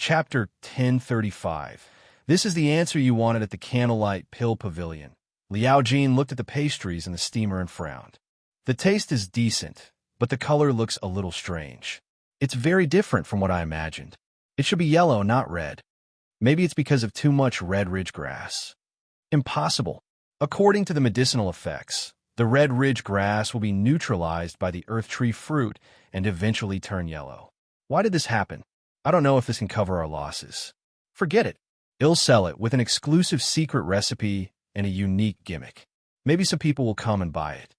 Chapter 1035. This is the answer you wanted at the Candlelight Pill Pavilion. Liao Jin looked at the pastries in the steamer and frowned. The taste is decent, but the color looks a little strange. It's very different from what I imagined. It should be yellow, not red. Maybe it's because of too much red ridge grass. Impossible. According to the medicinal effects, the red ridge grass will be neutralized by the earth tree fruit and eventually turn yellow. Why did this happen? I don't know if this can cover our losses. Forget it. I'll sell it with an exclusive secret recipe and a unique gimmick. Maybe some people will come and buy it.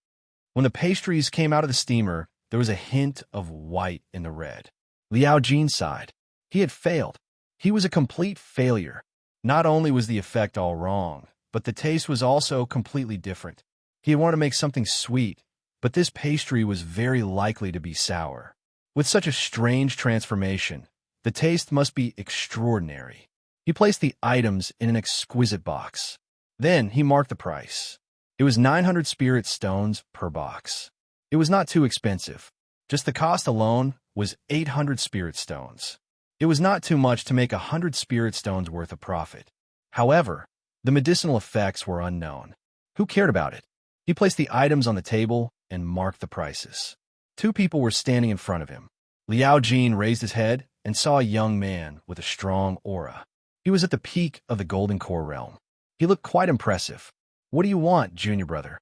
When the pastries came out of the steamer, there was a hint of white in the red. Liao Jin sighed. He had failed. He was a complete failure. Not only was the effect all wrong, but the taste was also completely different. He had wanted to make something sweet, but this pastry was very likely to be sour. With such a strange transformation, the taste must be extraordinary. He placed the items in an exquisite box. Then he marked the price. It was 900 spirit stones per box. It was not too expensive. Just the cost alone was 800 spirit stones. It was not too much to make 100 spirit stones worth of profit. However, the medicinal effects were unknown. Who cared about it? He placed the items on the table and marked the prices. Two people were standing in front of him. Liao Jin raised his head and saw a young man with a strong aura. He was at the peak of the Golden Core realm. He looked quite impressive. What do you want, junior brother?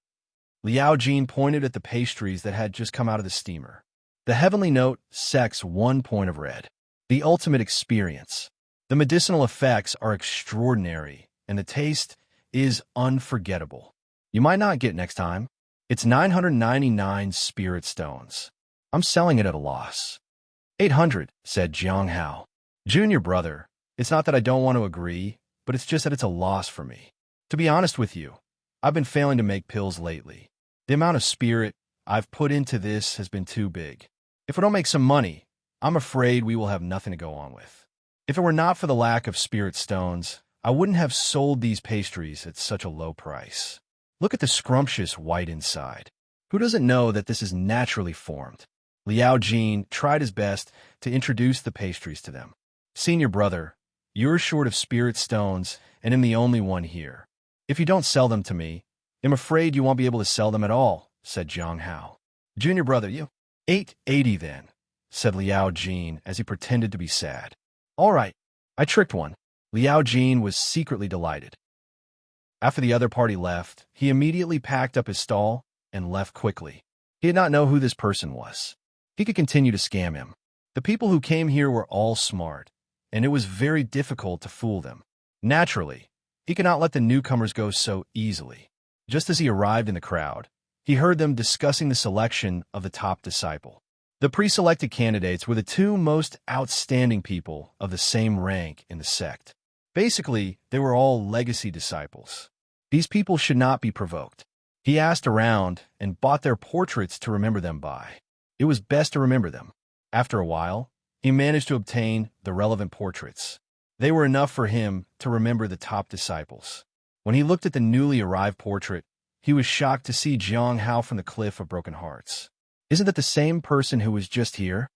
Liao Jin pointed at the pastries that had just come out of the steamer. The heavenly note secks 1 point of red. The ultimate experience. The medicinal effects are extraordinary, and the taste is unforgettable. You might not get it next time. It's 999 spirit stones. I'm selling it at a loss. 800, said Jiang Hao. Junior brother, it's not that I don't want to agree, but it's just that it's a loss for me. To be honest with you, I've been failing to make pills lately. The amount of spirit I've put into this has been too big. If we don't make some money, I'm afraid we will have nothing to go on with. If it were not for the lack of spirit stones, I wouldn't have sold these pastries at such a low price. Look at the scrumptious white inside. Who doesn't know that this is naturally formed? Liao Jin tried his best to introduce the pastries to them. Senior brother, you're short of spirit stones, and I'm the only one here. If you don't sell them to me, I'm afraid you won't be able to sell them at all, said Jiang Hao. Junior brother, you? 880 then, said Liao Jin as he pretended to be sad. All right, I tricked one. Liao Jin was secretly delighted. After the other party left, he immediately packed up his stall and left quickly. He did not know who this person was. He could continue to scam him. The people who came here were all smart, and it was very difficult to fool them. Naturally, he could not let the newcomers go so easily. Just as he arrived in the crowd, he heard them discussing the selection of the top disciple. The pre-selected candidates were the two most outstanding people of the same rank in the sect. Basically, they were all legacy disciples. These people should not be provoked. He asked around and bought their portraits to remember them by. It was best to remember them. After a while, he managed to obtain the relevant portraits. They were enough for him to remember the top disciples. When he looked at the newly arrived portrait, he was shocked to see Jiang Hao from the Cliff of Broken Hearts. Isn't that the same person who was just here?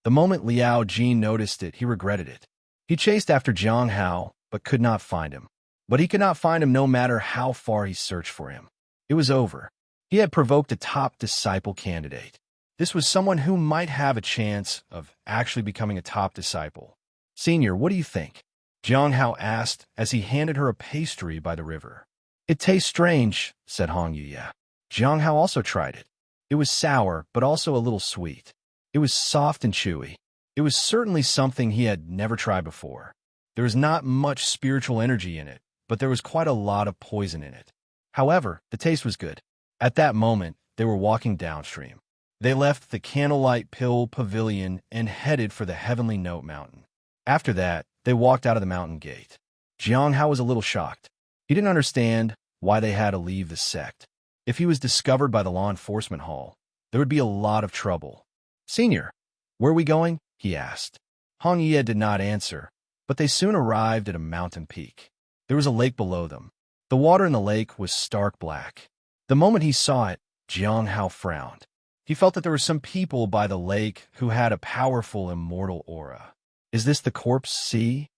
The moment Liao Jin noticed it, he regretted it. He chased after Jiang Hao, but could not find him. But he could not find him no matter how far he searched for him. It was over. He had provoked a top disciple candidate. This was someone who might have a chance of actually becoming a top disciple. Senior, what do you think? Jiang Hao asked as he handed her a pastry by the river. It tastes strange, said Hong Yuya. Jiang Hao also tried it. It was sour, but also a little sweet. It was soft and chewy. It was certainly something he had never tried before. There was not much spiritual energy in it, but there was quite a lot of poison in it. However, the taste was good. At that moment, they were walking downstream. They left the Candlelight Pill Pavilion and headed for the Heavenly Note Mountain. After that, they walked out of the mountain gate. Jiang Hao was a little shocked. He didn't understand why they had to leave the sect. If he was discovered by the law enforcement hall, there would be a lot of trouble. Senior, where are we going? He asked. Hong Ye did not answer, but they soon arrived at a mountain peak. There was a lake below them. The water in the lake was stark black. The moment he saw it, Jiang Hao frowned. He felt that there were some people by the lake who had a powerful immortal aura. Is this the corpse sea?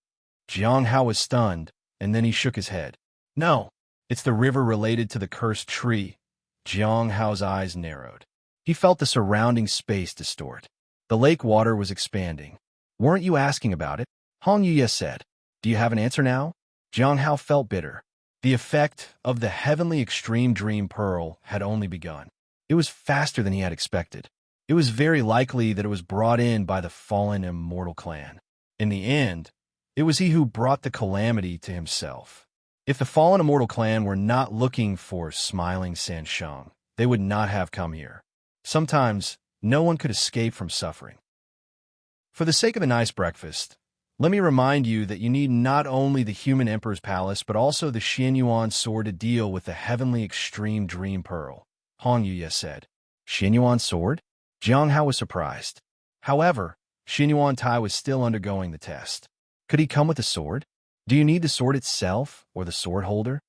Jiang Hao was stunned, and then he shook his head. No, it's the river related to the cursed tree. Jiang Hao's eyes narrowed. He felt the surrounding space distort. The lake water was expanding. Weren't you asking about it? Hong Yuye said. Do you have an answer now? Jiang Hao felt bitter. The effect of the heavenly extreme dream pearl had only begun. It was faster than he had expected. It was very likely that it was brought in by the fallen immortal clan. In the end, it was he who brought the calamity to himself. If the fallen immortal clan were not looking for smiling Sansheng, they would not have come here. Sometimes, no one could escape from suffering. For the sake of a nice breakfast, let me remind you that you need not only the human emperor's palace, but also the Xianyuan sword to deal with the heavenly extreme dream pearl, Hong Yuye said. Xianyuan sword? Jiang Hao was surprised. However, Xianyuan Tai was still undergoing the test. Could he come with the sword? Do you need the sword itself, or the sword holder?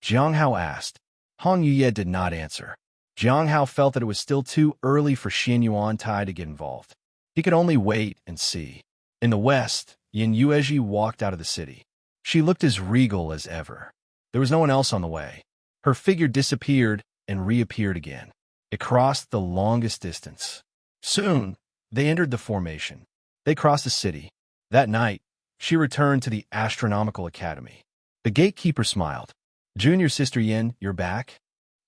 Jiang Hao asked. Hong Yuye did not answer. Jiang Hao felt that it was still too early for Xianyuan Tai to get involved. He could only wait and see. In the west, Yin Yuezhi walked out of the city. She looked as regal as ever. There was no one else on the way. Her figure disappeared and reappeared again. It crossed the longest distance. Soon, they entered the formation. They crossed the city. That night, she returned to the Astronomical Academy. The gatekeeper smiled. Junior sister Yin, you're back?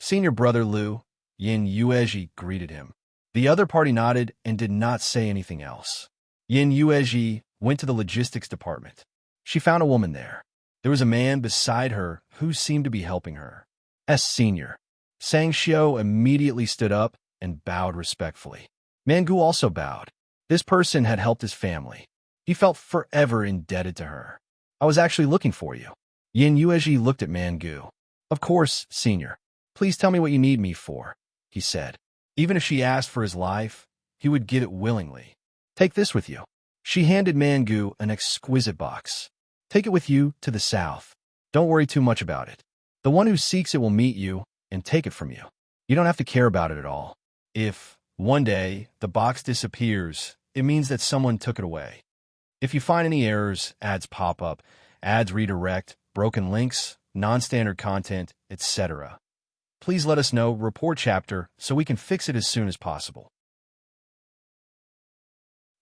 Senior brother Liu, Yin Yuezhi greeted him. The other party nodded and did not say anything else. Yin Yuezhi went to the logistics department. She found a woman there. There was a man beside her who seemed to be helping her. Senior. Sang Xiao immediately stood up and bowed respectfully. Mangu also bowed. This person had helped his family. He felt forever indebted to her. I was actually looking for you. Yin Yuezhi looked at Mangu. Of course, Senior. Please tell me what you need me for, he said. Even if she asked for his life, he would give it willingly. Take this with you. She handed Mangu an exquisite box. Take it with you to the south. Don't worry too much about it. The one who seeks it will meet you and take it from you. You don't have to care about it at all. If, one day, the box disappears, it means that someone took it away. If you find any errors, ads pop up, ads redirect, broken links, non-standard content, etc., please let us know, report chapter, so we can fix it as soon as possible.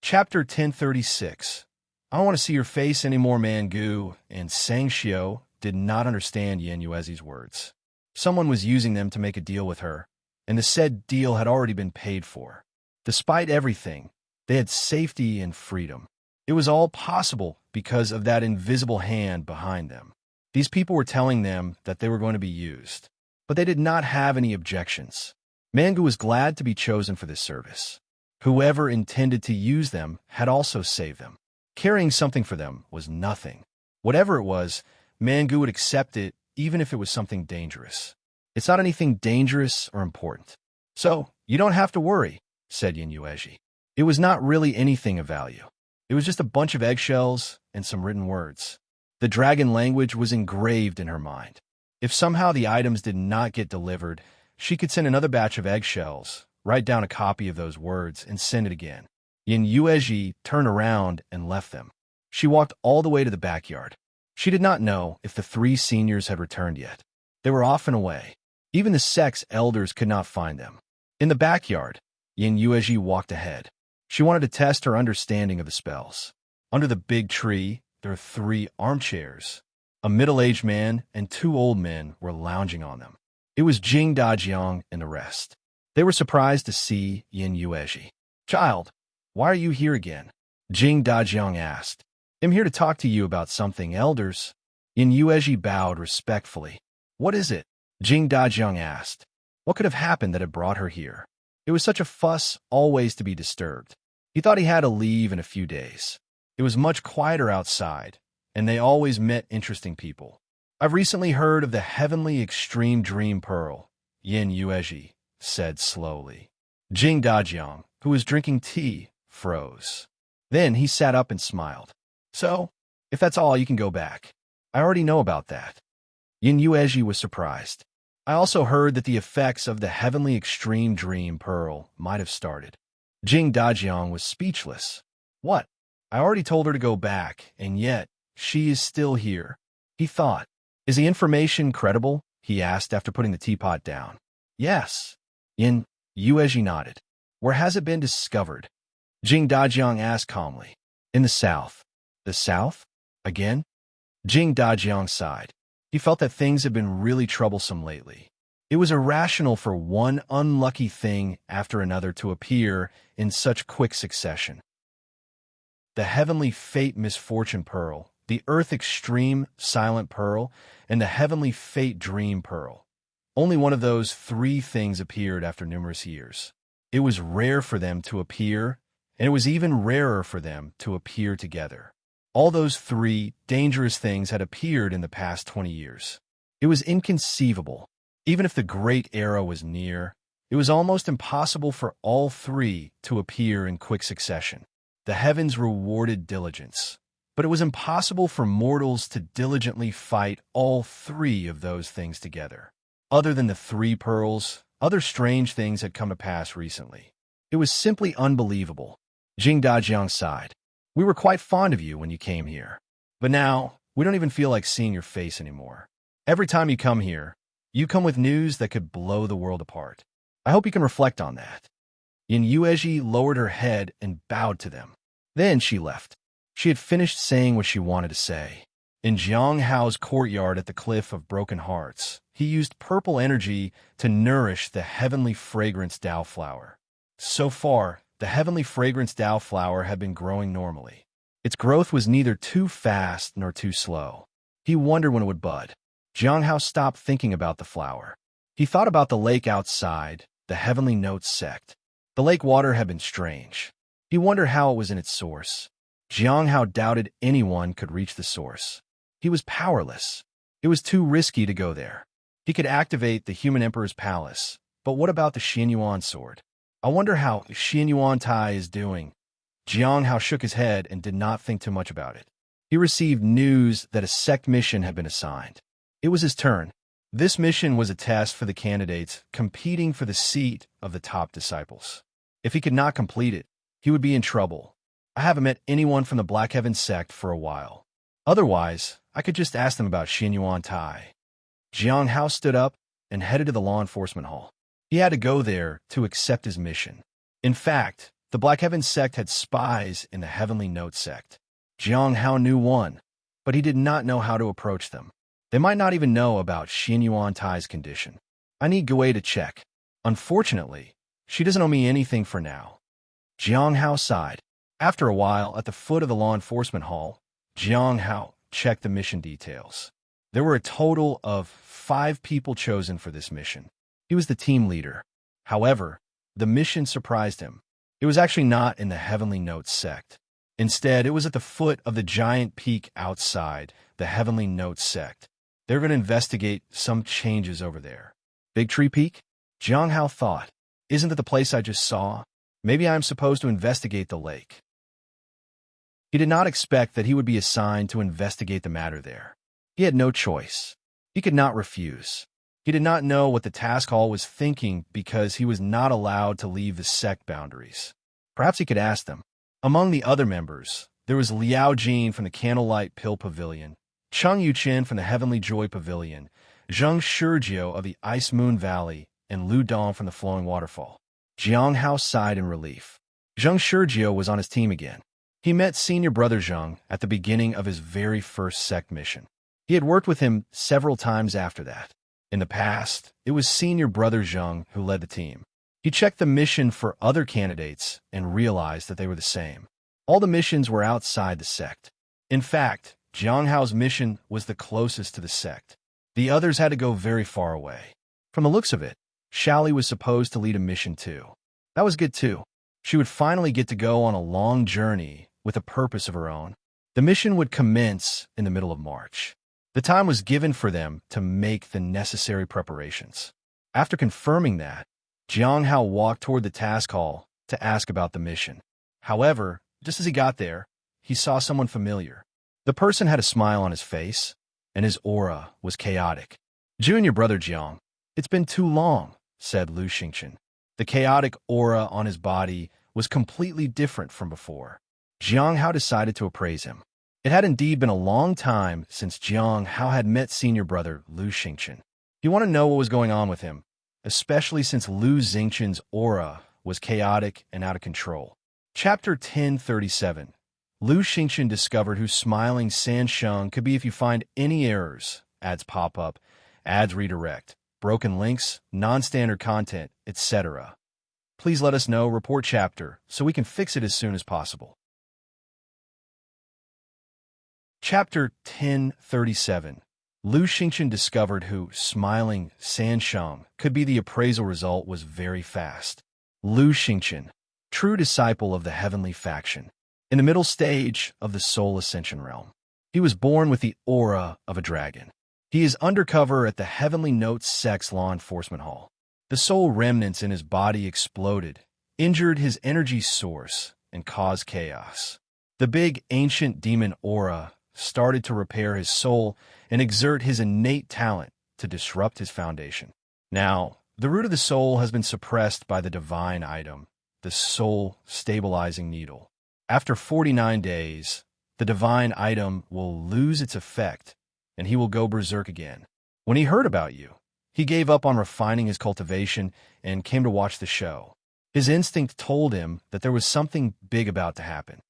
Chapter 1036. I don't want to see your face anymore, Mangu, and Sang Xiao did not understand Yin Yuezhi's words. Someone was using them to make a deal with her, and the said deal had already been paid for. Despite everything, they had safety and freedom. It was all possible because of that invisible hand behind them. These people were telling them that they were going to be used, but they did not have any objections. Mangu was glad to be chosen for this service. Whoever intended to use them had also saved them. Carrying something for them was nothing. Whatever it was, Mangu would accept it even if it was something dangerous. It's not anything dangerous or important. So, you don't have to worry, said Yin Yuezhi. It was not really anything of value. It was just a bunch of eggshells and some written words. The dragon language was engraved in her mind. If somehow the items did not get delivered, she could send another batch of eggshells, write down a copy of those words, and send it again. Yin Yuezhi turned around and left them. She walked all the way to the backyard. She did not know if the 3 seniors had returned yet. They were off and away. Even the sex elders could not find them. In the backyard, Yin Yuezhi walked ahead. She wanted to test her understanding of the spells. Under the big tree, there were 3 armchairs. A middle-aged man and 2 old men were lounging on them. It was Jing Dajiang and the rest. They were surprised to see Yin Yuezhi. Child, why are you here again? Jing Dajiang asked. I'm here to talk to you about something, elders. Yin Yuezhi bowed respectfully. What is it? Jing Dajiang asked. What could have happened that had brought her here? It was such a fuss always to be disturbed. He thought he had to leave in a few days. It was much quieter outside, and they always met interesting people. I've recently heard of the heavenly extreme dream pearl, Yin Yuezhi said slowly. Jing Dajiang, who was drinking tea, froze. Then he sat up and smiled. So, if that's all, you can go back. I already know about that. Yin Yuezhi was surprised. I also heard that the effects of the heavenly extreme dream pearl might have started. Jing Dajiang was speechless. What? I already told her to go back, and yet she is still here. He thought. Is the information credible? He asked after putting the teapot down. Yes. Yin Yuezhi nodded. Where has it been discovered? Jing Dajiang asked calmly. In the south. The south? Again? Jing Dajiang sighed. He felt that things had been really troublesome lately. It was irrational for one unlucky thing after another to appear in such quick succession. The heavenly fate misfortune pearl, the earth extreme silent pearl, and the heavenly fate dream pearl. Only one of those three things appeared after numerous years. It was rare for them to appear, and it was even rarer for them to appear together. All those three dangerous things had appeared in the past 20 years. It was inconceivable. Even if the great era was near, it was almost impossible for all three to appear in quick succession. The heavens rewarded diligence, but it was impossible for mortals to diligently fight all three of those things together. Other than the three pearls, other strange things had come to pass recently. It was simply unbelievable. Jing Dajiang sighed. We were quite fond of you when you came here, but now we don't even feel like seeing your face anymore. Every time you come here, you come with news that could blow the world apart. I hope you can reflect on that. Yin Yuezhi lowered her head and bowed to them. Then she left. She had finished saying what she wanted to say. In Jiang Hao's courtyard at the Cliff of Broken Hearts, he used purple energy to nourish the heavenly fragrance Dao flower. So far, the heavenly fragrance Dao flower had been growing normally. Its growth was neither too fast nor too slow. He wondered when it would bud. Jiang Hao stopped thinking about the flower. He thought about the lake outside, the heavenly notes sect. The lake water had been strange. He wondered how it was in its source. Jiang Hao doubted anyone could reach the source. He was powerless. It was too risky to go there. He could activate the human emperor's palace, but what about the Xianyuan sword? I wonder how Xianyuan Tai is doing. Jiang Hao shook his head and did not think too much about it. He received news that a sect mission had been assigned. It was his turn. This mission was a test for the candidates competing for the seat of the top disciples. If he could not complete it, he would be in trouble. I haven't met anyone from the Black Heaven sect for a while. Otherwise, I could just ask them about Xianyuan Tai. Jiang Hao stood up and headed to the law enforcement hall. He had to go there to accept his mission. In fact, the Black Heaven sect had spies in the Heavenly Note sect. Jiang Hao knew one, but he did not know how to approach them. They might not even know about Xianyuan Tai's condition. I need Gue to check. Unfortunately, she doesn't owe me anything for now. Jiang Hao sighed. After a while, at the foot of the law enforcement hall, Jiang Hao checked the mission details. There were a total of 5 people chosen for this mission. He was the team leader. However, the mission surprised him. It was actually not in the Heavenly Notes sect. Instead, it was at the foot of the giant peak outside the Heavenly Notes sect. They're going to investigate some changes over there. Big Tree Peak? Jiang Hao thought. Isn't it the place I just saw? Maybe I'm supposed to investigate the lake. He did not expect that he would be assigned to investigate the matter there. He had no choice. He could not refuse. He did not know what the task hall was thinking because he was not allowed to leave the sect boundaries. Perhaps he could ask them. Among the other members, there was Liao Jin from the Candlelight Pill Pavilion, Cheng Yuqin from the Heavenly Joy Pavilion, Zheng Shurjiu of the Ice Moon Valley, and Lu Dong from the Flowing Waterfall. Jiang Hao sighed in relief. Zheng Shurjiu was on his team again. He met senior brother Zheng at the beginning of his very first sect mission. He had worked with him several times after that. In the past, it was senior brother Zheng who led the team. He checked the mission for other candidates and realized that they were the same. All the missions were outside the sect. In fact, Jiang Hao's mission was the closest to the sect. The others had to go very far away. From the looks of it, Shally was supposed to lead a mission too. That was good too. She would finally get to go on a long journey with a purpose of her own. The mission would commence in the middle of March. The time was given for them to make the necessary preparations. After confirming that, Jiang Hao walked toward the task hall to ask about the mission. However, just as he got there, he saw someone familiar. The person had a smile on his face, and his aura was chaotic. Junior brother Jiang, it's been too long, said Lu Xingchen. The chaotic aura on his body was completely different from before. Jiang Hao decided to appraise him. It had indeed been a long time since Jiang Hao had met senior brother Lu Xingchen. He wanted to know what was going on with him, especially since Lu Xingchen's aura was chaotic and out of control. Chapter 1037. Lu Xingchen discovered who smiling Sansheng could be if you find any errors, ads pop up, ads redirect, broken links, non-standard content, etc. Please let us know, report chapter, so we can fix it as soon as possible. Chapter 1037. Lu Xingchen discovered who smiling Sansheng could be. The appraisal result was very fast. Lu Xingchen, true disciple of the heavenly faction, in the middle stage of the soul ascension realm. He was born with the aura of a dragon. He is undercover at the Heavenly Notes Sex Law Enforcement Hall. The soul remnants in his body exploded, injured his energy source, and caused chaos. The big ancient demon aura started to repair his soul and exert his innate talent to disrupt his foundation. Now, the root of the soul has been suppressed by the divine item, the soul stabilizing needle. After 49 days, the divine item will lose its effect, and he will go berserk again. When he heard about you, he gave up on refining his cultivation and came to watch the show. His instinct told him that there was something big about to happen.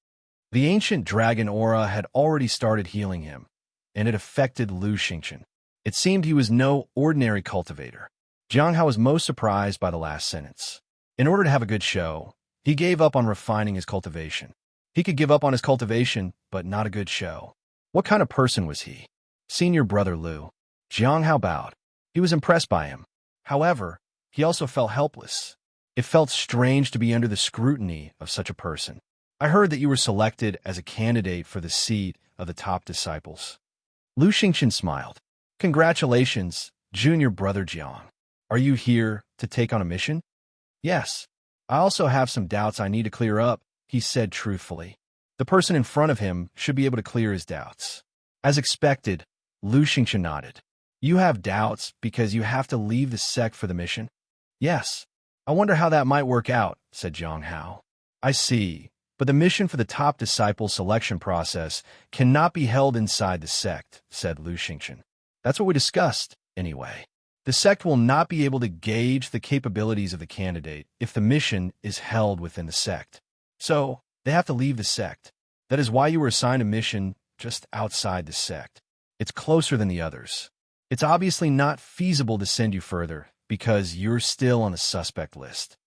The ancient dragon aura had already started healing him, and it affected Lu Xingchen. It seemed he was no ordinary cultivator. Jiang Hao was most surprised by the last sentence. In order to have a good show, he gave up on refining his cultivation. He could give up on his cultivation, but not a good show. What kind of person was he? Senior brother Lu. Jiang Hao bowed. He was impressed by him. However, he also felt helpless. It felt strange to be under the scrutiny of such a person. I heard that you were selected as a candidate for the seat of the top disciples. Lu Xingchen smiled. Congratulations, junior brother Jiang. Are you here to take on a mission? Yes. I also have some doubts I need to clear up, he said truthfully. The person in front of him should be able to clear his doubts. As expected, Lu Xingchen nodded. You have doubts because you have to leave the sect for the mission? Yes. I wonder how that might work out, said Jiang Hao. I see. But the mission for the top disciple selection process cannot be held inside the sect, said Lu Xingchen. That's what we discussed, anyway. The sect will not be able to gauge the capabilities of the candidate if the mission is held within the sect. So, they have to leave the sect. That is why you were assigned a mission just outside the sect. It's closer than the others. It's obviously not feasible to send you further because you're still on the suspect list.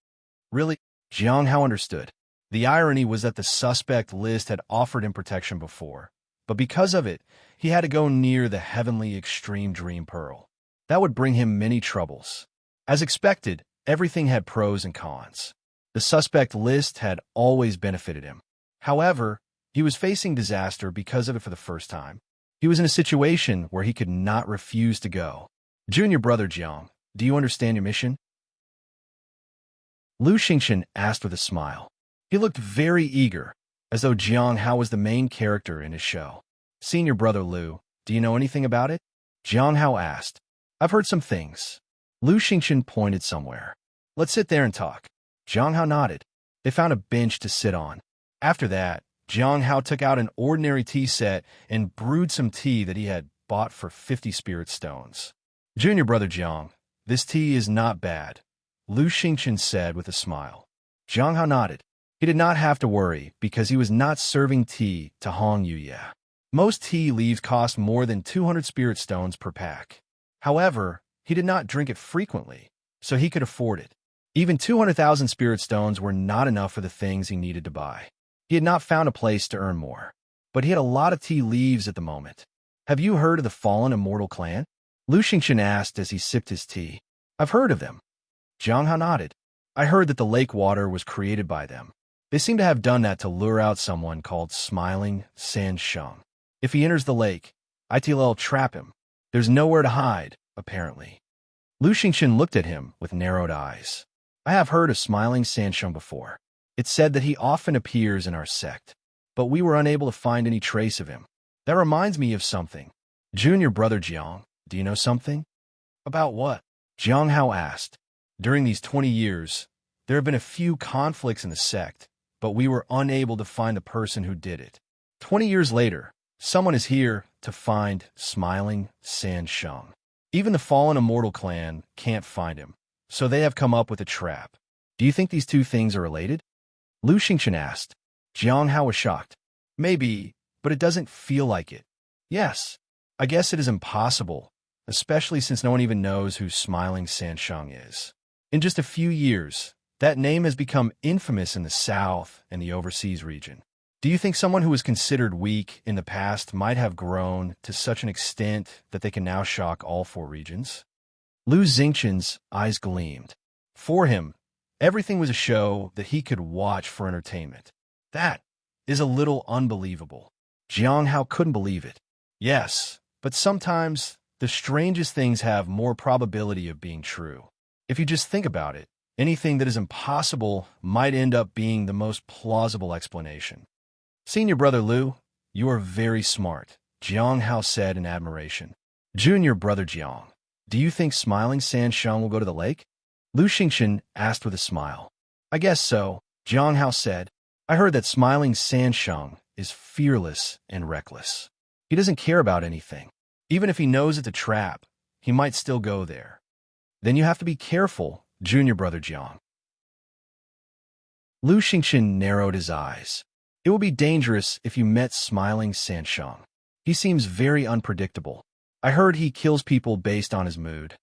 Really? Jiang Hao understood. The irony was that the suspect list had offered him protection before, but because of it, he had to go near the heavenly extreme dream pearl. That would bring him many troubles. As expected, everything had pros and cons. The suspect list had always benefited him. However, he was facing disaster because of it for the first time. He was in a situation where he could not refuse to go. Junior brother Jiang, do you understand your mission? Lu Xingchen asked with a smile. He looked very eager, as though Jiang Hao was the main character in his show. Senior brother Lu, do you know anything about it? Jiang Hao asked. I've heard some things. Lu Xingchen pointed somewhere. Let's sit there and talk. Jiang Hao nodded. They found a bench to sit on. After that, Jiang Hao took out an ordinary tea set and brewed some tea that he had bought for 50 spirit stones. Junior brother Jiang, this tea is not bad, Lu Xingchen said with a smile. Jiang Hao nodded. He did not have to worry because he was not serving tea to Hong Yuye. Most tea leaves cost more than 200 spirit stones per pack. However, he did not drink it frequently, so he could afford it. Even 200,000 spirit stones were not enough for the things he needed to buy. He had not found a place to earn more, but he had a lot of tea leaves at the moment. Have you heard of the fallen immortal clan? Lu Xingchen asked as he sipped his tea. I've heard of them. Jiang Hao nodded. I heard that the lake water was created by them. They seem to have done that to lure out someone called Smiling Sansheng. If he enters the lake, ITL'll trap him. There's nowhere to hide, apparently. Lu Xingchen looked at him with narrowed eyes. I have heard of Smiling Sansheng before. It's said that he often appears in our sect, but we were unable to find any trace of him. That reminds me of something. Junior brother Jiang, do you know something? About what? Jiang Hao asked. During these 20 years, there have been a few conflicts in the sect, but we were unable to find the person who did it. 20 years later, someone is here to find Smiling Sansheng. Even the fallen immortal clan can't find him, so they have come up with a trap. Do you think these two things are related? Lu Xingchen asked. Jiang Hao was shocked. Maybe, but it doesn't feel like it. Yes, I guess it is impossible, especially since no one even knows who Smiling Sansheng is. In just a few years, that name has become infamous in the south and the overseas region. Do you think someone who was considered weak in the past might have grown to such an extent that they can now shock all four regions? Lu Xingchen's eyes gleamed. For him, everything was a show that he could watch for entertainment. That is a little unbelievable. Jiang Hao couldn't believe it. Yes, but sometimes the strangest things have more probability of being true. If you just think about it, anything that is impossible might end up being the most plausible explanation. Senior brother Lu, you are very smart, Jiang Hao said in admiration. Junior brother Jiang, do you think Smiling Sansheng will go to the lake? Lu Xingchen asked with a smile. I guess so, Jiang Hao said. I heard that Smiling Sansheng is fearless and reckless. He doesn't care about anything. Even if he knows it's a trap, he might still go there. Then you have to be careful, junior brother Jiang. Lu Xingchen narrowed his eyes. It will be dangerous if you met Smiling Sansheng. He seems very unpredictable. I heard he kills people based on his mood.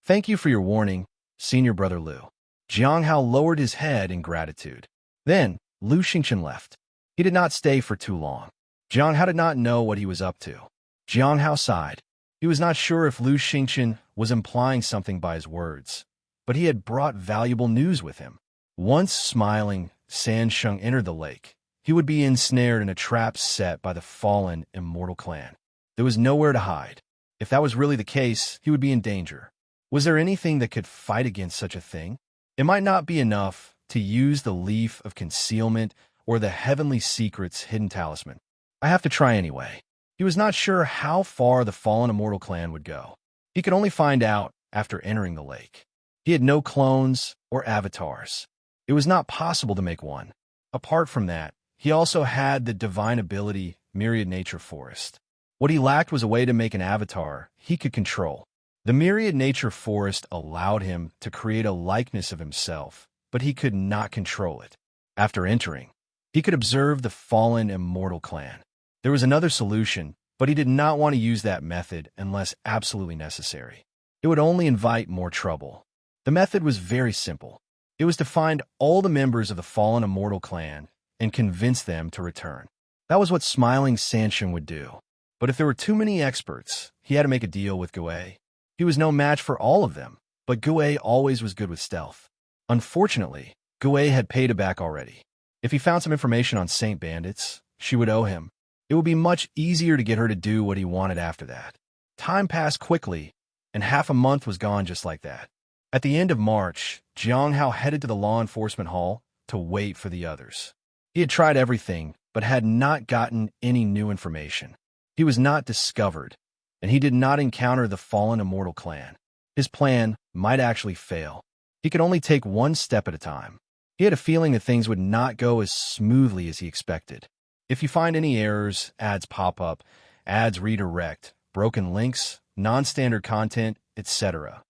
Thank you for your warning, senior brother Lu. Jiang Hao lowered his head in gratitude. Then, Lu Xingchen left. He did not stay for too long. Jiang Hao did not know what he was up to. Jiang Hao sighed. He was not sure if Lu Xingchen was implying something by his words, but he had brought valuable news with him. Once Smiling Sansheng entered the lake, he would be ensnared in a trap set by the fallen immortal clan. There was nowhere to hide. If that was really the case, he would be in danger. Was there anything that could fight against such a thing? It might not be enough to use the leaf of concealment or the heavenly secret's hidden talisman. I have to try anyway. He was not sure how far the fallen immortal clan would go. He could only find out after entering the lake. He had no clones or avatars. It was not possible to make one. Apart from that, he also had the divine ability Myriad Nature Forest. What he lacked was a way to make an avatar he could control. The Myriad Nature Forest allowed him to create a likeness of himself, but he could not control it. After entering, he could observe the fallen immortal clan. There was another solution, but he did not want to use that method unless absolutely necessary. It would only invite more trouble. The method was very simple. It was to find all the members of the fallen immortal clan and convince them to return. That was what Smiling Sansheng would do. But if there were too many experts, he had to make a deal with Gue. He was no match for all of them, but Gue always was good with stealth. Unfortunately, Gue had paid it back already. If he found some information on Saint Bandits, she would owe him. It would be much easier to get her to do what he wanted after that. Time passed quickly, and half a month was gone just like that. At the end of March, Jiang Hao headed to the law enforcement hall to wait for the others. He had tried everything, but had not gotten any new information. He was not discovered, and he did not encounter the fallen immortal clan. His plan might actually fail. He could only take one step at a time. He had a feeling that things would not go as smoothly as he expected. If you find any errors, ads pop up, ads redirect, broken links, non-standard content, etc.,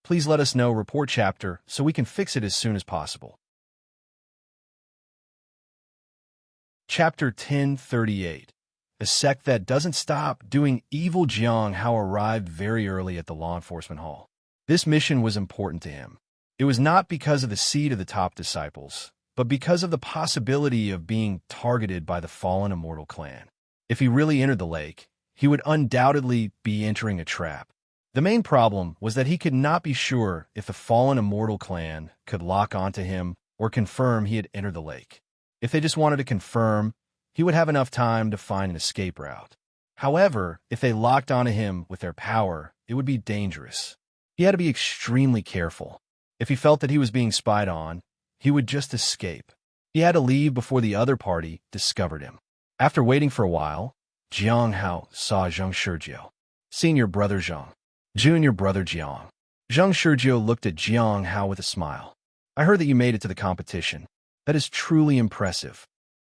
please let us know, report chapter, so we can fix it as soon as possible. Chapter 1038. A sect that doesn't stop doing evil. Jiang Hao arrived very early at the law enforcement hall. This mission was important to him. It was not because of the seed of the top disciples, but because of the possibility of being targeted by the fallen immortal clan. If he really entered the lake, he would undoubtedly be entering a trap. The main problem was that he could not be sure if the fallen immortal clan could lock onto him or confirm he had entered the lake. If they just wanted to confirm, he would have enough time to find an escape route. However, if they locked onto him with their power, it would be dangerous. He had to be extremely careful. If he felt that he was being spied on, he would just escape. He had to leave before the other party discovered him. After waiting for a while, Jiang Hao saw Zheng Shizhou. Senior brother Zheng. Junior brother Jiang. Zheng Shizhou looked at Jiang Hao with a smile. I heard that you made it to the competition. That is truly impressive.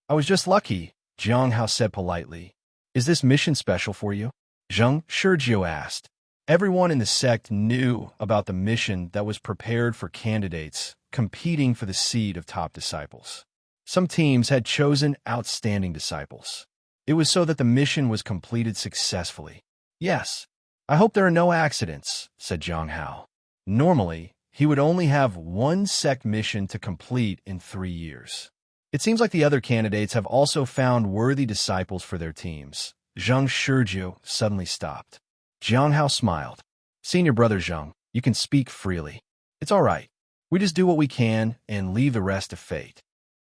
I was just lucky, Jiang Hao said politely. Is this mission special for you? Zheng Shurjiu asked. Everyone in the sect knew about the mission that was prepared for candidates competing for the seat of top disciples. Some teams had chosen outstanding disciples. It was so that the mission was completed successfully. Yes, I hope there are no accidents, said Jiang Hao. Normally, he would only have one sect mission to complete in 3 years. It seems like the other candidates have also found worthy disciples for their teams. Zheng Shurjiu suddenly stopped. Jiang Hao smiled. Senior brother Zheng, you can speak freely. It's all right. We just do what we can and leave the rest to fate.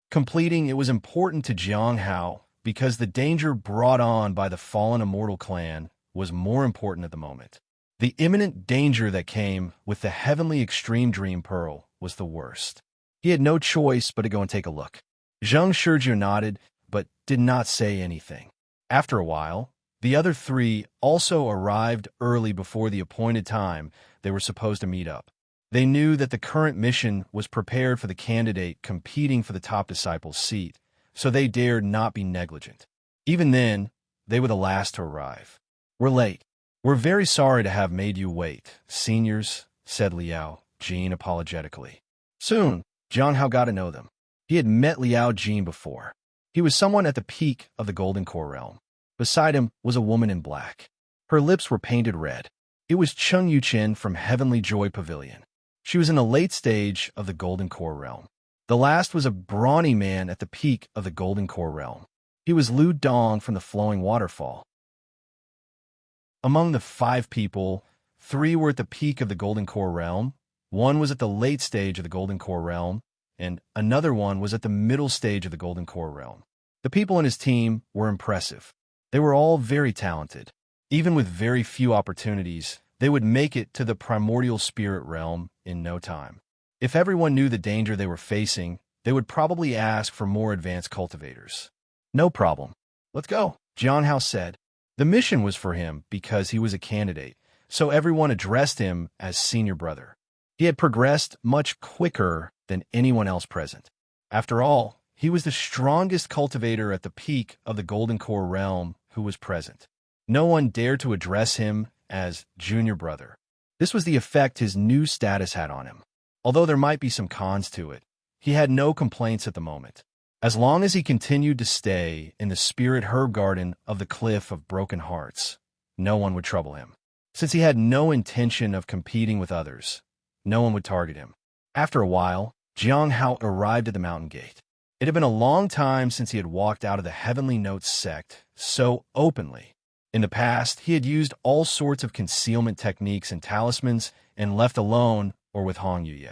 Completing it was important to Jiang Hao because the danger brought on by the fallen immortal clan was more important at the moment. The imminent danger that came with the heavenly extreme dream pearl was the worst. He had no choice but to go and take a look. Zheng Shurjiu nodded, but did not say anything. After a while, the other 3 also arrived early before the appointed time they were supposed to meet up. They knew that the current mission was prepared for the candidate competing for the top disciple's seat, so they dared not be negligent. Even then, they were the last to arrive. We're late. We're very sorry to have made you wait, seniors, said Liao Jin apologetically. Soon, Jiang Hao got to know them. He had met Liao Jin before. He was someone at the peak of the Golden Core realm. Beside him was a woman in black. Her lips were painted red. It was Cheng Yuchen from Heavenly Joy Pavilion. She was in the late stage of the Golden Core realm. The last was a brawny man at the peak of the Golden Core realm. He was Lu Dong from the Flowing Waterfall. Among the 5 people, 3 were at the peak of the Golden Core realm, 1 was at the late stage of the Golden Core realm, and another one was at the middle stage of the Golden Core realm. The people in his team were impressive. They were all very talented. Even with very few opportunities, they would make it to the primordial spirit realm in no time. If everyone knew the danger they were facing, they would probably ask for more advanced cultivators. No problem. Let's go, Jiang Hao said. The mission was for him because he was a candidate, so everyone addressed him as senior brother. He had progressed much quicker than anyone else present. After all, he was the strongest cultivator at the peak of the Golden Core realm who was present. No one dared to address him as junior brother. This was the effect his new status had on him. Although there might be some cons to it, he had no complaints at the moment. As long as he continued to stay in the spirit herb garden of the Cliff of Broken Hearts, no one would trouble him. Since he had no intention of competing with others, no one would target him. After a while, Jiang Hao arrived at the mountain gate. It had been a long time since he had walked out of the Heavenly Notes sect so openly. In the past, he had used all sorts of concealment techniques and talismans and left alone or with Hong Yuye.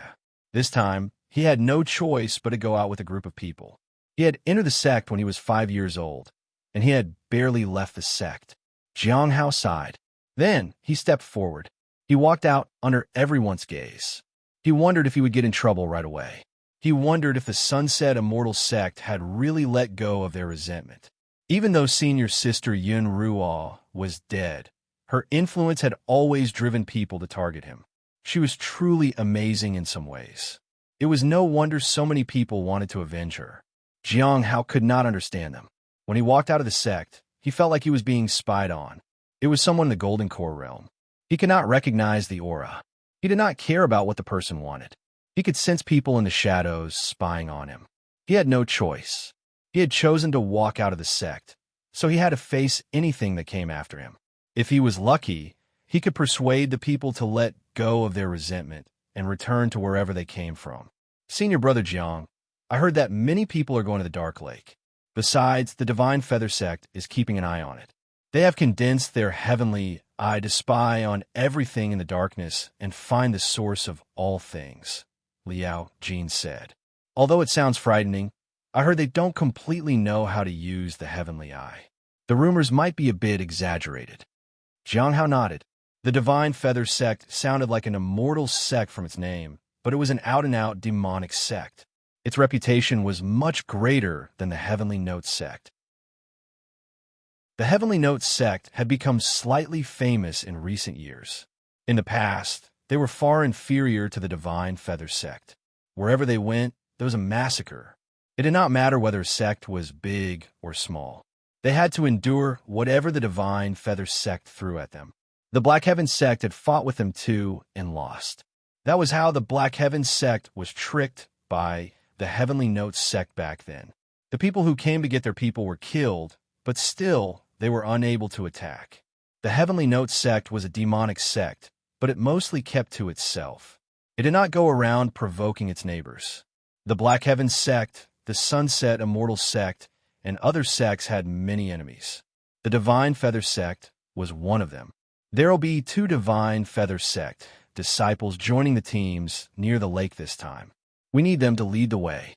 This time, he had no choice but to go out with a group of people. He had entered the sect when he was 5 years old, and he had barely left the sect. Jiang Hao sighed. Then he stepped forward. He walked out under everyone's gaze. He wondered if he would get in trouble right away. He wondered if the Sunset Immortal sect had really let go of their resentment. Even though senior sister Yun Ruo was dead, her influence had always driven people to target him. She was truly amazing in some ways. It was no wonder so many people wanted to avenge her. Jiang Hao could not understand them. When he walked out of the sect, he felt like he was being spied on. It was someone in the Golden Core realm. He could not recognize the aura. He did not care about what the person wanted. He could sense people in the shadows spying on him. He had no choice. He had chosen to walk out of the sect, so he had to face anything that came after him. If he was lucky, he could persuade the people to let go of their resentment and return to wherever they came from. Senior brother Jiang, I heard that many people are going to the Dark Lake. Besides, the Divine Feather sect is keeping an eye on it. They have condensed their heavenly eye to spy on everything in the darkness and find the source of all things, Liao Jin said. Although it sounds frightening, I heard they don't completely know how to use the heavenly eye. The rumors might be a bit exaggerated. Jiang Hao nodded. The Divine Feather sect sounded like an immortal sect from its name, but it was an out-and-out demonic sect. Its reputation was much greater than the Heavenly Notes sect. The Heavenly Notes sect had become slightly famous in recent years. In the past, they were far inferior to the Divine Feather sect. Wherever they went, there was a massacre. It did not matter whether a sect was big or small. They had to endure whatever the divine feather sect threw at them. The Black Heaven sect had fought with them too and lost. That was how the Black Heaven sect was tricked by the Heavenly Notes sect back then. The people who came to get their people were killed, but still they were unable to attack. The Heavenly Notes sect was a demonic sect, but it mostly kept to itself. It did not go around provoking its neighbors. The Black Heaven sect, the Sunset Immortal sect, and other sects had many enemies. The Divine Feather sect was one of them. There will be 2 Divine Feather sect disciples joining the teams near the lake this time. We need them to lead the way.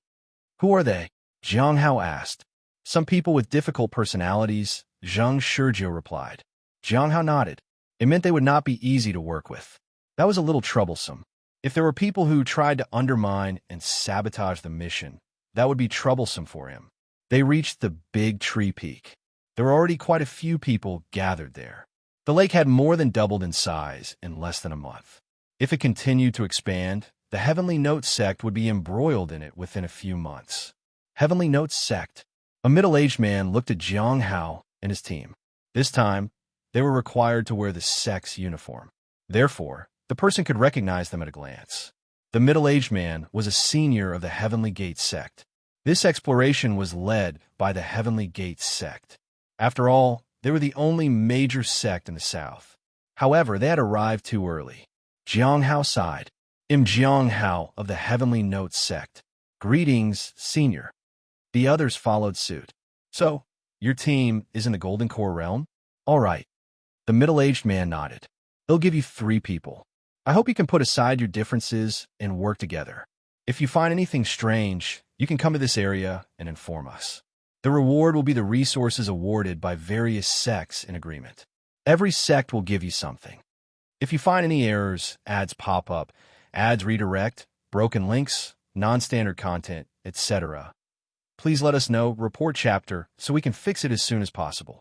Who are they? Jiang Hao asked. Some people with difficult personalities, Zhang Shizhou replied. Jiang Hao nodded. It meant they would not be easy to work with. That was a little troublesome. If there were people who tried to undermine and sabotage the mission, that would be troublesome for him. They reached the big tree peak. There were already quite a few people gathered there. The lake had more than doubled in size in less than a month. If it continued to expand, the Heavenly Notes sect would be embroiled in it within a few months. Heavenly Notes sect. A middle-aged man looked at Jiang Hao and his team. This time, they were required to wear the sect's uniform. Therefore, the person could recognize them at a glance. The middle-aged man was a senior of the Heavenly Gate sect. This exploration was led by the Heavenly Gate sect. After all, they were the only major sect in the south. However, they had arrived too early. Jiang Hao sighed. Jiang Hao of the Heavenly Notes sect. Greetings, senior. The others followed suit. So, your team is in the Golden Core realm? All right. The middle-aged man nodded. They'll give you 3 people. I hope you can put aside your differences and work together. If you find anything strange, you can come to this area and inform us. The reward will be the resources awarded by various sects in agreement. Every sect will give you something. If you find any errors, ads pop up, ads redirect, broken links, non-standard content, etc., please let us know, report chapter, so we can fix it as soon as possible.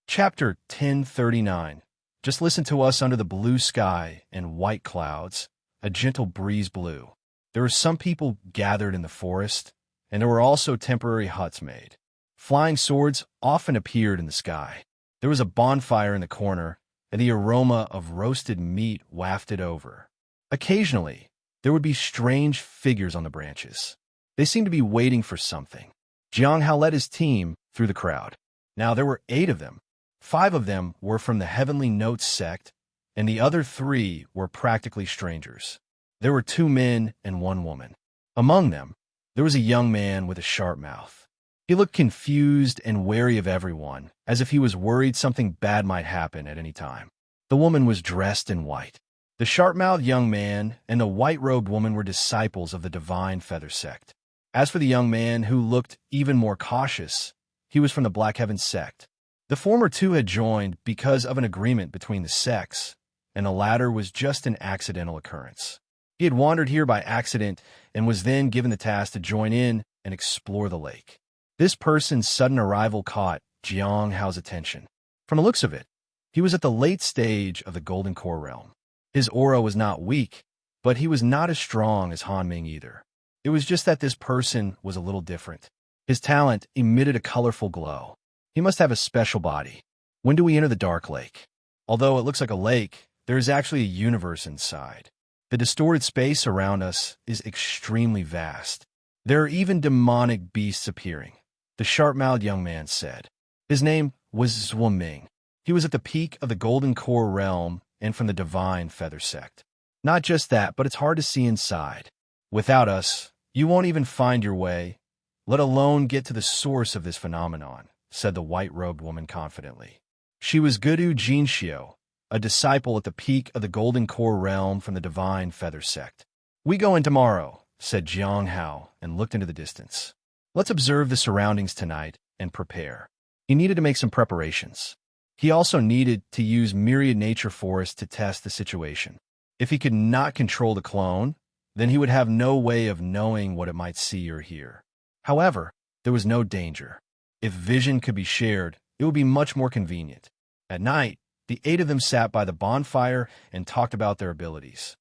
Chapter 1039. Just listen to us under the blue sky and white clouds. A gentle breeze blew. There were some people gathered in the forest, and there were also temporary huts made. Flying swords often appeared in the sky. There was a bonfire in the corner, and the aroma of roasted meat wafted over. Occasionally, there would be strange figures on the branches. They seemed to be waiting for something. Jiang Hao led his team through the crowd. Now there were 8 of them. 5 of them were from the Heavenly Notes sect, and the other 3 were practically strangers. There were 2 men and 1 woman. Among them, there was a young man with a sharp mouth. He looked confused and wary of everyone, as if he was worried something bad might happen at any time. The woman was dressed in white. The sharp-mouthed young man and the white-robed woman were disciples of the Divine Feather sect. As for the young man, who looked even more cautious, he was from the Black Heaven sect. The former 2 had joined because of an agreement between the sects, and the latter was just an accidental occurrence. He had wandered here by accident and was then given the task to join in and explore the lake. This person's sudden arrival caught Jiang Hao's attention. From the looks of it, he was at the late stage of the Golden Core realm. His aura was not weak, but he was not as strong as Han Ming either. It was just that this person was a little different. His talent emitted a colorful glow. He must have a special body. When do we enter the Dark Lake? Although it looks like a lake, there is actually a universe inside. The distorted space around us is extremely vast. There are even demonic beasts appearing, the sharp-mouthed young man said. His name was Zhuo Ming. He was at the peak of the Golden Core realm and from the Divine Feather sect. Not just that, but it's hard to see inside. Without us, you won't even find your way, let alone get to the source of this phenomenon, said the white-robed woman confidently. She was Gudu Jinxiu, a disciple at the peak of the Golden Core realm from the Divine Feather sect. We go in tomorrow, said Jiang Hao, and looked into the distance. Let's observe the surroundings tonight and prepare. He needed to make some preparations. He also needed to use Myriad Nature Forest to test the situation. If he could not control the clone, then he would have no way of knowing what it might see or hear. However, there was no danger. If vision could be shared, it would be much more convenient. At night, the 8 of them sat by the bonfire and talked about their abilities.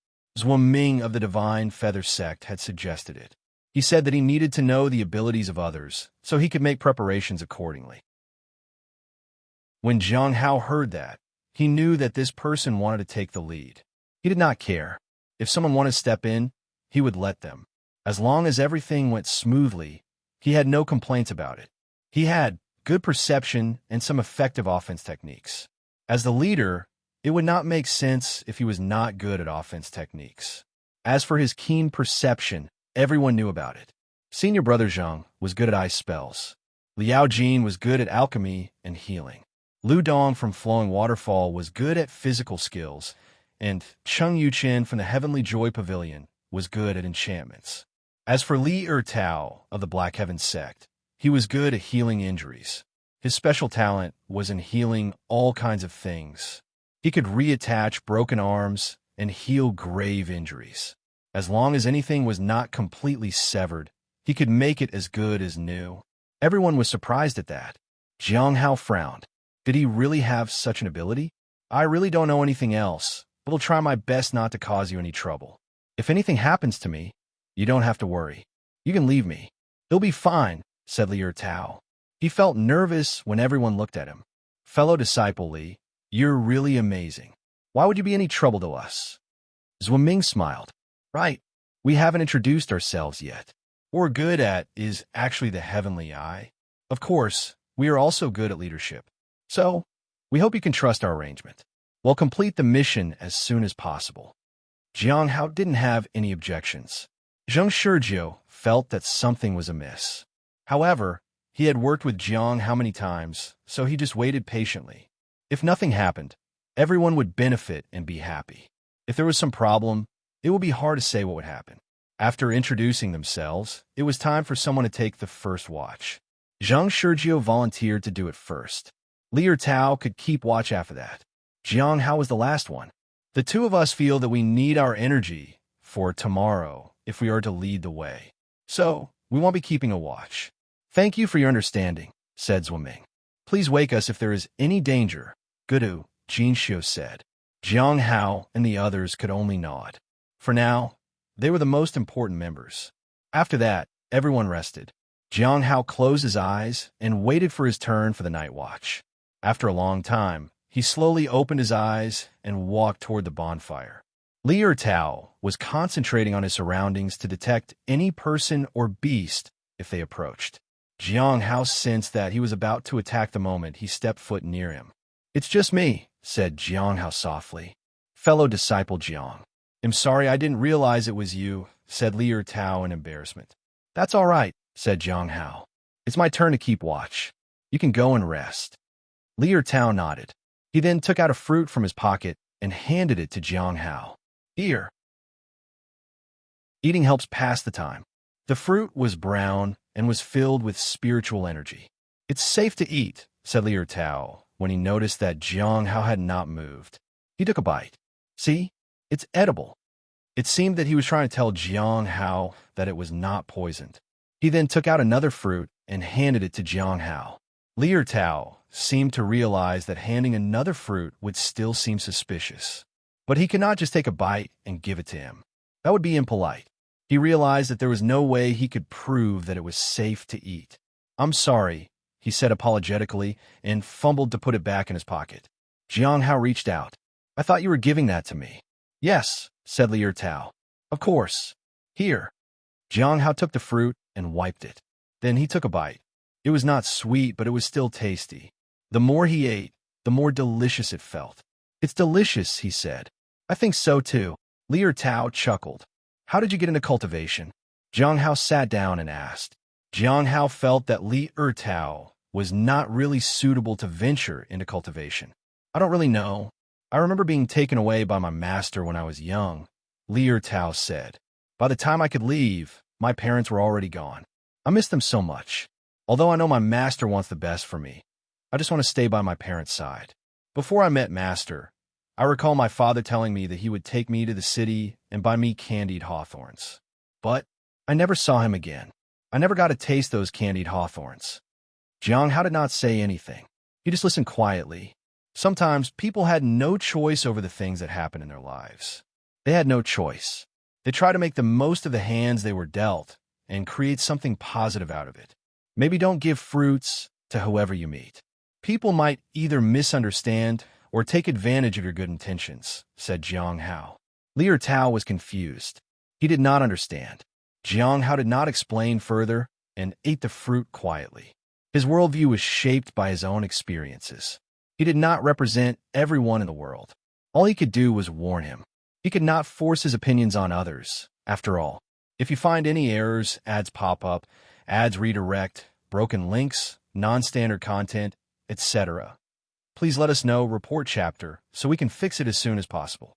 Ming of the Divine Feather Sect had suggested it. He said that he needed to know the abilities of others so he could make preparations accordingly. When Jiang Hao heard that, he knew that this person wanted to take the lead. He did not care. If someone wanted to step in, he would let them. As long as everything went smoothly, he had no complaints about it. He had good perception and some effective offense techniques. As the leader, it would not make sense if he was not good at offense techniques. As for his keen perception, everyone knew about it. Senior brother Zhang was good at ice spells. Liao Jin was good at alchemy and healing. Lu Dong from Flowing Waterfall was good at physical skills, and Cheng Yuchen from the Heavenly Joy Pavilion was good at enchantments. As for Li Tao of the Black Heaven sect, he was good at healing injuries. His special talent was in healing all kinds of things. He could reattach broken arms and heal grave injuries. As long as anything was not completely severed, he could make it as good as new. Everyone was surprised at that. Jiang Hao frowned. Did he really have such an ability? I really don't know anything else, but I'll try my best not to cause you any trouble. If anything happens to me, you don't have to worry. You can leave me. It'll be fine, said Li Tao. He felt nervous when everyone looked at him. Fellow disciple Li, you're really amazing. Why would you be any trouble to us? Ming smiled. Right. We haven't introduced ourselves yet. What we're good at is actually the heavenly eye. Of course, we are also good at leadership. So, we hope you can trust our arrangement. We'll complete the mission as soon as possible. Jiang Hao didn't have any objections. Zheng Shizhou felt that something was amiss. However, he had worked with Jiang Hao many times, so he just waited patiently. If nothing happened, everyone would benefit and be happy. If there was some problem, it would be hard to say what would happen. After introducing themselves, it was time for someone to take the first watch. Zheng Shizhou volunteered to do it first. Li Tao could keep watch after that. Jiang Hao was the last one. The two of us feel that we need our energy for tomorrow if we are to lead the way. So, we won't be keeping a watch. Thank you for your understanding, said Ming. Please wake us if there is any danger, Gudu, Jin Xiu said. Jiang Hao and the others could only nod. For now, they were the most important members. After that, everyone rested. Jiang Hao closed his eyes and waited for his turn for the night watch. After a long time, he slowly opened his eyes and walked toward the bonfire. Li Tao was concentrating on his surroundings to detect any person or beast if they approached. Jiang Hao sensed that he was about to attack the moment he stepped foot near him. It's just me, said Jiang Hao softly. Fellow disciple Jiang. I'm sorry I didn't realize it was you, said Li Tao in embarrassment. That's all right, said Jiang Hao. It's my turn to keep watch. You can go and rest. Li Tao nodded. He then took out a fruit from his pocket and handed it to Jiang Hao. Here. Eating helps pass the time. The fruit was brown and was filled with spiritual energy. It's safe to eat, said Li Tao when he noticed that Jiang Hao had not moved. He took a bite. See? It's edible. It seemed that he was trying to tell Jiang Hao that it was not poisoned. He then took out another fruit and handed it to Jiang Hao. Li Tao seemed to realize that handing another fruit would still seem suspicious. But he could not just take a bite and give it to him. That would be impolite. He realized that there was no way he could prove that it was safe to eat. I'm sorry, he said apologetically and fumbled to put it back in his pocket. Jiang Hao reached out. I thought you were giving that to me. Yes, said Li Tao. Of course. Here. Jiang Hao took the fruit and wiped it. Then he took a bite. It was not sweet, but it was still tasty. The more he ate, the more delicious it felt. It's delicious, he said. I think so too. Li Tao chuckled. How did you get into cultivation? Jiang Hao sat down and asked. Jiang Hao felt that Li Tao was not really suitable to venture into cultivation. I don't really know. I remember being taken away by my master when I was young, Li Tao said. By the time I could leave, my parents were already gone. I miss them so much. Although I know my master wants the best for me, I just want to stay by my parents' side. Before I met master, I recall my father telling me that he would take me to the city and buy me candied hawthorns. But I never saw him again. I never got to taste those candied hawthorns. Jiang Hao did not say anything. He just listened quietly. Sometimes people had no choice over the things that happened in their lives. They had no choice. They tried to make the most of the hands they were dealt and create something positive out of it. Maybe don't give fruits to whoever you meet. People might either misunderstand or take advantage of your good intentions, said Jiang Hao. Li Tao was confused. He did not understand. Jiang Hao did not explain further and ate the fruit quietly. His worldview was shaped by his own experiences. He did not represent everyone in the world. All he could do was warn him. He could not force his opinions on others. After all, if you find any errors, ads pop up, ads redirect, broken links, non-standard content, etc., please let us know, report chapter, so we can fix it as soon as possible.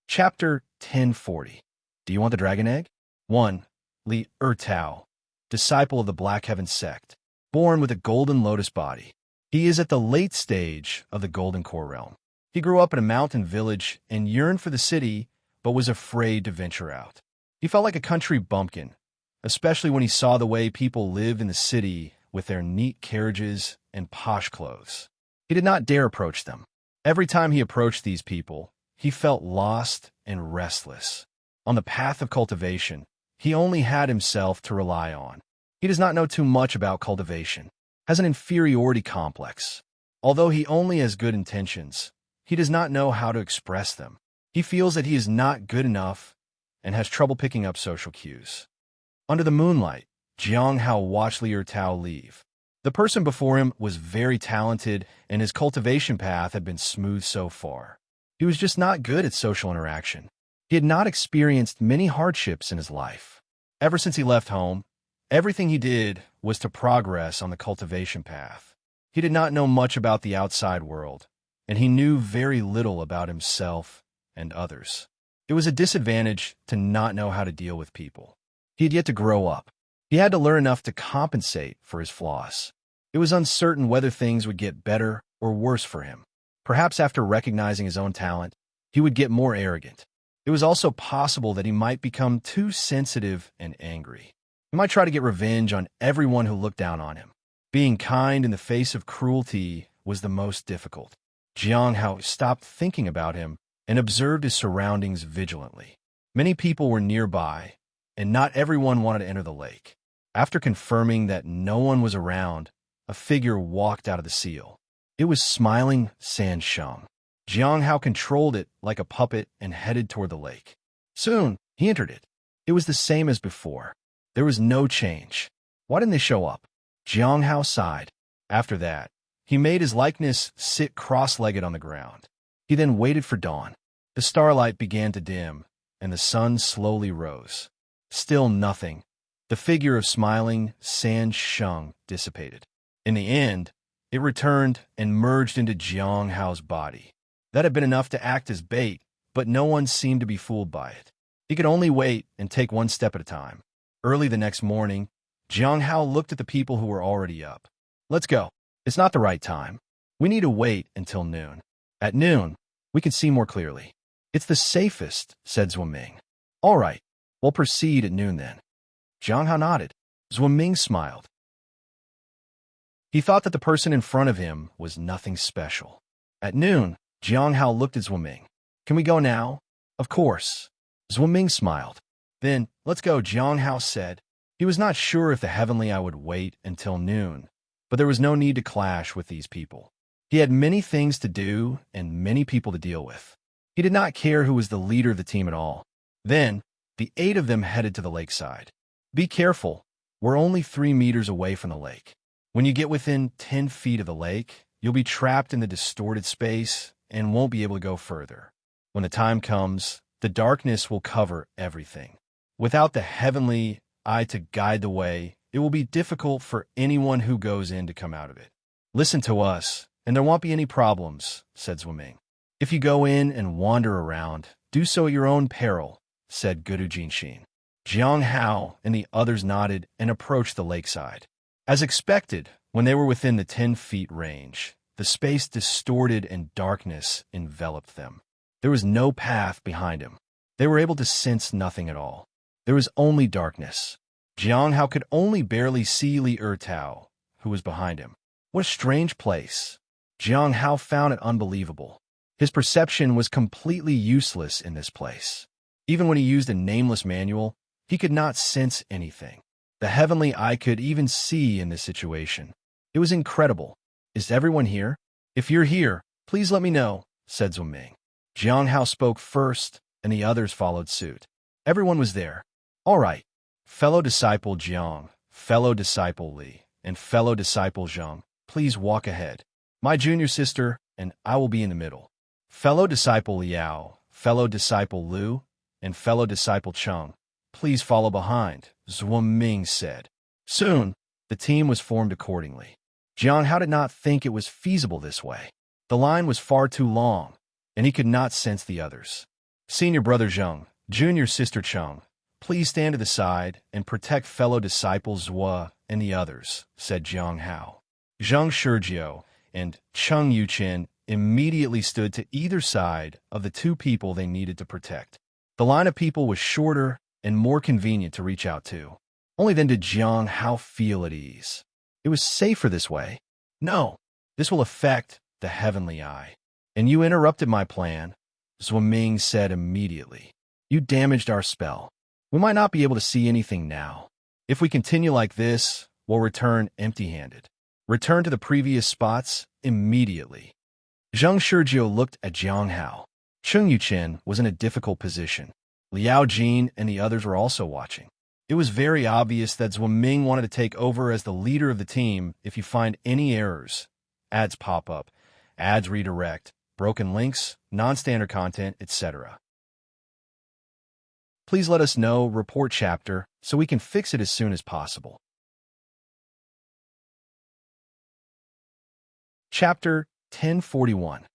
Chapter 1040. Do you want the dragon egg? 1. Li Tao, disciple of the Black Heaven sect, born with a golden lotus body. He is at the late stage of the Golden Core realm. He grew up in a mountain village and yearned for the city, but was afraid to venture out. He felt like a country bumpkin, especially when he saw the way people lived in the city with their neat carriages and posh clothes. He did not dare approach them. Every time he approached these people, he felt lost and restless. On the path of cultivation, he only had himself to rely on. He does not know too much about cultivation, has an inferiority complex. Although he only has good intentions, he does not know how to express them. He feels that he is not good enough and has trouble picking up social cues. Under the moonlight, Jiang Hao watched Li Tao leave. The person before him was very talented, and his cultivation path had been smooth so far. He was just not good at social interaction. He had not experienced many hardships in his life. Ever since he left home, everything he did was to progress on the cultivation path. He did not know much about the outside world, and he knew very little about himself and others. It was a disadvantage to not know how to deal with people. He had yet to grow up. He had to learn enough to compensate for his flaws. It was uncertain whether things would get better or worse for him. Perhaps after recognizing his own talent, he would get more arrogant. It was also possible that he might become too sensitive and angry. He might try to get revenge on everyone who looked down on him. Being kind in the face of cruelty was the most difficult. Jiang Hao stopped thinking about him and observed his surroundings vigilantly. Many people were nearby, and not everyone wanted to enter the lake. After confirming that no one was around, a figure walked out of the seal. It was smiling Sansheng. Jiang Hao controlled it like a puppet and headed toward the lake. Soon, he entered it. It was the same as before. There was no change. Why didn't they show up? Jiang Hao sighed. After that, he made his likeness sit cross-legged on the ground. He then waited for dawn. The starlight began to dim, and the sun slowly rose. Still nothing. The figure of smiling Sansheng dissipated. In the end, it returned and merged into Jiang Hao's body. That had been enough to act as bait, but no one seemed to be fooled by it. He could only wait and take one step at a time. Early the next morning, Jiang Hao looked at the people who were already up. Let's go. It's not the right time. We need to wait until noon. At noon, we can see more clearly. It's the safest, said Zhuoming. All right, we'll proceed at noon then. Jiang Hao nodded. Zhuoming smiled. He thought that the person in front of him was nothing special. At noon, Jiang Hao looked at Zhuoming. Can we go now? Of course. Zhuoming smiled. Then, let's go, Jiang Hao said. He was not sure if the Heavenly Eye would wait until noon, but there was no need to clash with these people. He had many things to do and many people to deal with. He did not care who was the leader of the team at all. Then, the 8 of them headed to the lakeside. Be careful. We're only 3 meters away from the lake. When you get within 10 feet of the lake, you'll be trapped in the distorted space and won't be able to go further. When the time comes, the darkness will cover everything. Without the Heavenly Eye to guide the way, it will be difficult for anyone who goes in to come out of it. Listen to us, and there won't be any problems, said Zhuoming. If you go in and wander around, do so at your own peril, said Gudu Jinxin. Jiang Hao and the others nodded and approached the lakeside. As expected, when they were within the 10-feet range, the space distorted and darkness enveloped them. There was no path behind him. They were able to sense nothing at all. There was only darkness. Jiang Hao could only barely see Li Tao, who was behind him. What a strange place. Jiang Hao found it unbelievable. His perception was completely useless in this place. Even when he used a nameless manual, he could not sense anything. The heavenly eye could even see in this situation. It was incredible. Is everyone here? If you're here, please let me know, said Zhuangming. Jiang Hao spoke first, and the others followed suit. Everyone was there. All right. Fellow disciple Jiang, fellow disciple Li, and fellow disciple Zhang, please walk ahead. My junior sister, and I will be in the middle. Fellow disciple Liao, fellow disciple Lu, and fellow disciple Cheng, please follow behind, Zhuangming said. Soon, the team was formed accordingly. Jiang Hao did not think it was feasible this way. The line was far too long, and he could not sense the others. Senior brother Zheng, junior sister Cheng, please stand to the side and protect fellow disciples Zhua and the others, said Jiang Hao. Zheng Shurjiu and Cheng Yuqian immediately stood to either side of the two people they needed to protect. The line of people was shorter and more convenient to reach out to. Only then did Jiang Hao feel at ease. It was safer this way. No, this will affect the heavenly eye. And you interrupted my plan, Zhuangming said immediately. You damaged our spell. We might not be able to see anything now. If we continue like this, we'll return empty-handed. Return to the previous spots immediately. Zheng Shurjiu looked at Jiang Hao. Cheng Yuqian was in a difficult position. Liao Jin and the others were also watching. It was very obvious that Zhuangming wanted to take over as the leader of the team. If you find any errors, ads pop up, ads redirect, broken links, non-standard content, etc. Please let us know, report chapter, so we can fix it as soon as possible. Chapter 1041.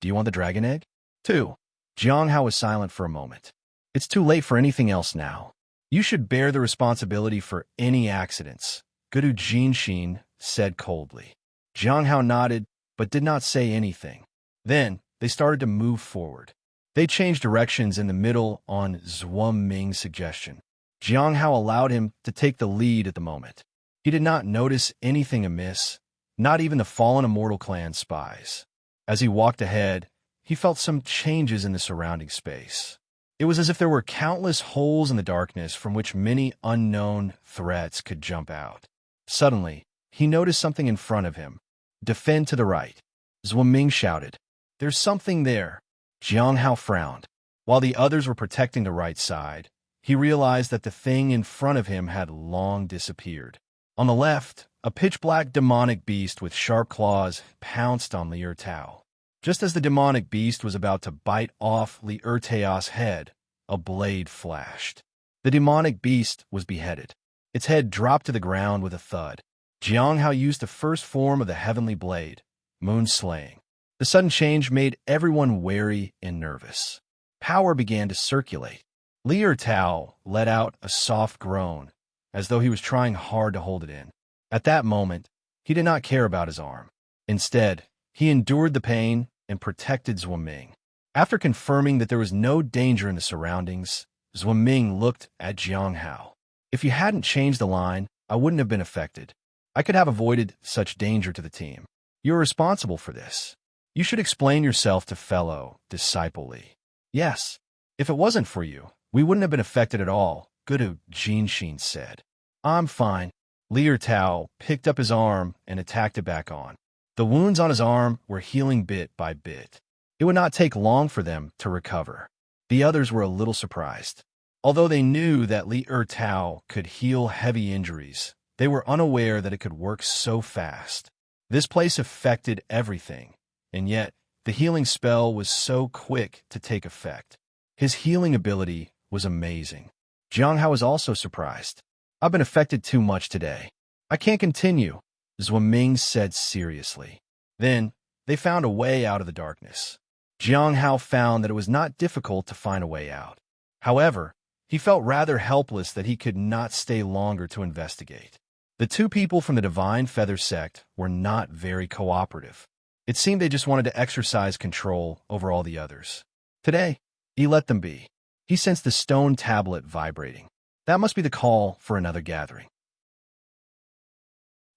Do you want the dragon egg? 2. Jiang Hao was silent for a moment. It's too late for anything else now. You should bear the responsibility for any accidents, Guru Jinshin said coldly. Jiang Hao nodded, but did not say anything. Then, they started to move forward. They changed directions in the middle on Zhuangming's suggestion. Jiang Hao allowed him to take the lead at the moment. He did not notice anything amiss, not even the fallen immortal clan spies. As he walked ahead, he felt some changes in the surrounding space. It was as if there were countless holes in the darkness from which many unknown threats could jump out. Suddenly, he noticed something in front of him. Defend to the right. Zhuangming shouted. There's something there. Jiang Hao frowned. While the others were protecting the right side, he realized that the thing in front of him had long disappeared. On the left, a pitch-black demonic beast with sharp claws pounced on Li Ertao. Just as the demonic beast was about to bite off Li Ertao's head, a blade flashed. The demonic beast was beheaded. Its head dropped to the ground with a thud. Jiang Hao used the first form of the heavenly blade, moon slaying. The sudden change made everyone wary and nervous. Power began to circulate. Li Ertao let out a soft groan, as though he was trying hard to hold it in. At that moment, he did not care about his arm. Instead, he endured the pain and protected Zhuangming. After confirming that there was no danger in the surroundings, Zhuangming looked at Jiang Hao. If you hadn't changed the line, I wouldn't have been affected. I could have avoided such danger to the team. You're responsible for this. You should explain yourself to fellow disciple Li. Yes, if it wasn't for you, we wouldn't have been affected at all, Guru Jinshin said. I'm fine. Li Ertao picked up his arm and attacked it back on. The wounds on his arm were healing bit by bit. It would not take long for them to recover. The others were a little surprised. Although they knew that Li Ertao could heal heavy injuries, they were unaware that it could work so fast. This place affected everything, and yet the healing spell was so quick to take effect. His healing ability was amazing. Jiang Hao was also surprised. I've been affected too much today. I can't continue, Zhuangming said seriously. Then, they found a way out of the darkness. Jiang Hao found that it was not difficult to find a way out. However, he felt rather helpless that he could not stay longer to investigate. The two people from the Divine Feather sect were not very cooperative. It seemed they just wanted to exercise control over all the others. Today, he let them be. He sensed the stone tablet vibrating. That must be the call for another gathering.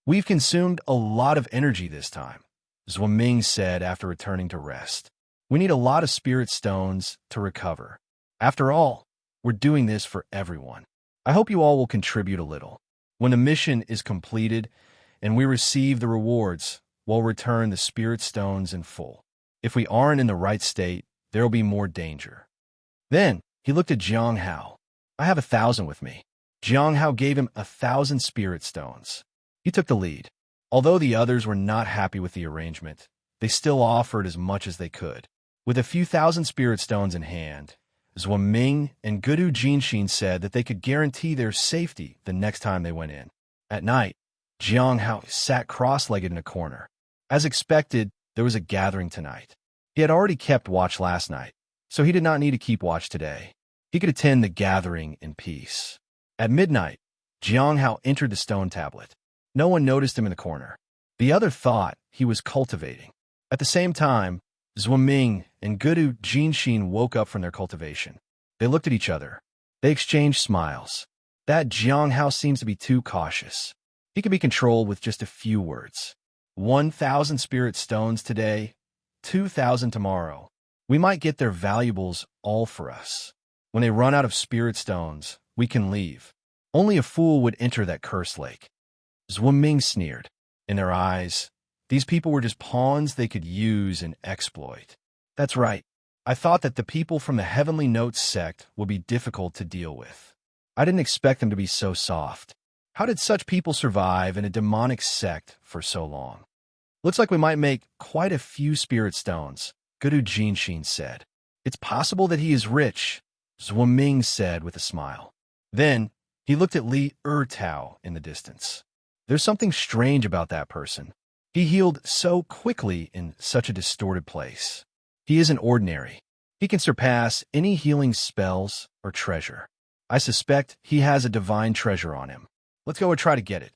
We've consumed a lot of energy this time, Zhuangming said after returning to rest. We need a lot of spirit stones to recover. After all, we're doing this for everyone. I hope you all will contribute a little. When the mission is completed and we receive the rewards, we'll return the spirit stones in full. If we aren't in the right state, there will be more danger. Then he looked at Jiang Hao. I have 1,000 with me. Jiang Hao gave him 1,000 spirit stones. He took the lead. Although the others were not happy with the arrangement, they still offered as much as they could. With a few thousand spirit stones in hand, Ming and Gudu Jinshin said that they could guarantee their safety the next time they went in. At night, Jiang Hao sat cross-legged in a corner. As expected, there was a gathering tonight. He had already kept watch last night, so he did not need to keep watch today. He could attend the gathering in peace. At midnight, Jiang Hao entered the stone tablet. No one noticed him in the corner. The other thought he was cultivating. At the same time, Ming and Gudu Jinshin woke up from their cultivation. They looked at each other. They exchanged smiles. That Jiang Hao seems to be too cautious. He can be controlled with just a few words. 1,000 spirit stones today, 2,000 tomorrow. We might get their valuables all for us. When they run out of spirit stones, we can leave. Only a fool would enter that cursed lake. Ming sneered. In their eyes, these people were just pawns they could use and exploit. That's right. I thought that the people from the Heavenly Notes sect would be difficult to deal with. I didn't expect them to be so soft. How did such people survive in a demonic sect for so long? Looks like we might make quite a few spirit stones, Gudu Jinshin said. It's possible that he is rich, Ming said with a smile. Then he looked at Li Ertao in the distance. There's something strange about that person. He healed so quickly in such a distorted place. He isn't ordinary. He can surpass any healing spells or treasure. I suspect he has a divine treasure on him. Let's go and try to get it.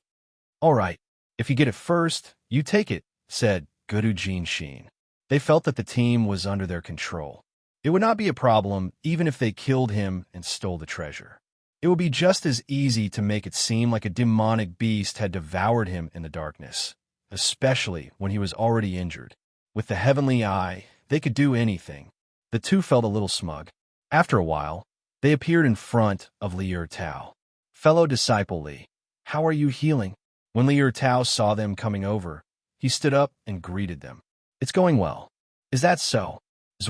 All right, if you get it first, you take it, said Gudu Jinshin. They felt that the team was under their control. It would not be a problem even if they killed him and stole the treasure. It would be just as easy to make it seem like a demonic beast had devoured him in the darkness, especially when he was already injured. With the heavenly eye, they could do anything. The two felt a little smug. After a while, they appeared in front of Li Ertao. Fellow disciple Li, how are you healing? When Li Ertao saw them coming over, he stood up and greeted them. It's going well. Is that so?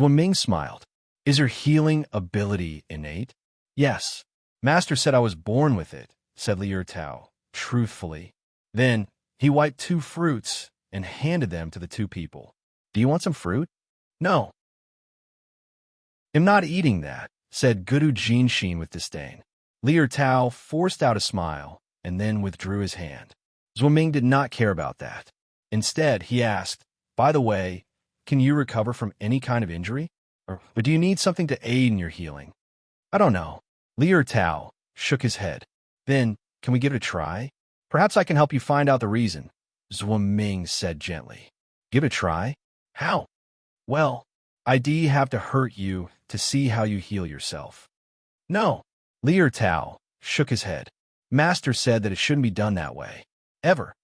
Ming smiled. Is your healing ability innate? Yes. Master said I was born with it, said Li Ertao, truthfully. Then he wiped 2 fruits and handed them to the 2 people. Do you want some fruit? No. I'm not eating that, said Gudu Jinshin with disdain. Li Ertao forced out a smile and then withdrew his hand. Ming did not care about that. Instead, he asked, by the way, can you recover from any kind of injury? Or do you need something to aid in your healing? I don't know. Li Ertao shook his head. Then, can we give it a try? Perhaps I can help you find out the reason, Ming said gently. Give it a try? How? Well, I'd have to hurt you to see how you heal yourself. No. Li Ertao shook his head. Master said that it shouldn't be done that way. Ever.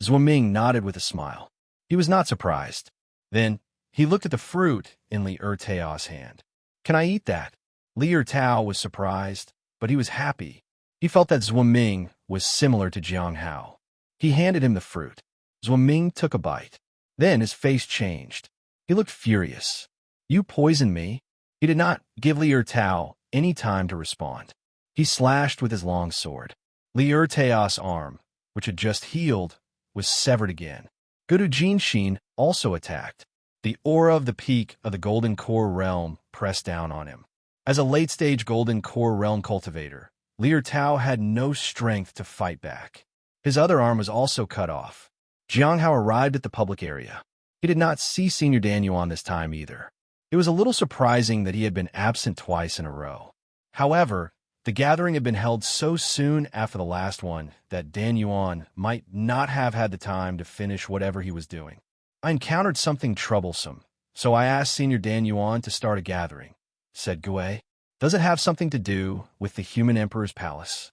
Ming nodded with a smile. He was not surprised. Then, he looked at the fruit in Li Ertao's hand. Can I eat that? Li Ertao was surprised, but he was happy. He felt that Ming was similar to Jiang Hao. He handed him the fruit. Ming took a bite. Then his face changed. He looked furious. You poisoned me. He did not give Li Ertao any time to respond. He slashed with his long sword. Li Ertao's arm, which had just healed, was severed again. Gudu Jinshin also attacked. The aura of the peak of the Golden Core realm pressed down on him. As a late-stage Golden Core realm cultivator, Li Ertao had no strength to fight back. His other arm was also cut off. Jiang Hao arrived at the public area. He did not see Senior Dan Yuan this time either. It was a little surprising that he had been absent twice in a row. However, the gathering had been held so soon after the last one that Dan Yuan might not have had the time to finish whatever he was doing. I encountered something troublesome, so I asked Senior Dan Yuan to start a gathering, said Gui. Does it have something to do with the Human Emperor's palace?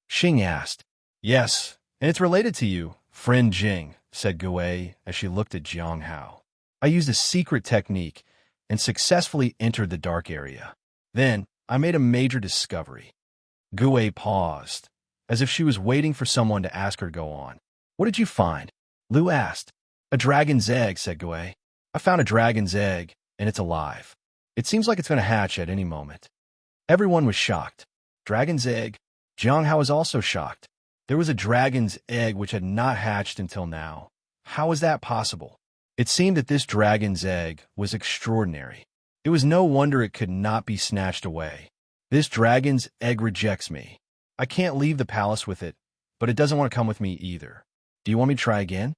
Xing asked. Yes, and it's related to you, friend Jing, said Gui as she looked at Jiang Hao. I used a secret technique, and successfully entered the dark area. Then, I made a major discovery. Gue paused, as if she was waiting for someone to ask her to go on. What did you find? Lu asked. A dragon's egg, said Gue. I found a dragon's egg, and it's alive. It seems like it's going to hatch at any moment. Everyone was shocked. Dragon's egg? Jiang Hao was also shocked. There was a dragon's egg which had not hatched until now. How was that possible? It seemed that this dragon's egg was extraordinary. It was no wonder it could not be snatched away. This dragon's egg rejects me. I can't leave the palace with it, but it doesn't want to come with me either. Do you want me to try again?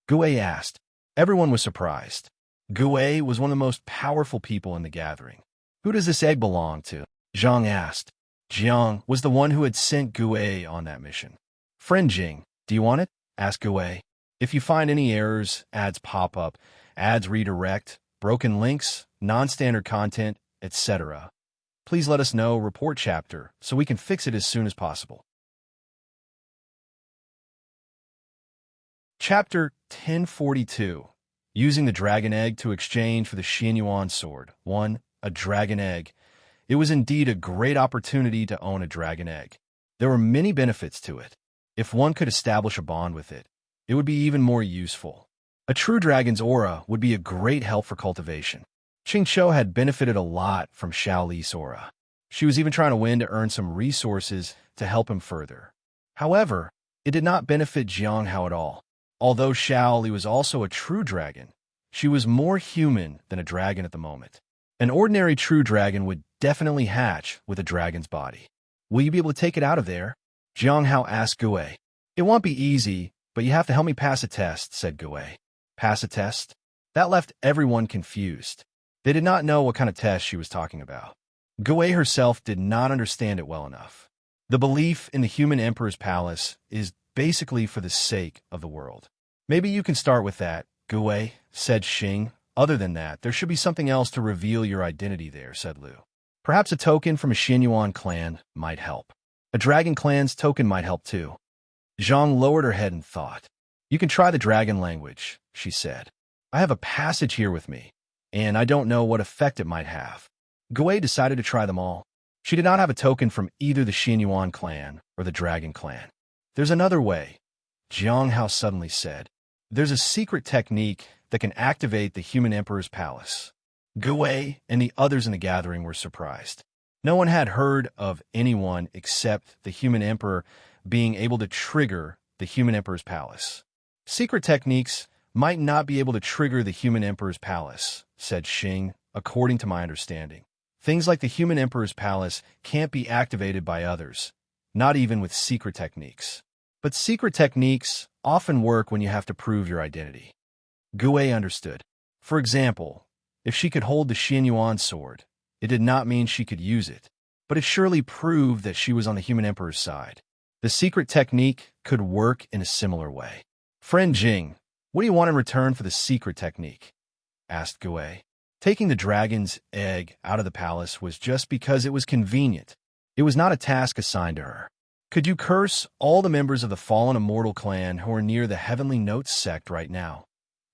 Gue asked. Everyone was surprised. Gue was one of the most powerful people in the gathering. Who does this egg belong to? Zhang asked. Jiang was the one who had sent Gue on that mission. Friend Jing, do you want it? Asked Gue. If you find any errors, ads pop up, ads redirect, broken links, non-standard content, etc., please let us know, report chapter, so we can fix it as soon as possible. Chapter 1042. Using the dragon egg to exchange for the Xianyuan sword. 1. A dragon egg. It was indeed a great opportunity to own a dragon egg. There were many benefits to it. If one could establish a bond with it, it would be even more useful. A true dragon's aura would be a great help for cultivation. Qing Shou had benefited a lot from Xiao Li's aura. She was even trying to win to earn some resources to help him further. However, it did not benefit Jiang Hao at all. Although Xiao Li was also a true dragon, she was more human than a dragon at the moment. An ordinary true dragon would definitely hatch with a dragon's body. Will you be able to take it out of there? Jiang Hao asked Gue. It won't be easy, but you have to help me pass a test, said Gue. Pass a test? That left everyone confused. They did not know what kind of test she was talking about. Gue herself did not understand it well enough. The belief in the human emperor's palace is basically for the sake of the world. Maybe you can start with that, Gue, said Xing. Other than that, there should be something else to reveal your identity there, said Lu. Perhaps a token from a Xianyuan clan might help. A dragon clan's token might help too. Zhang lowered her head and thought. You can try the dragon language, she said. I have a passage here with me, and I don't know what effect it might have. Gue decided to try them all. She did not have a token from either the Xianyuan clan or the dragon clan. There's another way, Jiang Hao suddenly said. There's a secret technique that can activate the human emperor's palace. Gue and the others in the gathering were surprised. No one had heard of anyone except the human emperor being able to trigger the human emperor's palace. Secret techniques might not be able to trigger the human emperor's palace, said Xing, according to my understanding. Things like the human emperor's palace can't be activated by others, not even with secret techniques. But secret techniques often work when you have to prove your identity. Gue understood. For example, if she could hold the Xianyuan sword, it did not mean she could use it, but it surely proved that she was on the human emperor's side. The secret technique could work in a similar way. Friend Jing, what do you want in return for the secret technique? Asked Gue. Taking the dragon's egg out of the palace was just because it was convenient. It was not a task assigned to her. Could you curse all the members of the fallen immortal clan who are near the Heavenly Notes sect right now?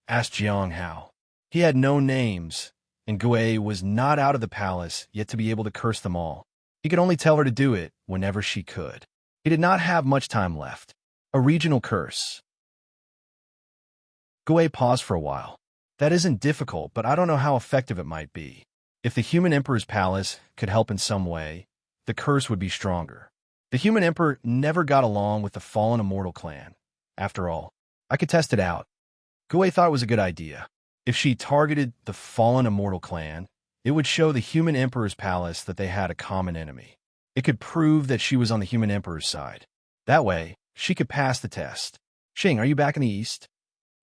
Asked Jiang Hao. He had no names, and Gue was not out of the palace yet to be able to curse them all. He could only tell her to do it whenever she could. He did not have much time left. A regional curse. Gue paused for a while. That isn't difficult, but I don't know how effective it might be. If the human emperor's palace could help in some way, the curse would be stronger. The human emperor never got along with the fallen immortal clan. After all, I could test it out. Gue thought it was a good idea. If she targeted the fallen immortal clan, it would show the human emperor's palace that they had a common enemy. It could prove that she was on the human emperor's side. That way, she could pass the test. Xing, are you back in the east?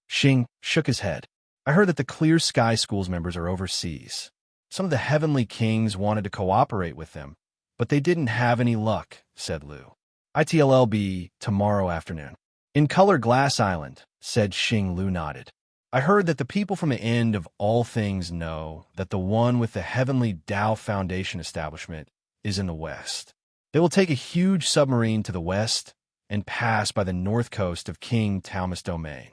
Xing shook his head. I heard that the Clear Sky School's members are overseas. Some of the heavenly kings wanted to cooperate with them, but they didn't have any luck, said Lu. ITLLB tomorrow afternoon. In Color Glass Island, said Xing. Lu nodded. I heard that the people from the end of all things know that the one with the Heavenly Tao Foundation establishment is in the west. They will take a huge submarine to the west and pass by the north coast of King Talmus Domain.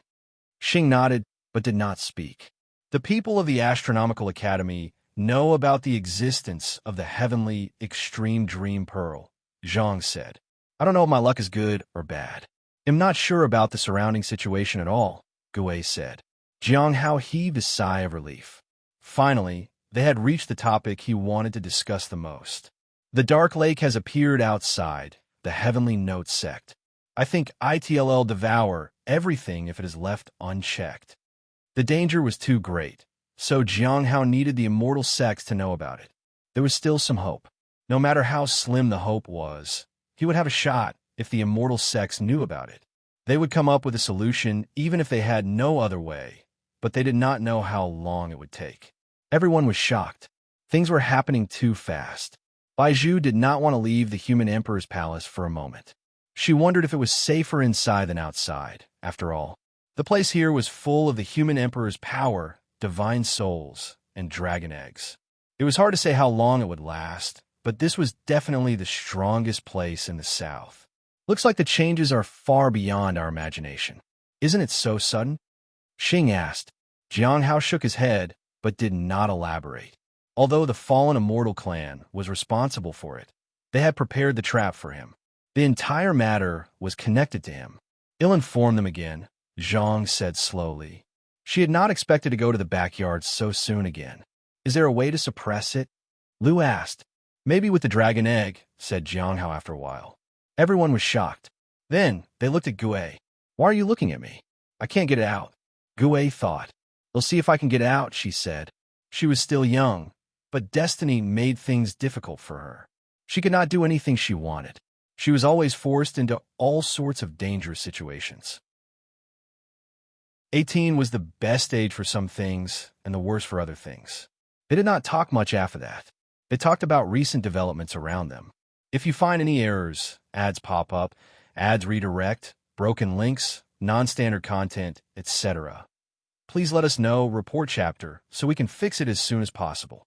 Xing nodded, but did not speak. The people of the Astronomical Academy know about the existence of the heavenly extreme dream pearl, Zhang said. I don't know if my luck is good or bad. I'm not sure about the surrounding situation at all, Gui said. Jiang Hao heaved a sigh of relief. Finally, they had reached the topic he wanted to discuss the most. The Dark Lake has appeared outside, the Heavenly Note sect. I think it'll devour everything if it is left unchecked. The danger was too great, so Jiang Hao needed the immortal sects to know about it. There was still some hope. No matter how slim the hope was, he would have a shot if the immortal sects knew about it. They would come up with a solution even if they had no other way, but they did not know how long it would take. Everyone was shocked. Things were happening too fast. Baizhu did not want to leave the human emperor's palace for a moment. She wondered if it was safer inside than outside. After all, the place here was full of the human emperor's power, divine souls, and dragon eggs. It was hard to say how long it would last, but this was definitely the strongest place in the south. Looks like the changes are far beyond our imagination. Isn't it so sudden? Xing asked. Jiang Hao shook his head, but did not elaborate. Although the fallen immortal clan was responsible for it, they had prepared the trap for him. The entire matter was connected to him. I'll inform them again, Zhang said slowly. She had not expected to go to the backyard so soon again. Is there a way to suppress it? Lu asked. Maybe with the dragon egg, said Jiang Hao after a while. Everyone was shocked. Then they looked at Gui. Why are you looking at me? I can't get it out. Gui thought. I'll see if I can get it out, she said. She was still young, but destiny made things difficult for her. She could not do anything she wanted. She was always forced into all sorts of dangerous situations. 18 was the best age for some things and the worst for other things. They did not talk much after that. They talked about recent developments around them. If you find any errors, ads pop up, ads redirect, broken links, non-standard content, etc., please let us know, report chapter, so we can fix it as soon as possible.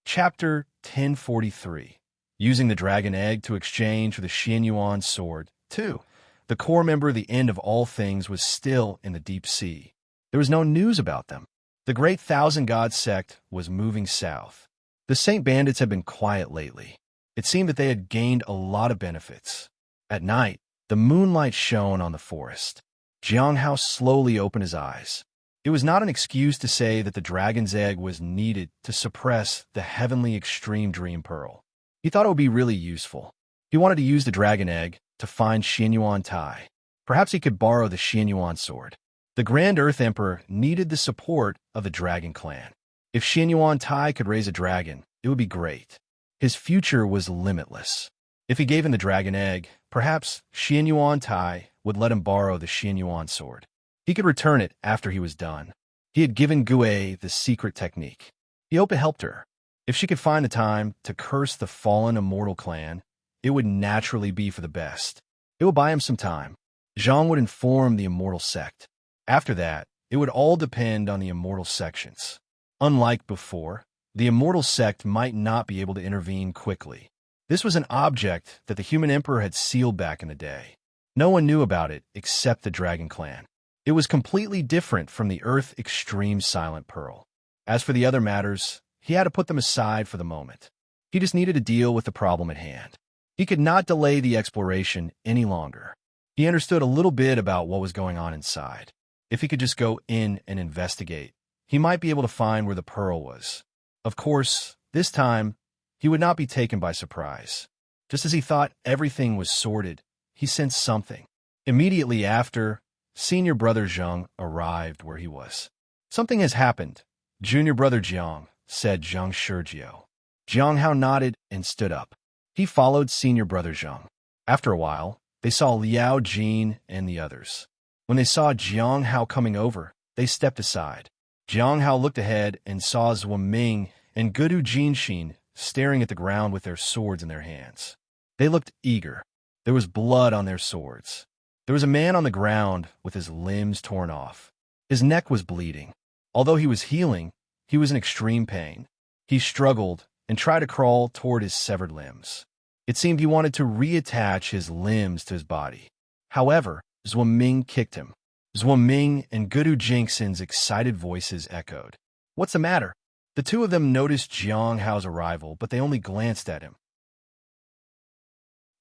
Chapter 1043. Using the dragon egg to exchange for the Xianyuan sword. 2. The core member of the end of all things was still in the deep sea. There was no news about them. The great Thousand God sect was moving south. The Saint Bandits had been quiet lately. It seemed that they had gained a lot of benefits. At night, the moonlight shone on the forest. Jiang Hao slowly opened his eyes. It was not an excuse to say that the dragon's egg was needed to suppress the heavenly extreme dream pearl. He thought it would be really useful. He wanted to use the dragon egg to find Xianyuan Tai. Perhaps he could borrow the Xianyuan sword. The Grand Earth Emperor needed the support of the Dragon Clan. If Xianyuan Tai could raise a dragon, it would be great. His future was limitless. If he gave him the dragon egg, perhaps Xianyuan Tai would let him borrow the Xianyuan sword. He could return it after he was done. He had given Gui the secret technique. He hoped it helped her. If she could find the time to curse the fallen immortal clan, it would naturally be for the best. It would buy him some time. Zhang would inform the immortal sect. After that, it would all depend on the immortal sections. Unlike before, the immortal sect might not be able to intervene quickly. This was an object that the human emperor had sealed back in the day. No one knew about it except the Dragon Clan. It was completely different from the Earth Extreme Silent Pearl. As for the other matters, he had to put them aside for the moment. He just needed to deal with the problem at hand. He could not delay the exploration any longer. He understood a little bit about what was going on inside. If he could just go in and investigate, he might be able to find where the pearl was. Of course, this time, he would not be taken by surprise. Just as he thought everything was sorted, he sensed something. Immediately after, Senior Brother Zhang arrived where he was. Something has happened, Junior Brother Jiang, said Zhang Shurjiu. Jiang Hao nodded and stood up. He followed Senior Brother Zhang. After a while, they saw Liao Jin and the others. When they saw Jiang Hao coming over, they stepped aside. Jiang Hao looked ahead and saw Zhuo Ming and Gudu Jinxin staring at the ground with their swords in their hands. They looked eager. There was blood on their swords. There was a man on the ground with his limbs torn off. His neck was bleeding. Although he was healing, he was in extreme pain. He struggled and tried to crawl toward his severed limbs. It seemed he wanted to reattach his limbs to his body. However, Zhuo Ming kicked him. Ming and Gudu Jingshan's excited voices echoed. What's the matter? The two of them noticed Jiang Hao's arrival, but they only glanced at him.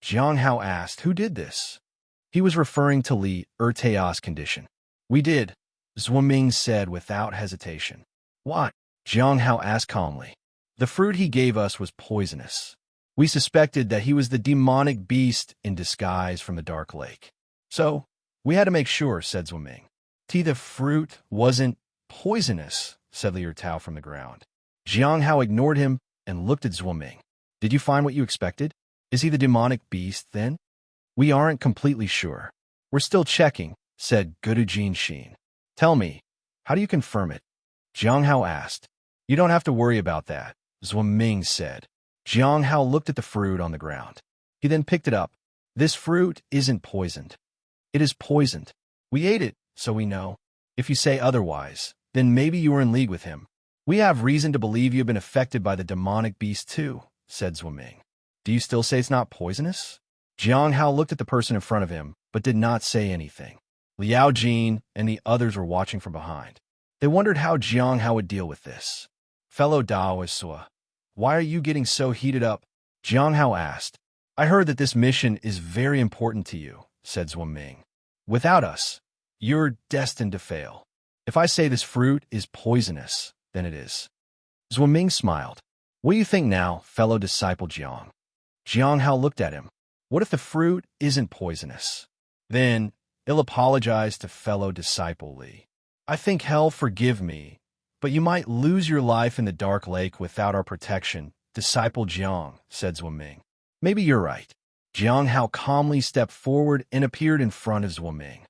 Jiang Hao asked, who did this? He was referring to Li Ertao's condition. We did, Ming said without hesitation. Why? Jiang Hao asked calmly. The fruit he gave us was poisonous. We suspected that he was the demonic beast in disguise from the Dark Lake. So, we had to make sure, said Ming. The fruit wasn't poisonous, said Li Ertao from the ground. Jiang Hao ignored him and looked at Ming. Did you find what you expected? Is he the demonic beast, then? We aren't completely sure. We're still checking, said Gudu Jingshan. Tell me, how do you confirm it? Jiang Hao asked. You don't have to worry about that, Ming said. Jiang Hao looked at the fruit on the ground. He then picked it up. This fruit isn't poisoned. It is poisoned. We ate it, so we know. If you say otherwise, then maybe you were in league with him. We have reason to believe you've been affected by the demonic beast too, said Ming. Do you still say it's not poisonous? Jiang Hao looked at the person in front of him, but did not say anything. Liao Jin and the others were watching from behind. They wondered how Jiang Hao would deal with this. Fellow Daoist, why are you getting so heated up? Jiang Hao asked. I heard that this mission is very important to you, said Ming. Without us, you're destined to fail. If I say this fruit is poisonous, then it is. Ming smiled. What do you think now, fellow disciple Jiang? Jiang Hao looked at him. What if the fruit isn't poisonous? Then, he'll apologize to fellow disciple Li. I think hell forgive me, but you might lose your life in the Dark Lake without our protection, disciple Jiang, said Ming. Maybe you're right. Jiang Hao calmly stepped forward and appeared in front of Ming.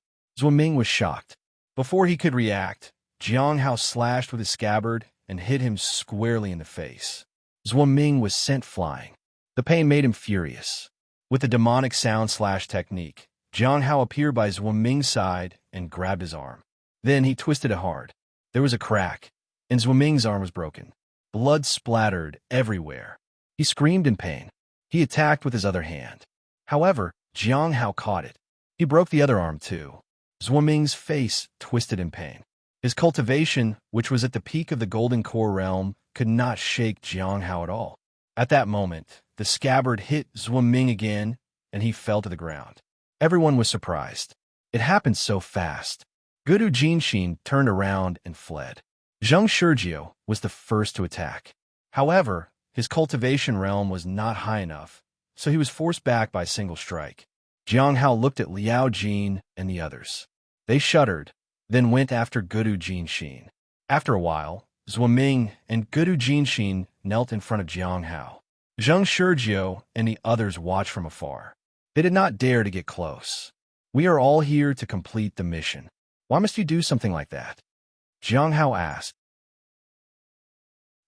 Ming was shocked. Before he could react, Jiang Hao slashed with his scabbard and hit him squarely in the face. Ming was sent flying. The pain made him furious. With the demonic sound/technique, Jiang Hao appeared by Ming's side and grabbed his arm. Then he twisted it hard. There was a crack, and Ming's arm was broken. Blood splattered everywhere. He screamed in pain. He attacked with his other hand. However, Jiang Hao caught it. He broke the other arm too. Ming's face twisted in pain. His cultivation, which was at the peak of the Golden Core realm, could not shake Jiang Hao at all. At that moment, the scabbard hit Ming again, and he fell to the ground. Everyone was surprised. It happened so fast. Gudu Jingshan turned around and fled. Zheng Shurjiu was the first to attack. However, his cultivation realm was not high enough, so he was forced back by a single strike. Jiang Hao looked at Liao Jin and the others. They shuddered, then went after Gudu Jingshan. After a while, Ming and Gudu Jingshan knelt in front of Jiang Hao. Zheng Shurjiu and the others watched from afar. They did not dare to get close. We are all here to complete the mission. Why must you do something like that? Jiang Hao asked.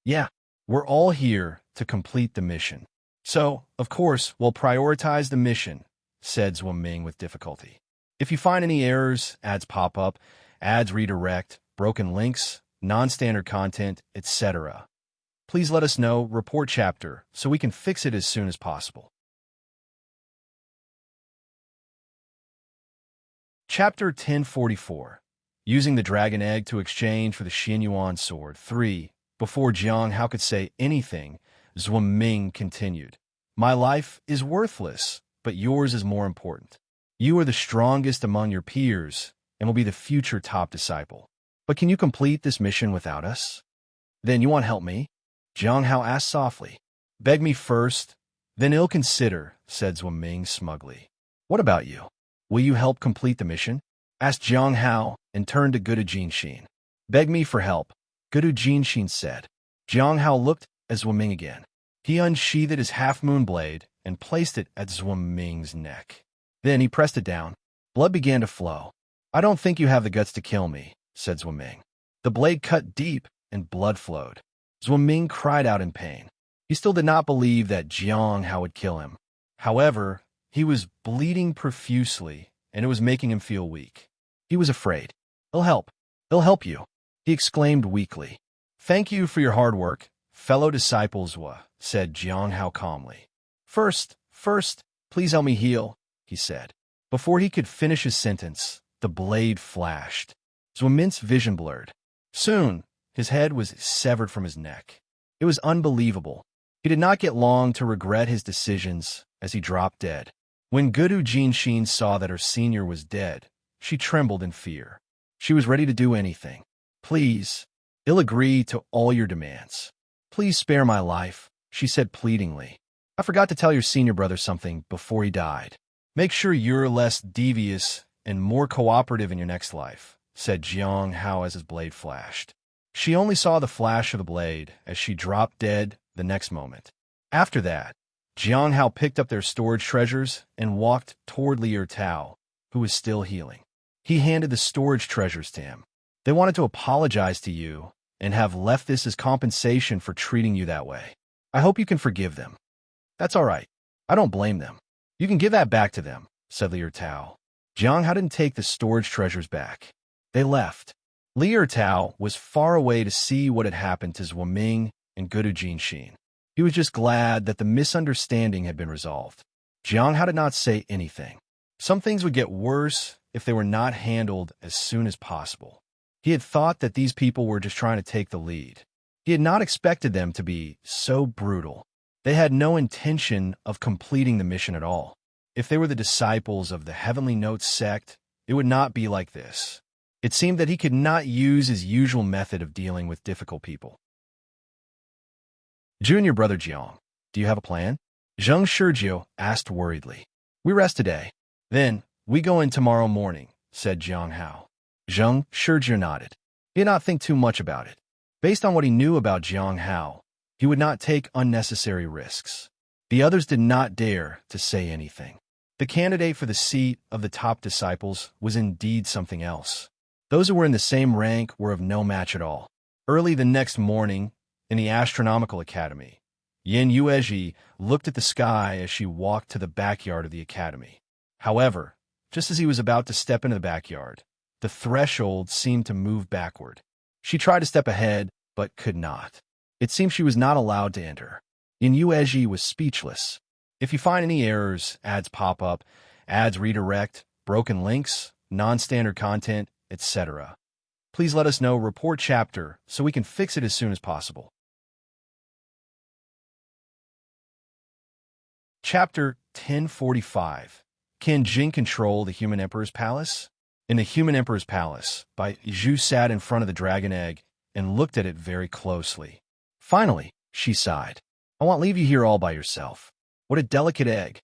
Yeah, we're all here to complete the mission. So, of course, we'll prioritize the mission, said Ming with difficulty. If you find any errors, ads pop up, ads redirect, broken links, non-standard content, etc., please let us know, report chapter, so we can fix it as soon as possible. Chapter 1044. Using the dragon egg to exchange for the Xianyuan sword. 3. Before Jiang Hao could say anything, Ming continued. My life is worthless, but yours is more important. You are the strongest among your peers and will be the future top disciple. But can you complete this mission without us? Then you want help me? Jiang Hao asked softly. Beg me first, then I'll consider, said Ming smugly. What about you? Will you help complete the mission? Asked Jiang Hao and turned to Gudu Jingshan. Beg me for help, Gudu Jingshan said. Jiang Hao looked at Ming again. He unsheathed his half-moon blade and placed it at Ming's neck. Then he pressed it down. Blood began to flow. I don't think you have the guts to kill me, said Ming. The blade cut deep and blood flowed. Ming cried out in pain. He still did not believe that Jiang Hao would kill him. However, he was bleeding profusely, and it was making him feel weak. He was afraid. He'll help. He'll help you, he exclaimed weakly. Thank you for your hard work, fellow disciples, said Jiang Hao calmly. First, please help me heal, he said. Before he could finish his sentence, the blade flashed. Zhumin's vision blurred. Soon, his head was severed from his neck. It was unbelievable. He did not get long to regret his decisions as he dropped dead. When Gudu Jinshin saw that her senior was dead, she trembled in fear. She was ready to do anything. Please, I'll agree to all your demands. Please spare my life, she said pleadingly. I forgot to tell your senior brother something before he died. Make sure you're less devious and more cooperative in your next life, said Jiang Hao as his blade flashed. She only saw the flash of the blade as she dropped dead the next moment. After that, Jiang Hao picked up their storage treasures and walked toward Liu Tao, who was still healing. He handed the storage treasures to him. They wanted to apologize to you and have left this as compensation for treating you that way. I hope you can forgive them. That's all right. I don't blame them. You can give that back to them, said Liu Tao. Jiang Hao didn't take the storage treasures back. They left. Liu Tao was far away to see what had happened to Zhuiming and Gudu Jinshin. He was just glad that the misunderstanding had been resolved. Jiang Hao did not say anything. Some things would get worse if they were not handled as soon as possible. He had thought that these people were just trying to take the lead. He had not expected them to be so brutal. They had no intention of completing the mission at all. If they were the disciples of the Heavenly Notes sect, it would not be like this. It seemed that he could not use his usual method of dealing with difficult people. Junior brother Jiang, do you have a plan? Zheng Shizhou asked worriedly. We rest today. Then, we go in tomorrow morning, said Jiang Hao. Zheng Shizhou nodded. He did not think too much about it. Based on what he knew about Jiang Hao, he would not take unnecessary risks. The others did not dare to say anything. The candidate for the seat of the top disciples was indeed something else. Those who were in the same rank were of no match at all. Early the next morning, in the Astronomical Academy, Yin Yuezhi looked at the sky as she walked to the backyard of the academy. However, just as he was about to step into the backyard, the threshold seemed to move backward. She tried to step ahead, but could not. It seemed she was not allowed to enter. Yin Yuezhi was speechless. If you find any errors, ads pop up, ads redirect, broken links, non-standard content, etc., please let us know, report chapter, so we can fix it as soon as possible. Chapter 1045. Can Jing control the Human Emperor's Palace? In the Human Emperor's Palace, Bai Zhu sat in front of the dragon egg and looked at it very closely. Finally, she sighed. I won't leave you here all by yourself. What a delicate egg.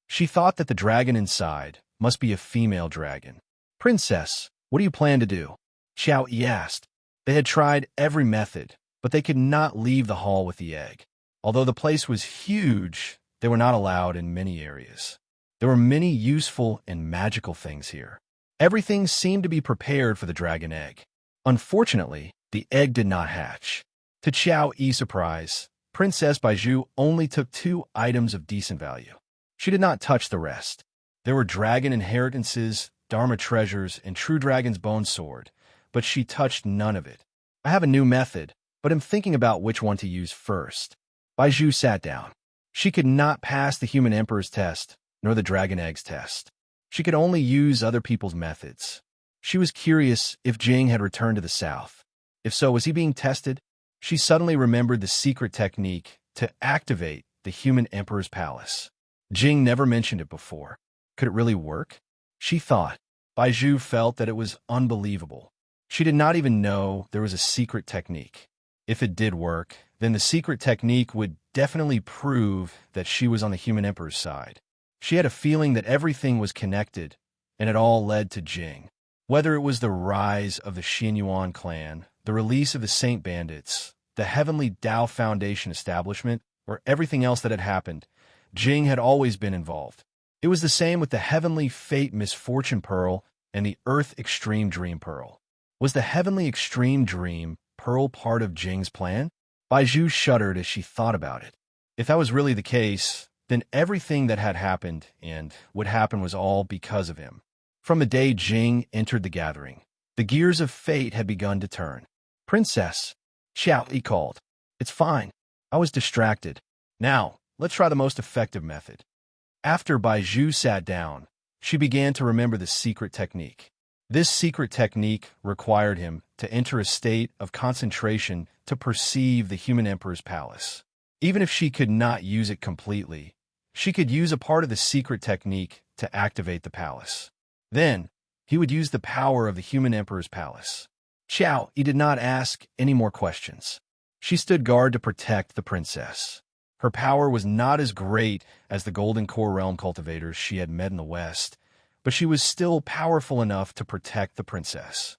She thought that the dragon inside must be a female dragon. Princess, what do you plan to do? Xiao Yi asked. They had tried every method, but they could not leave the hall with the egg. Although the place was huge, they were not allowed in many areas. There were many useful and magical things here. Everything seemed to be prepared for the dragon egg. Unfortunately, the egg did not hatch. To Xiao Yi's surprise, Princess Baizhu only took 2 items of decent value. She did not touch the rest. There were dragon inheritances, Dharma treasures, and True Dragon's bone sword, but she touched none of it. I have a new method, but am thinking about which one to use first. Baizhu sat down. She could not pass the Human Emperor's test, nor the Dragon Egg's test. She could only use other people's methods. She was curious if Jing had returned to the south. If so, was he being tested? She suddenly remembered the secret technique to activate the Human Emperor's Palace. Jing never mentioned it before. Could it really work? She thought. Baizhu felt that it was unbelievable. She did not even know there was a secret technique. If it did work, then the secret technique would definitely prove that she was on the Human Emperor's side. She had a feeling that everything was connected, and it all led to Jing. Whether it was the rise of the Xinyuan clan, the release of the Saint Bandits, the Heavenly Tao Foundation establishment, or everything else that had happened, Jing had always been involved. It was the same with the Heavenly Fate Misfortune Pearl and the Earth Extreme Dream Pearl. Was the Heavenly Extreme Dream Pearl part of Jing's plan? Baizhu shuddered as she thought about it. If that was really the case, then everything that had happened and would happen was all because of him. From the day Jing entered the gathering, the gears of fate had begun to turn. Princess, Xiao Yi called. It's fine. I was distracted. Now, let's try the most effective method. After Baizhu sat down, she began to remember the secret technique. This secret technique required him to enter a state of concentration to perceive the human emperor's palace. Even if she could not use it completely, she could use a part of the secret technique to activate the palace. Then, he would use the power of the human emperor's palace. He did not ask any more questions. She stood guard to protect the princess. Her power was not as great as the Golden Core Realm cultivators she had met in the West, but she was still powerful enough to protect the princess.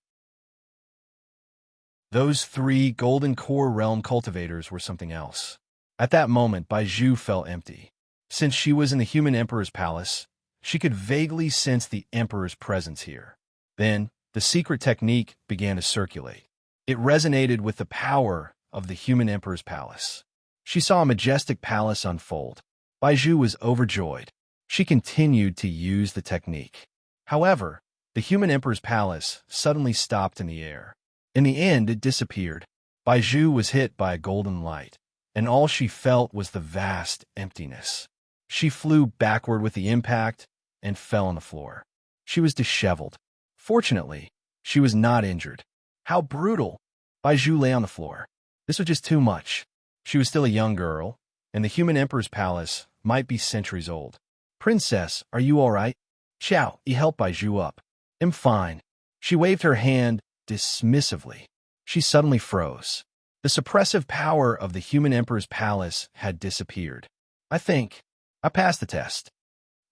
Those 3 Golden Core Realm cultivators were something else. At that moment, Baizhu felt empty. Since she was in the human emperor's palace, she could vaguely sense the emperor's presence here. Then, the secret technique began to circulate. It resonated with the power of the human emperor's palace. She saw a majestic palace unfold. Baizhu was overjoyed. She continued to use the technique. However, the human emperor's palace suddenly stopped in the air. In the end, it disappeared. Baizhu was hit by a golden light, and all she felt was the vast emptiness. She flew backward with the impact and fell on the floor. She was disheveled. Fortunately, she was not injured. How brutal! Baizhu lay on the floor. This was just too much. She was still a young girl, and the human emperor's palace might be centuries old. Princess, are you all right? He helped Baizhu up. I'm fine. She waved her hand dismissively. She suddenly froze. The suppressive power of the human emperor's palace had disappeared. I think I passed the test.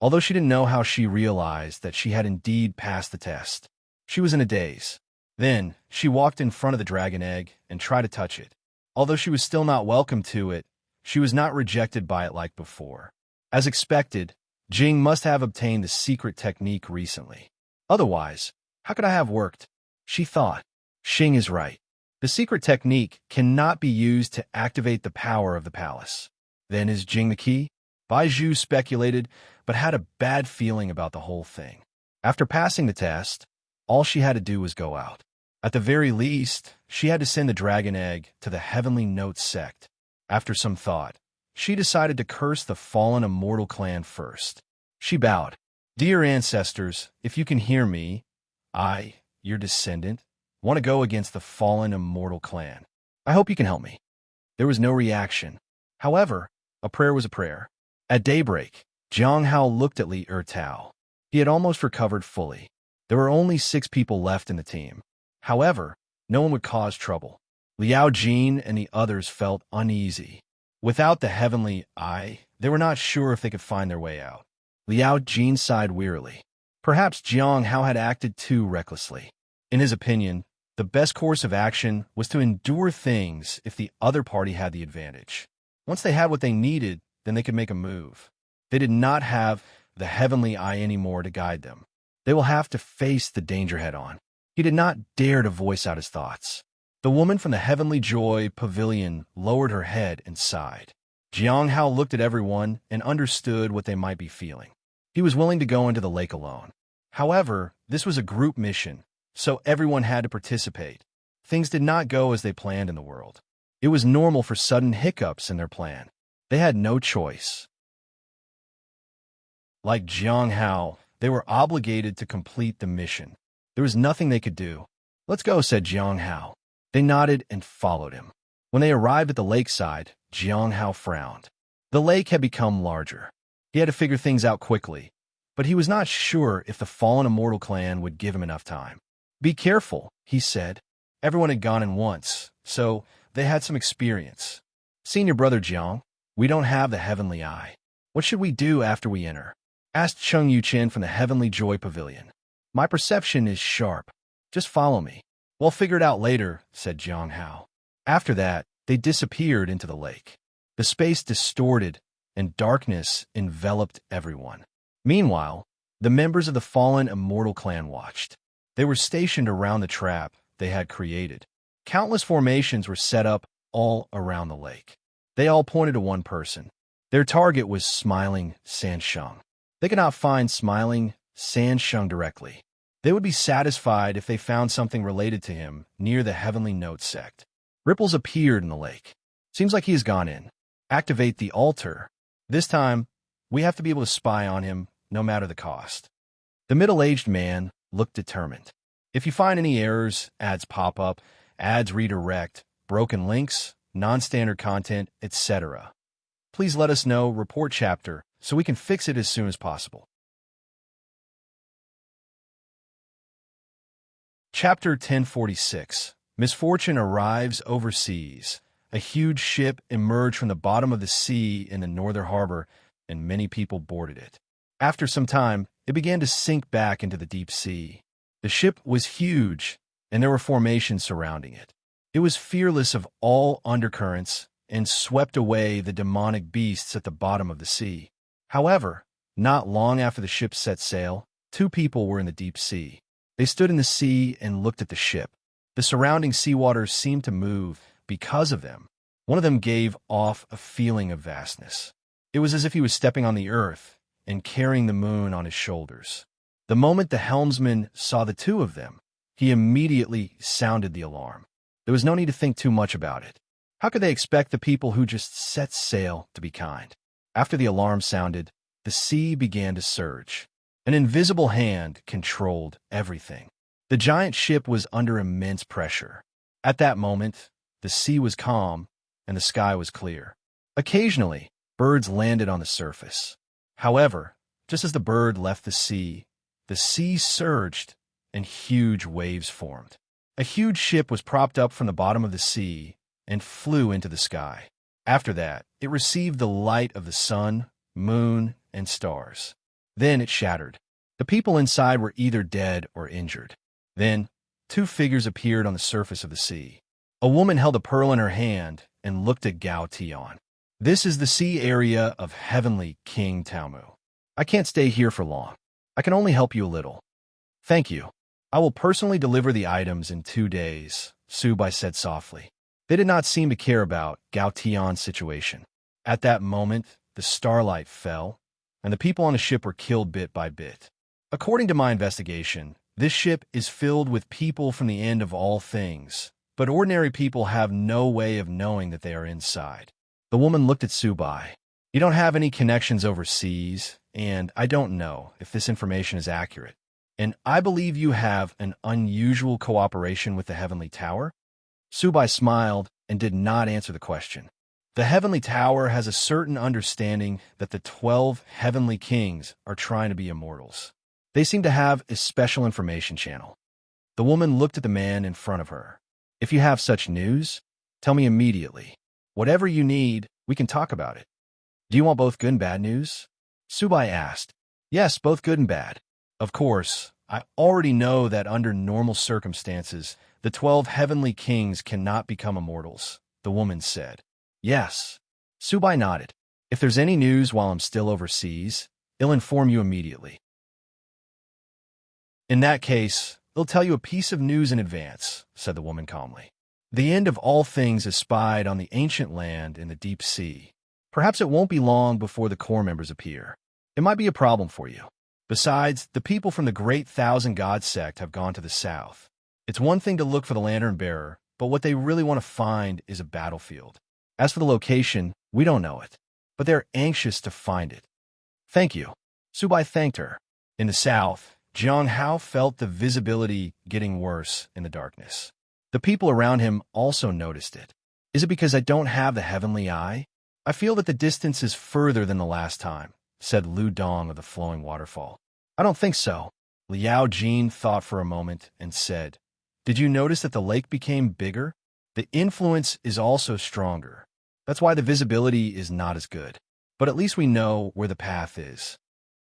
Although she didn't know how, she realized that she had indeed passed the test. She was in a daze. Then, she walked in front of the dragon egg and tried to touch it. Although she was still not welcome to it, she was not rejected by it like before. As expected, Jing must have obtained the secret technique recently. Otherwise, how could I have worked? She thought. Xing is right. The secret technique cannot be used to activate the power of the palace. Then is Jing the key? Baizhu speculated, but had a bad feeling about the whole thing. After passing the test, all she had to do was go out. At the very least, she had to send the dragon egg to the Heavenly Note sect. After some thought, she decided to curse the fallen immortal clan first. She bowed. Dear ancestors, if you can hear me, I, your descendant, want to go against the fallen immortal clan. I hope you can help me. There was no reaction. However, a prayer was a prayer. At daybreak, Jiang Hao looked at Li Ertao. He had almost recovered fully. There were only 6 people left in the team. However, no one would cause trouble. Liao Jin and the others felt uneasy. Without the heavenly eye, they were not sure if they could find their way out. Liao Jin sighed wearily. Perhaps Jiang Hao had acted too recklessly. In his opinion, the best course of action was to endure things if the other party had the advantage. Once they had what they needed, then they could make a move. They did not have the heavenly eye anymore to guide them. They will have to face the danger head-on. He did not dare to voice out his thoughts. The woman from the Heavenly Joy Pavilion lowered her head and sighed. Jiang Hao looked at everyone and understood what they might be feeling. He was willing to go into the lake alone. However, this was a group mission, so everyone had to participate. Things did not go as they planned in the world. It was normal for sudden hiccups in their plan. They had no choice. Like Jiang Hao, they were obligated to complete the mission. There was nothing they could do. Let's go, said Jiang Hao. They nodded and followed him. When they arrived at the lakeside, Jiang Hao frowned. The lake had become larger. He had to figure things out quickly, but he was not sure if the fallen immortal clan would give him enough time. Be careful, he said. Everyone had gone in once, so they had some experience. Senior brother Jiang, we don't have the heavenly eye. What should we do after we enter? Asked Cheng Yuchen from the Heavenly Joy Pavilion. My perception is sharp. Just follow me. We'll figure it out later, said Jiang Hao. After that, they disappeared into the lake. The space distorted, and darkness enveloped everyone. Meanwhile, the members of the fallen immortal clan watched. They were stationed around the trap they had created. Countless formations were set up all around the lake. They all pointed to one person. Their target was Smiling Sansheng. They could not find Smiling Sansheng directly. They would be satisfied if they found something related to him near the Heavenly Note sect. Ripples appeared in the lake. Seems like he has gone in. Activate the altar. This time, we have to be able to spy on him, no matter the cost. The middle-aged man looked determined. If you find any errors, ads pop up, ads redirect, broken links, non-standard content, etc., please let us know, report chapter, so we can fix it as soon as possible. Chapter 1046. Misfortune arrives overseas. A huge ship emerged from the bottom of the sea in the northern harbor, and many people boarded it. After some time, it began to sink back into the deep sea. The ship was huge, and there were formations surrounding it. It was fearless of all undercurrents and swept away the demonic beasts at the bottom of the sea. However, not long after the ship set sail, two people were in the deep sea. They stood in the sea and looked at the ship. The surrounding seawater seemed to move because of them. One of them gave off a feeling of vastness. It was as if he was stepping on the earth and carrying the moon on his shoulders. The moment the helmsman saw the two of them, he immediately sounded the alarm. There was no need to think too much about it. How could they expect the people who just set sail to be kind? After the alarm sounded, the sea began to surge. An invisible hand controlled everything. The giant ship was under immense pressure. At that moment, the sea was calm and the sky was clear. Occasionally, birds landed on the surface. However, just as the bird left the sea surged and huge waves formed. A huge ship was propped up from the bottom of the sea and flew into the sky. After that, it received the light of the sun, moon, and stars. Then it shattered. The people inside were either dead or injured. Then, two figures appeared on the surface of the sea. A woman held a pearl in her hand and looked at Gao Tian. This is the sea area of Heavenly King Taomu. I can't stay here for long. I can only help you a little. Thank you. I will personally deliver the items in 2 days, Su Bai said softly. They did not seem to care about Gao Tian's situation. At that moment, the starlight fell, and the people on the ship were killed bit by bit. According to my investigation, this ship is filled with people from the end of all things, but ordinary people have no way of knowing that they are inside. The woman looked at Su Bai. You don't have any connections overseas, and I don't know if this information is accurate. And I believe you have an unusual cooperation with the Heavenly Tower? Su Bai smiled and did not answer the question. The Heavenly Tower has a certain understanding that the 12 Heavenly Kings are trying to be immortals. They seem to have a special information channel. The woman looked at the man in front of her. If you have such news, tell me immediately. Whatever you need, we can talk about it. Do you want both good and bad news? Su Bai asked. Yes, both good and bad. Of course, I already know that under normal circumstances, the 12 Heavenly Kings cannot become immortals, the woman said. Yes. Su Bai nodded. If there's any news while I'm still overseas, I'll inform you immediately. In that case, I'll tell you a piece of news in advance, said the woman calmly. The end of all things is spied on the ancient land in the deep sea. Perhaps it won't be long before the core members appear. It might be a problem for you. Besides, the people from the Great Thousand God sect have gone to the south. It's one thing to look for the lantern bearer, but what they really want to find is a battlefield. As for the location, we don't know it, but they're anxious to find it. Thank you. Su Bai thanked her. In the south, Jiang Hao felt the visibility getting worse in the darkness. The people around him also noticed it. Is it because I don't have the heavenly eye? I feel that the distance is further than the last time, said Lu Dong of the flowing waterfall. I don't think so. Liao Jin thought for a moment and said, Did you notice that the lake became bigger? The influence is also stronger. That's why the visibility is not as good. But at least we know where the path is.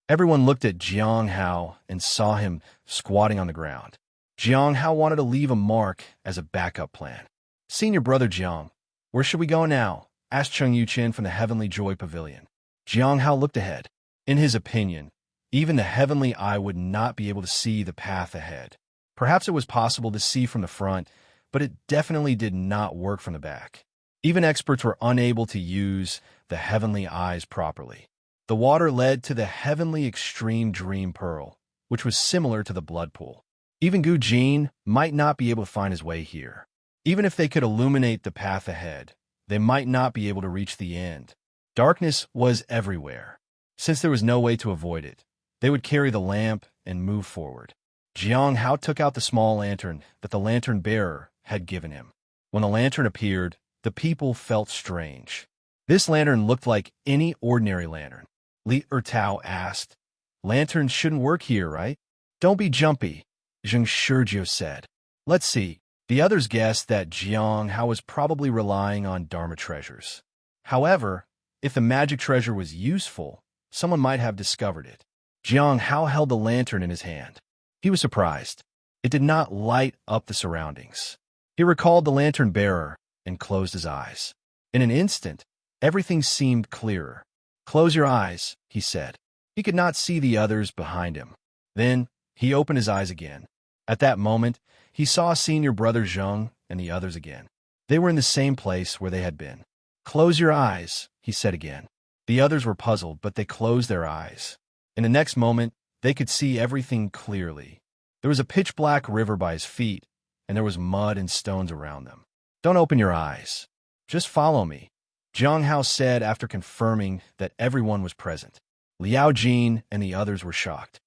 Everyone looked at Jiang Hao and saw him squatting on the ground. Jiang Hao wanted to leave a mark as a backup plan. Senior brother Jiang, where should we go now? Asked Cheng Yuchen from the Heavenly Joy Pavilion. Jiang Hao looked ahead. In his opinion, even the heavenly eye would not be able to see the path ahead. Perhaps it was possible to see from the front, but it definitely did not work from the back. Even experts were unable to use the heavenly eyes properly. The water led to the heavenly extreme dream pearl, which was similar to the blood pool. Even Gu Jin might not be able to find his way here. Even if they could illuminate the path ahead, they might not be able to reach the end. Darkness was everywhere. Since there was no way to avoid it, they would carry the lamp and move forward. Jiang Hao took out the small lantern that the lantern bearer had given him. When the lantern appeared, the people felt strange. This lantern looked like any ordinary lantern. Li Ertao asked. Lanterns shouldn't work here, right? Don't be jumpy, Zheng Shizhou said. Let's see. The others guessed that Jiang Hao was probably relying on Dharma treasures. However, if the magic treasure was useful, someone might have discovered it. Jiang Hao held the lantern in his hand. He was surprised. It did not light up the surroundings. He recalled the lantern bearer and closed his eyes. In an instant, everything seemed clearer. Close your eyes, he said. He could not see the others behind him. Then, he opened his eyes again. At that moment, he saw senior brother Zheng and the others again. They were in the same place where they had been. Close your eyes, he said again. The others were puzzled, but they closed their eyes. In the next moment, they could see everything clearly. There was a pitch-black river by his feet, and there was mud and stones around them. Don't open your eyes. Just follow me, Jiang Hao said after confirming that everyone was present. Liao Jin and the others were shocked.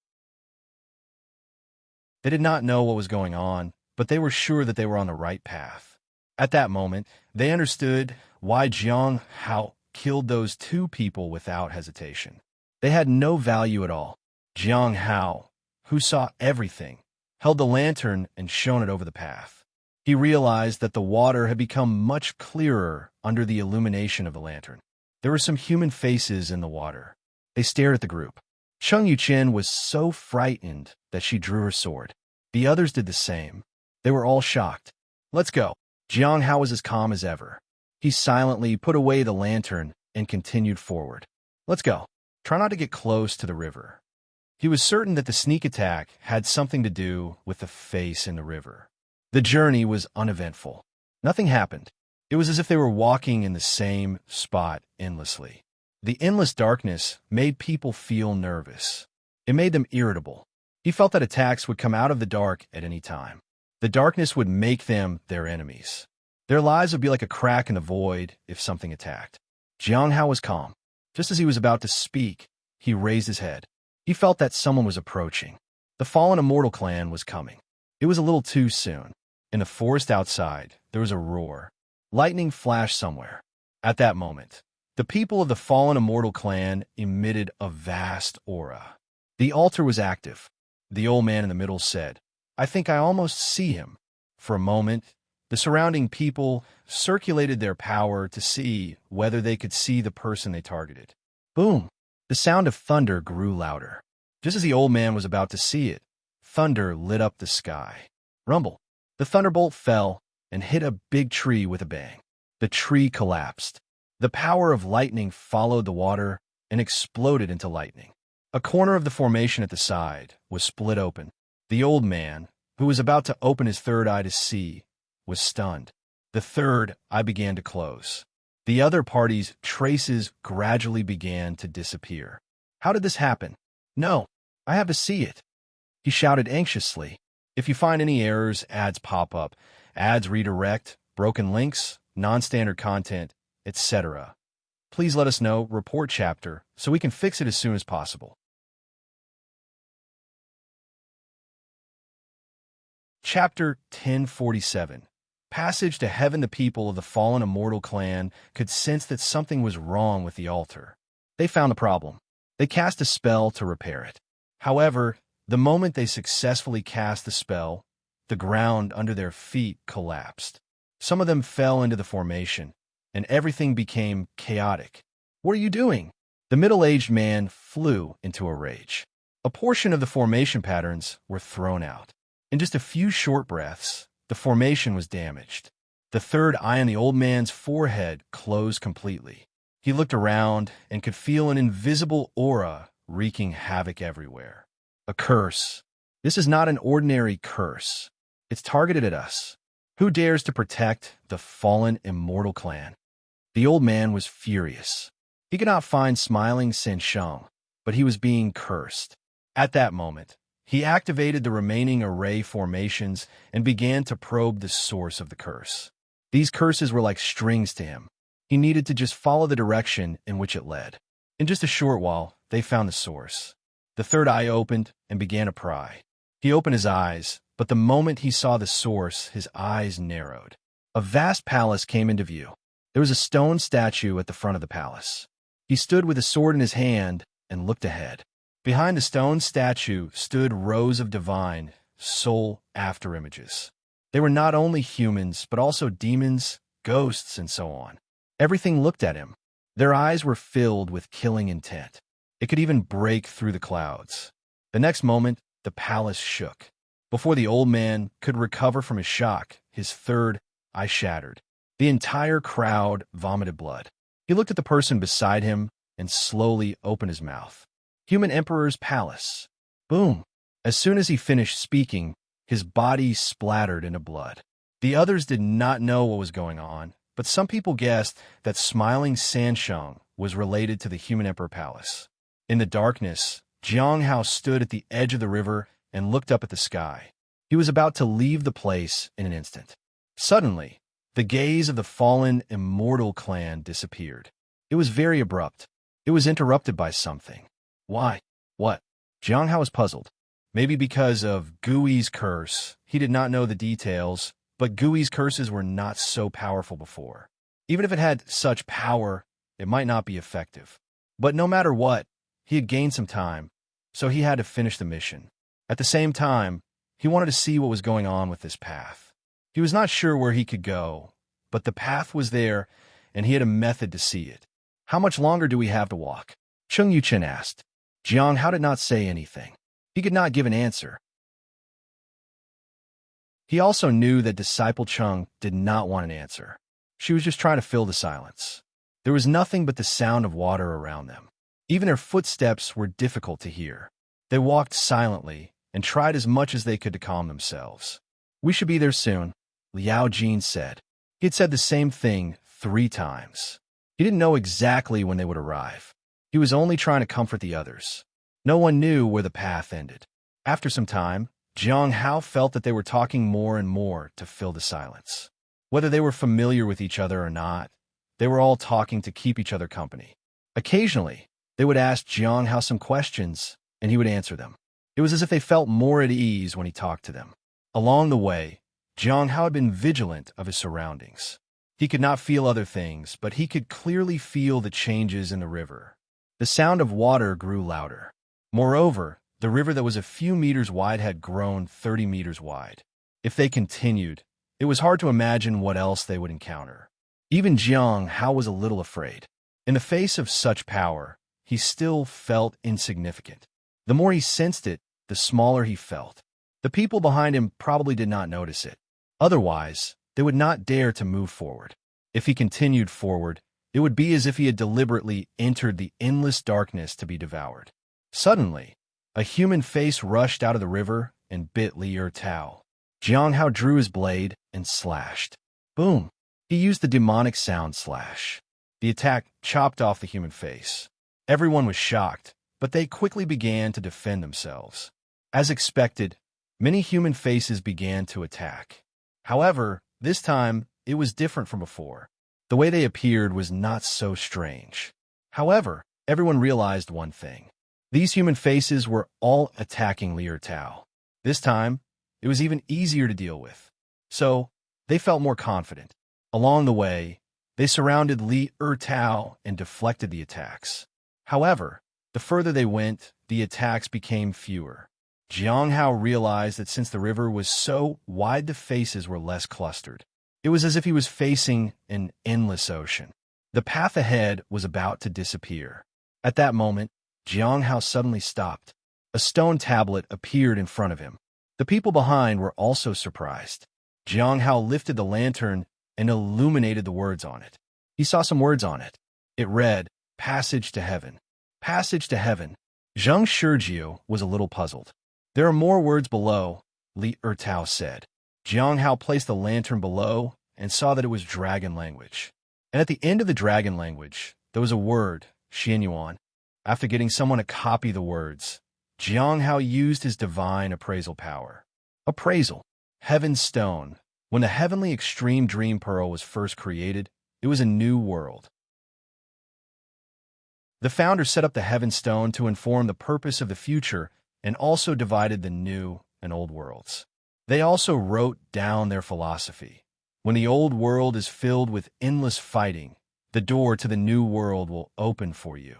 They did not know what was going on, but they were sure that they were on the right path. At that moment, they understood why Jiang Hao killed those two people without hesitation. They had no value at all. Jiang Hao, who saw everything, held the lantern and shone it over the path. He realized that the water had become much clearer under the illumination of the lantern. There were some human faces in the water. They stared at the group. Cheng Yuqian was so frightened that she drew her sword. The others did the same. They were all shocked. Let's go. Jiang Hao was as calm as ever. He silently put away the lantern and continued forward. Let's go. Try not to get close to the river. He was certain that the sneak attack had something to do with the face in the river. The journey was uneventful. Nothing happened. It was as if they were walking in the same spot endlessly. The endless darkness made people feel nervous. It made them irritable. He felt that attacks would come out of the dark at any time. The darkness would make them their enemies. Their lives would be like a crack in the void if something attacked. Jiang Hao was calm. Just as he was about to speak, he raised his head. He felt that someone was approaching. The fallen immortal clan was coming. It was a little too soon. In the forest outside, there was a roar. Lightning flashed somewhere. At that moment, the people of the fallen immortal clan emitted a vast aura. The altar was active. The old man in the middle said, I think I almost see him. For a moment, the surrounding people circulated their power to see whether they could see the person they targeted. Boom! The sound of thunder grew louder. Just as the old man was about to see it, thunder lit up the sky. Rumble! The thunderbolt fell and hit a big tree with a bang. The tree collapsed. The power of lightning followed the water and exploded into lightning. A corner of the formation at the side was split open. The old man, who was about to open his third eye to see, was stunned. The third eye began to close. The other party's traces gradually began to disappear. How did this happen? No, I have to see it. He shouted anxiously. If you find any errors, ads pop up. Ads redirect, broken links, non-standard content, etc. Please let us know, report chapter, so we can fix it as soon as possible. Chapter 1047. Passage to Heaven. The people of the fallen immortal clan could sense that something was wrong with the altar. They found the problem. They cast a spell to repair it. However, the moment they successfully cast the spell, the ground under their feet collapsed. Some of them fell into the formation, and everything became chaotic. What are you doing? The middle-aged man flew into a rage. A portion of the formation patterns were thrown out. In just a few short breaths, the formation was damaged. The third eye on the old man's forehead closed completely. He looked around and could feel an invisible aura wreaking havoc everywhere. A curse. This is not an ordinary curse. It's targeted at us. Who dares to protect the fallen immortal clan? The old man was furious. He could not find smiling Sansheng, but he was being cursed. At that moment, he activated the remaining array formations and began to probe the source of the curse. These curses were like strings to him. He needed to just follow the direction in which it led. In just a short while, they found the source. The third eye opened and began to pry. He opened his eyes, but the moment he saw the source, his eyes narrowed. A vast palace came into view. There was a stone statue at the front of the palace. He stood with a sword in his hand and looked ahead. Behind the stone statue stood rows of divine, soul afterimages. They were not only humans, but also demons, ghosts, and so on. Everything looked at him. Their eyes were filled with killing intent. It could even break through the clouds. The next moment, the palace shook. Before the old man could recover from his shock, his third eye shattered. The entire crowd vomited blood. He looked at the person beside him and slowly opened his mouth. Human Emperor's Palace. Boom! As soon as he finished speaking, his body splattered into blood. The others did not know what was going on, but some people guessed that smiling Sansheng was related to the Human Emperor Palace. In the darkness, Jiang Hao stood at the edge of the river and looked up at the sky. He was about to leave the place in an instant. Suddenly, the gaze of the fallen immortal clan disappeared. It was very abrupt. It was interrupted by something. Why? What? Jiang Hao was puzzled. Maybe because of Gui's curse. He did not know the details, but Gui's curses were not so powerful before. Even if it had such power, it might not be effective. But no matter what, he had gained some time, so he had to finish the mission. At the same time, he wanted to see what was going on with this path. He was not sure where he could go, but the path was there, and he had a method to see it. How much longer do we have to walk? Cheng Yuchen asked. Jiang Hao did not say anything. He could not give an answer. He also knew that Disciple Cheng did not want an answer. She was just trying to fill the silence. There was nothing but the sound of water around them. Even their footsteps were difficult to hear. They walked silently and tried as much as they could to calm themselves. We should be there soon, Liao Jin said. He had said the same thing 3 times. He didn't know exactly when they would arrive. He was only trying to comfort the others. No one knew where the path ended. After some time, Jiang Hao felt that they were talking more and more to fill the silence. Whether they were familiar with each other or not, they were all talking to keep each other company. Occasionally, they would ask Jiang Hao some questions, and he would answer them. It was as if they felt more at ease when he talked to them. Along the way, Jiang Hao had been vigilant of his surroundings. He could not feel other things, but he could clearly feel the changes in the river. The sound of water grew louder. Moreover, the river that was a few meters wide had grown 30 meters wide. If they continued, it was hard to imagine what else they would encounter. Even Jiang Hao was a little afraid. In the face of such power, he still felt insignificant. The more he sensed it, the smaller he felt. The people behind him probably did not notice it. Otherwise, they would not dare to move forward. If he continued forward, it would be as if he had deliberately entered the endless darkness to be devoured. Suddenly, a human face rushed out of the river and bit Li Tao. Jiang Hao drew his blade and slashed. Boom! He used the demonic sound slash. The attack chopped off the human face. Everyone was shocked, but they quickly began to defend themselves. As expected, many human faces began to attack. However, this time, it was different from before. The way they appeared was not so strange. However, everyone realized one thing. These human faces were all attacking Li Tao. This time, it was even easier to deal with. So, they felt more confident. Along the way, they surrounded Li Tao and deflected the attacks. However, the further they went, the attacks became fewer. Jiang Hao realized that since the river was so wide, the faces were less clustered. It was as if he was facing an endless ocean. The path ahead was about to disappear. At that moment, Jiang Hao suddenly stopped. A stone tablet appeared in front of him. The people behind were also surprised. Jiang Hao lifted the lantern and illuminated the words on it. He saw some words on it. It read, Passage to Heaven. Passage to Heaven. Zheng Shijiu was a little puzzled. There are more words below, Li Tao said. Jiang Hao placed the lantern below and saw that it was dragon language. And at the end of the dragon language, there was a word, Xianyuan. After getting someone to copy the words, Jiang Hao used his divine appraisal power. Appraisal. Heaven's Stone. When the heavenly extreme dream pearl was first created, it was a new world. The founder set up the Heaven Stone to inform the purpose of the future and also divided the new and old worlds. They also wrote down their philosophy. When the old world is filled with endless fighting, the door to the new world will open for you.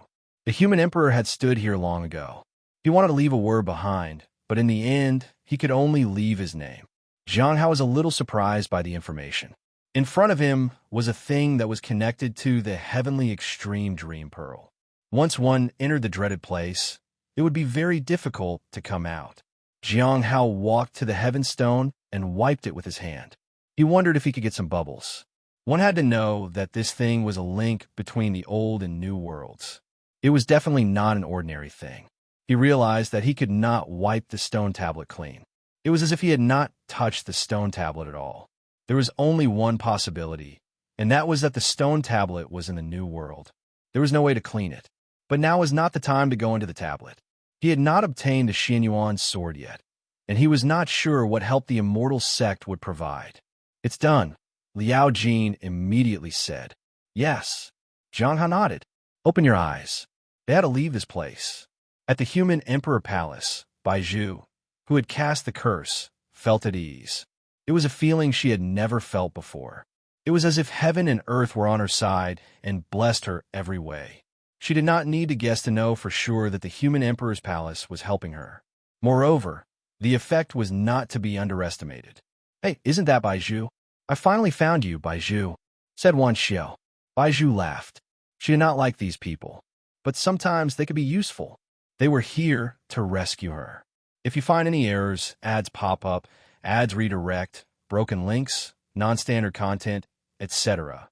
The human emperor had stood here long ago. He wanted to leave a word behind, but in the end, he could only leave his name. Jiang Hao was a little surprised by the information. In front of him was a thing that was connected to the heavenly extreme dream pearl. Once one entered the dreaded place, it would be very difficult to come out. Jiang Hao walked to the heaven stone and wiped it with his hand. He wondered if he could get some bubbles. One had to know that this thing was a link between the old and new worlds. It was definitely not an ordinary thing. He realized that he could not wipe the stone tablet clean. It was as if he had not touched the stone tablet at all. There was only one possibility, and that was that the stone tablet was in the new world. There was no way to clean it. But now was not the time to go into the tablet. He had not obtained the Xianyuan sword yet, and he was not sure what help the immortal sect would provide. "It's done," Liao Jin immediately said. "Yes." Jiang Hao nodded. "Open your eyes." They had to leave this place. At the human emperor palace, Baizhu, who had cast the curse, felt at ease. It was a feeling she had never felt before. It was as if heaven and earth were on her side and blessed her every way. She did not need to guess to know for sure that the human emperor's palace was helping her. Moreover, the effect was not to be underestimated. "Hey, isn't that Baizhu? I finally found you, Baizhu," said Wan Xiao. Baizhu laughed. She did not like these people, but sometimes they could be useful. They were here to rescue her. If you find any errors, ads pop up, ads redirect, broken links, non-standard content, etc.,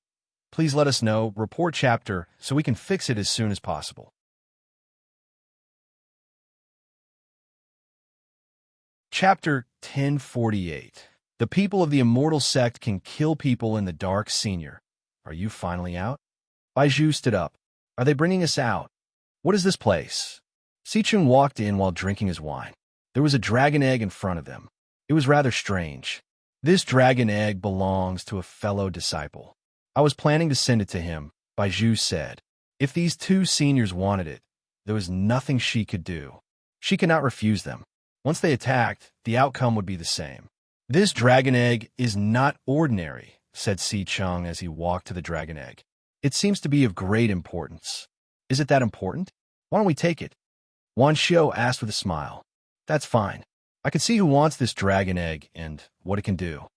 please let us know, report chapter, so we can fix it as soon as possible. Chapter 1048. The people of the immortal sect can kill people in the dark. Senior, are you finally out? Baizhu stood up. Are they bringing us out? What is this place? Sichun walked in while drinking his wine. There was a dragon egg in front of them. It was rather strange. This dragon egg belongs to a fellow disciple. I was planning to send it to him, Baizhu said. If these two seniors wanted it, there was nothing she could do. She could not refuse them. Once they attacked, the outcome would be the same. This dragon egg is not ordinary, said Si Chung as he walked to the dragon egg. It seems to be of great importance. Is it that important? Why don't we take it? Wan Xiao asked with a smile. That's fine. I can see who wants this dragon egg and what it can do.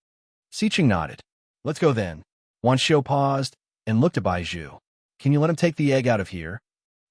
Si Chung nodded. Let's go then. Wan Xiao paused and looked at Baizhu. Can you let him take the egg out of here?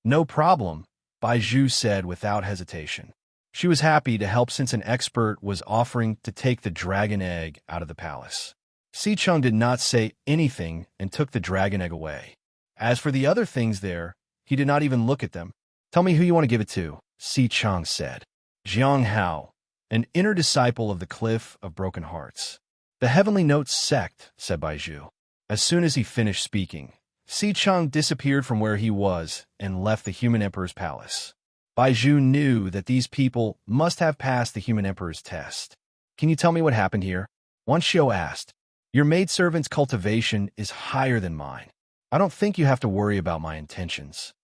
No problem, Baizhu said without hesitation. She was happy to help since an expert was offering to take the dragon egg out of the palace. Si Chung did not say anything and took the dragon egg away. As for the other things there, he did not even look at them. Tell me who you want to give it to, Si Chung said. Jiang Hao, an inner disciple of the Cliff of Broken Hearts. The Heavenly Notes sect, said Baizhu. As soon as he finished speaking, Si Chung disappeared from where he was and left the human emperor's palace. Baizhu knew that these people must have passed the human emperor's test. Can you tell me what happened here? Wan Xiao asked. Your maidservant's cultivation is higher than mine. I don't think you have to worry about my intentions.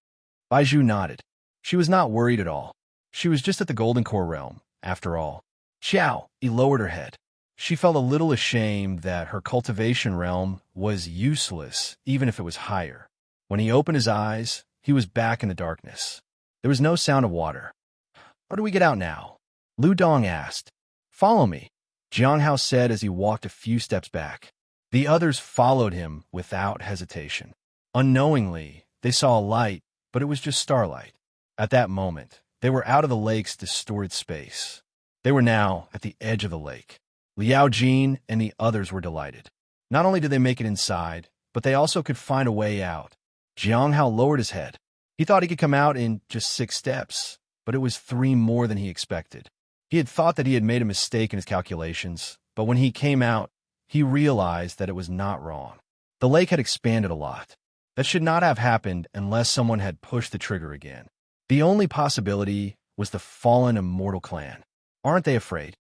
Baizhu nodded. She was not worried at all. She was just at the Golden Core realm, after all. Xiao, he lowered her head. She felt a little ashamed that her cultivation realm was useless, even if it was higher. When he opened his eyes, he was back in the darkness. There was no sound of water. How do we get out now? Lu Dong asked. Follow me, Jiang Hao said as he walked a few steps back. The others followed him without hesitation. Unknowingly, they saw a light, but it was just starlight. At that moment, they were out of the lake's distorted space. They were now at the edge of the lake. Liao Jin and the others were delighted. Not only did they make it inside, but they also could find a way out. Jiang Hao lowered his head. He thought he could come out in just 6 steps, but it was 3 more than he expected. He had thought that he had made a mistake in his calculations, but when he came out, he realized that it was not wrong. The lake had expanded a lot. That should not have happened unless someone had pushed the trigger again. The only possibility was the fallen immortal clan. Aren't they afraid?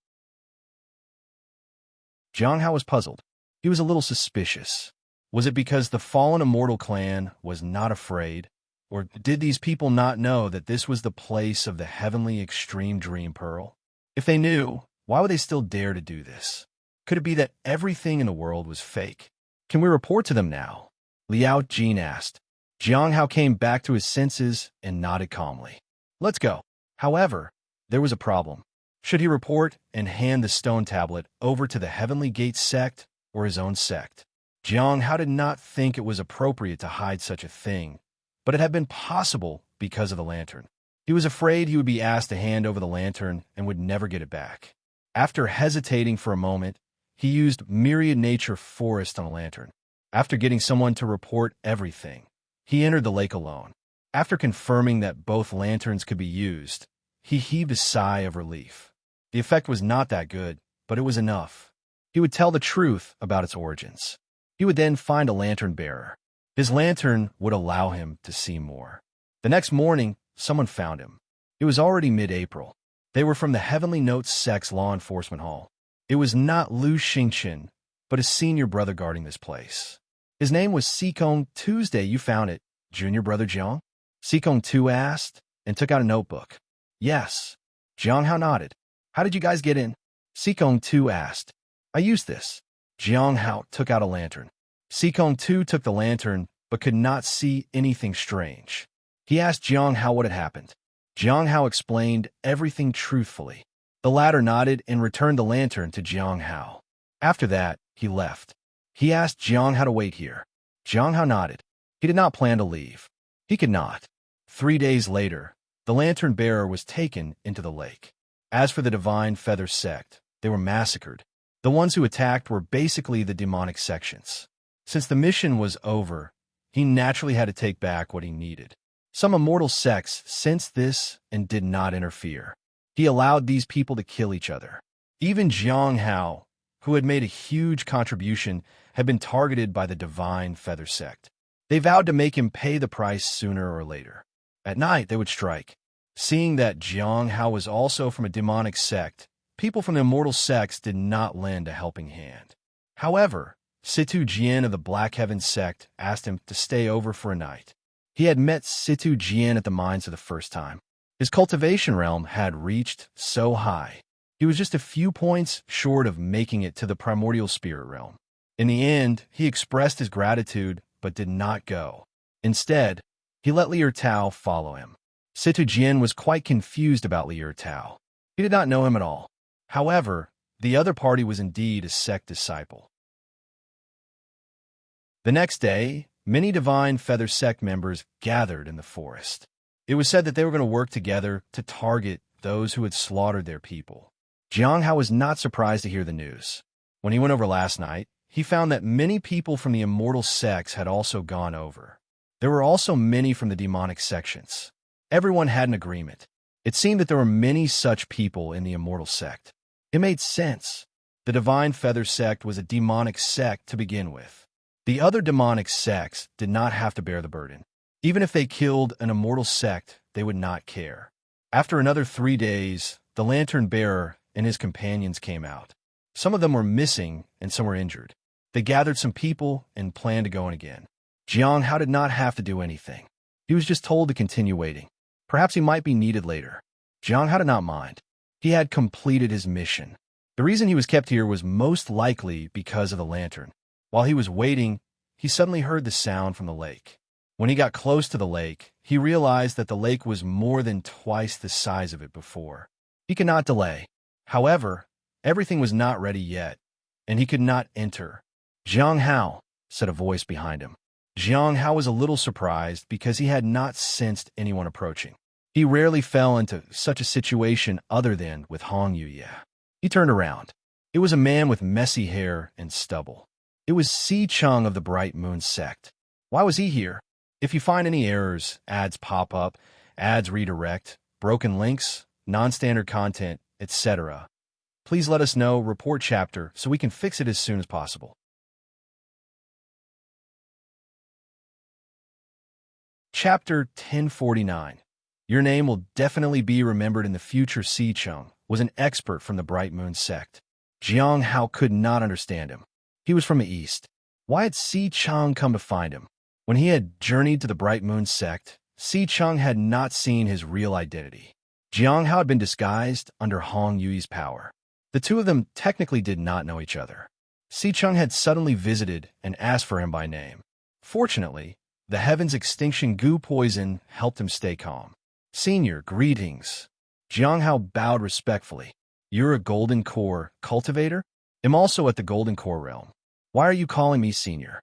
Jiang Hao was puzzled. He was a little suspicious. Was it because the fallen immortal clan was not afraid? Or did these people not know that this was the place of the heavenly extreme dream pearl? If they knew, Why would they still dare to do this? Could it be that everything in the world was fake? Can we report to them now? Liao Jin asked. Jiang Hao came back to his senses and nodded calmly. Let's go. However, there was a problem. Should he report and hand the stone tablet over to the Heavenly Gate sect or his own sect? Jiang Hao did not think it was appropriate to hide such a thing, but it had been possible because of the lantern. He was afraid he would be asked to hand over the lantern and would never get it back. After hesitating for a moment, he used Myriad Nature Forest on a lantern. After getting someone to report everything, he entered the lake alone. After confirming that both lanterns could be used, he heaved a sigh of relief. The effect was not that good, but it was enough. He would tell the truth about its origins. He would then find a lantern bearer. His lantern would allow him to see more. The next morning, someone found him. It was already mid-April. They were from the Heavenly Notes Sect's law enforcement hall. It was not Lu Xingchen, but his senior brother guarding this place. His name was Sikong. Tuesday, you found it, junior brother Jiang? Sikong Tu asked, and took out a notebook. Yes. Jiang Hao nodded. How did you guys get in? Sikong Tu asked. I used this. Jiang Hao took out a lantern. Sikong Tu took the lantern, but could not see anything strange. He asked Jiang Hao what had happened. Jiang Hao explained everything truthfully. The latter nodded and returned the lantern to Jiang Hao. After that, he left. He asked Jiang Hao to wait here. Jiang Hao nodded. He did not plan to leave. He could not. 3 days later, the lantern bearer was taken into the lake. As for the Divine Feather sect, they were massacred. The ones who attacked were basically the demonic sections. Since the mission was over, he naturally had to take back what he needed. Some immortal sects sensed this and did not interfere. He allowed these people to kill each other. Even Jiang Hao, who had made a huge contribution, had been targeted by the Divine Feather sect. They vowed to make him pay the price sooner or later. At night, they would strike. Seeing that Jiang Hao was also from a demonic sect, people from the immortal sects did not lend a helping hand. However, Situ Jian of the Black Heaven sect asked him to stay over for a night. He had met Situ Jian at the mines for the first time. His cultivation realm had reached so high. He was just a few points short of making it to the primordial spirit realm. In the end, he expressed his gratitude but did not go. Instead, he let Liu Tao follow him. Situ Jian was quite confused about Liu Tao. He did not know him at all. However, the other party was indeed a sect disciple. The next day, many Divine Feather sect members gathered in the forest. It was said that they were going to work together to target those who had slaughtered their people. Jiang Hao was not surprised to hear the news. When he went over last night, he found that many people from the immortal sects had also gone over. There were also many from the demonic sections. Everyone had an agreement. It seemed that there were many such people in the immortal sect. It made sense. The Divine Feather sect was a demonic sect to begin with. The other demonic sects did not have to bear the burden. Even if they killed an immortal sect, they would not care. After another 3 days, the lantern bearer and his companions came out. Some of them were missing and some were injured. They gathered some people and planned to go in again. Jiang Hao did not have to do anything. He was just told to continue waiting. Perhaps he might be needed later. Jiang Hao did not mind. He had completed his mission. The reason he was kept here was most likely because of the lantern. While he was waiting, he suddenly heard the sound from the lake. When he got close to the lake, he realized that the lake was more than twice the size of it before. He could not delay. However, everything was not ready yet, and he could not enter. Jiang Hao, said a voice behind him. Jiang Hao was a little surprised because he had not sensed anyone approaching. He rarely fell into such a situation other than with Hong Yuye. He turned around. It was a man with messy hair and stubble. It was Si Chung of the Bright Moon sect. Why was he here? If you find any errors, ads pop up, ads redirect, broken links, non-standard content, etc., please let us know, report chapter, so we can fix it as soon as possible. Chapter 1049. Your name will definitely be remembered in the future. Si Chung was an expert from the Bright Moon sect. Jiang Hao could not understand him. He was from the east. Why had Si Chung come to find him? When he had journeyed to the Bright Moon sect, Si Chung had not seen his real identity. Jiang Hao had been disguised under Hong Yui's power. The two of them technically did not know each other. Si-chung had suddenly visited and asked for him by name. Fortunately, the heaven's extinction goo poison helped him stay calm. Senior, greetings. Jiang Hao bowed respectfully. You're a Golden Core cultivator? I'm also at the Golden Core realm. Why are you calling me senior?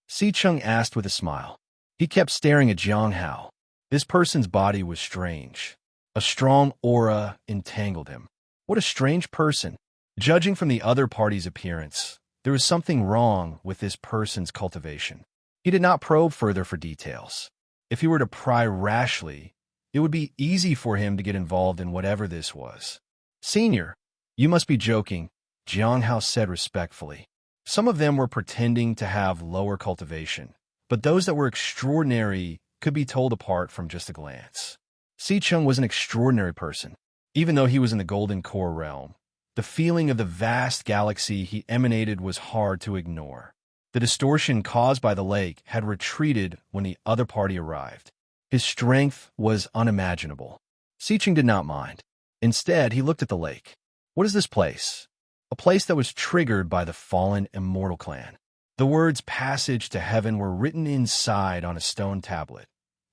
Si-chung asked with a smile. He kept staring at Jiang Hao. This person's body was strange. A strong aura entangled him. What a strange person. Judging from the other party's appearance, there was something wrong with this person's cultivation. He did not probe further for details. If he were to pry rashly, it would be easy for him to get involved in whatever this was. Senior, you must be joking, Jiang Hao said respectfully. Some of them were pretending to have lower cultivation, but those that were extraordinary could be told apart from just a glance. Si-chung was an extraordinary person. Even though he was in the Golden Core realm, the feeling of the vast galaxy he emanated was hard to ignore. The distortion caused by the lake had retreated when the other party arrived. His strength was unimaginable. Si-chung did not mind. Instead, he looked at the lake. What is this place? A place that was triggered by the fallen immortal clan. The words passage to heaven were written inside on a stone tablet.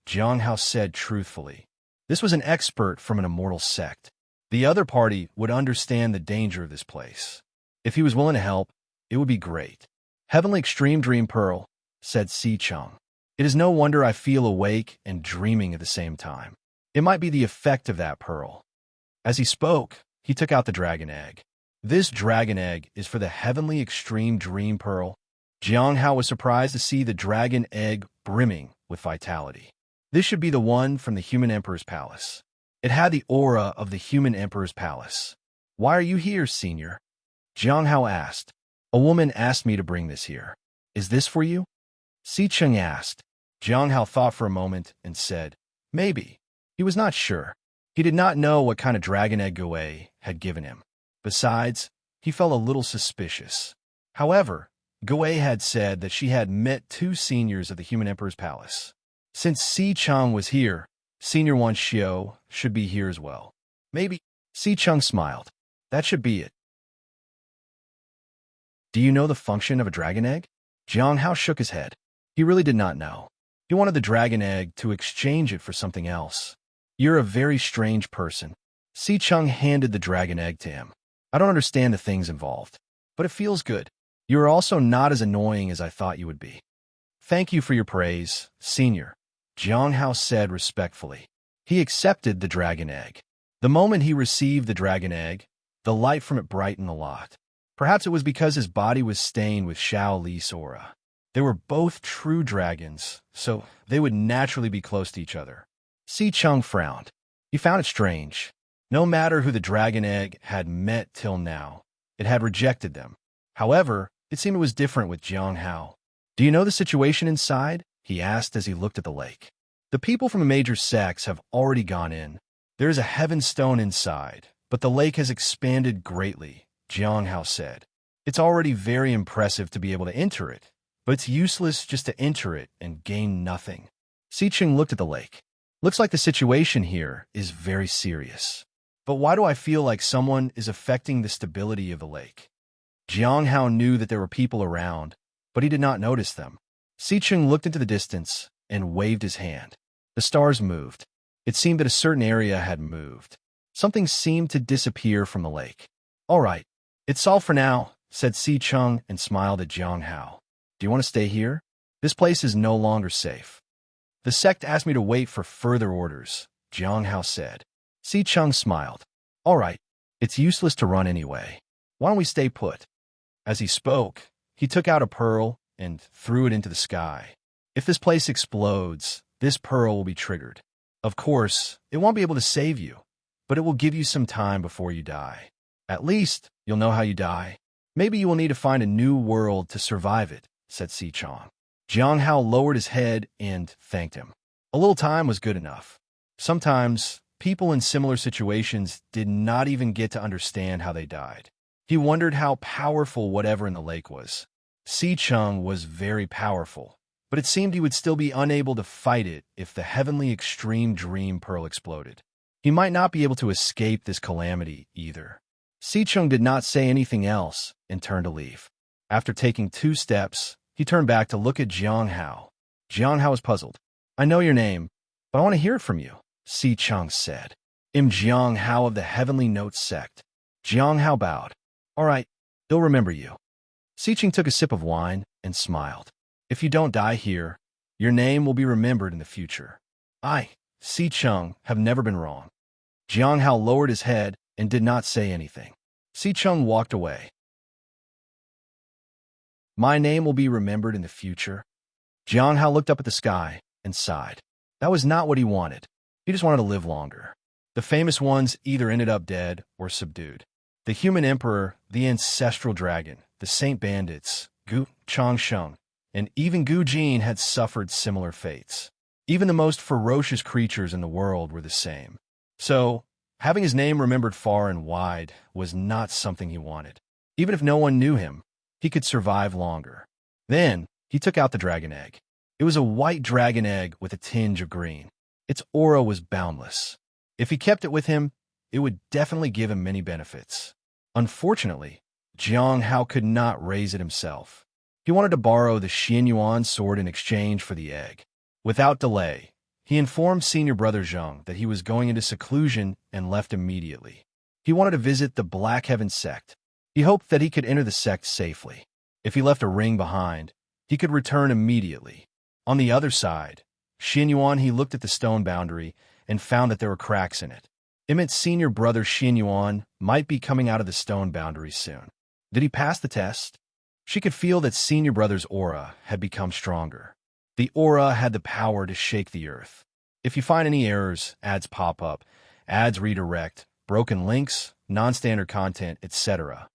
Jiang Hao said truthfully. This was an expert from an immortal sect. The other party would understand the danger of this place. If he was willing to help, it would be great. Heavenly Extreme Dream Pearl, said Si-chung. It is no wonder I feel awake and dreaming at the same time. It might be the effect of that pearl. As he spoke, he took out the dragon egg. This dragon egg is for the Heavenly Extreme Dream Pearl. Jiang Hao was surprised to see the dragon egg brimming with vitality. This should be the one from the Human Emperor's Palace. It had the aura of the Human Emperor's Palace. Why are you here, senior? Jiang Hao asked. A woman asked me to bring this here. Is this for you? Si-chung asked. Jiang Hao thought for a moment and said, maybe. He was not sure. He did not know what kind of dragon egg Goei had given him. Besides, he felt a little suspicious. However, Goei had said that she had met two seniors of the Human Emperor's Palace. Since Si-chung was here, Senior Wan Xiao should be here as well. Maybe. Si-chung smiled. That should be it. Do you know the function of a dragon egg? Jiang Hao shook his head. He really did not know. He wanted the dragon egg to exchange it for something else. You're a very strange person. Si-chung handed the dragon egg to him. I don't understand the things involved, but it feels good. You are also not as annoying as I thought you would be. Thank you for your praise, senior, Jiang Hao said respectfully. He accepted the dragon egg. The moment he received the dragon egg, the light from it brightened a lot. Perhaps it was because his body was stained with Xiao Li's aura. They were both true dragons, so they would naturally be close to each other. Si-chung frowned. He found it strange. No matter who the dragon egg had met till now, it had rejected them. However, it seemed it was different with Jiang Hao. Do you know the situation inside? He asked as he looked at the lake. The people from the major sects have already gone in. There is a heaven stone inside, but the lake has expanded greatly, Jiang Hao said. It's already very impressive to be able to enter it, but it's useless just to enter it and gain nothing. Si-chung looked at the lake. Looks like the situation here is very serious. But why do I feel like someone is affecting the stability of the lake? Jiang Hao knew that there were people around, but he did not notice them. Si-chung looked into the distance and waved his hand. The stars moved. It seemed that a certain area had moved. Something seemed to disappear from the lake. All right, it's all for now, said Si-chung and smiled at Jiang Hao. Do you want to stay here? This place is no longer safe. The sect asked me to wait for further orders, Jiang Hao said. Si-chung smiled. All right, it's useless to run anyway. Why don't we stay put? As he spoke, he took out a pearl and threw it into the sky. If this place explodes, this pearl will be triggered. Of course, it won't be able to save you, but it will give you some time before you die. At least, you'll know how you die. Maybe you will need to find a new world to survive it, said Si-chung. Jiang Hao lowered his head and thanked him. A little time was good enough. Sometimes, people in similar situations did not even get to understand how they died. He wondered how powerful whatever in the lake was. Si-chung was very powerful, but it seemed he would still be unable to fight it if the Heavenly Extreme Dream Pearl exploded. He might not be able to escape this calamity either. Sicheng did not say anything else and turned to leave. After taking 2 steps, he turned back to look at Jiang Hao. Jiang Hao was puzzled. I know your name, but I want to hear it from you, Sicheng said. I'm Jiang Hao of the Heavenly Notes sect. Jiang Hao bowed. All right, they'll remember you. Sicheng took a sip of wine and smiled. If you don't die here, your name will be remembered in the future. I, Sicheng, have never been wrong. Jiang Hao lowered his head and did not say anything. Sicheng walked away. My name will be remembered in the future. Jiang Hao looked up at the sky and sighed. That was not what he wanted. He just wanted to live longer. The famous ones either ended up dead or subdued. The human emperor, the ancestral dragon, the saint bandits, Gu Changsheng, and even Gu Jin had suffered similar fates. Even the most ferocious creatures in the world were the same. So, having his name remembered far and wide was not something he wanted. Even if no one knew him, he could survive longer. Then, he took out the dragon egg. It was a white dragon egg with a tinge of green. Its aura was boundless. If he kept it with him, it would definitely give him many benefits. Unfortunately, Jiang Hao could not raise it himself. He wanted to borrow the Xianyuan sword in exchange for the egg. Without delay, he informed senior brother Zheng that he was going into seclusion and left immediately. He wanted to visit the Black Heaven sect. He hoped that he could enter the sect safely. If he left a ring behind, he could return immediately. On the other side, Xianyuan, he looked at the stone boundary and found that there were cracks in it. It meant senior brother Xianyuan might be coming out of the stone boundary soon. Did he pass the test? She could feel that senior brother's aura had become stronger. The aura had the power to shake the earth. If you find any errors, ads pop up, ads redirect, broken links, non-standard content, etc.,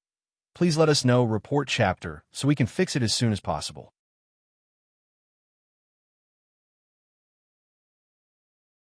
please let us know, report chapter, so we can fix it as soon as possible.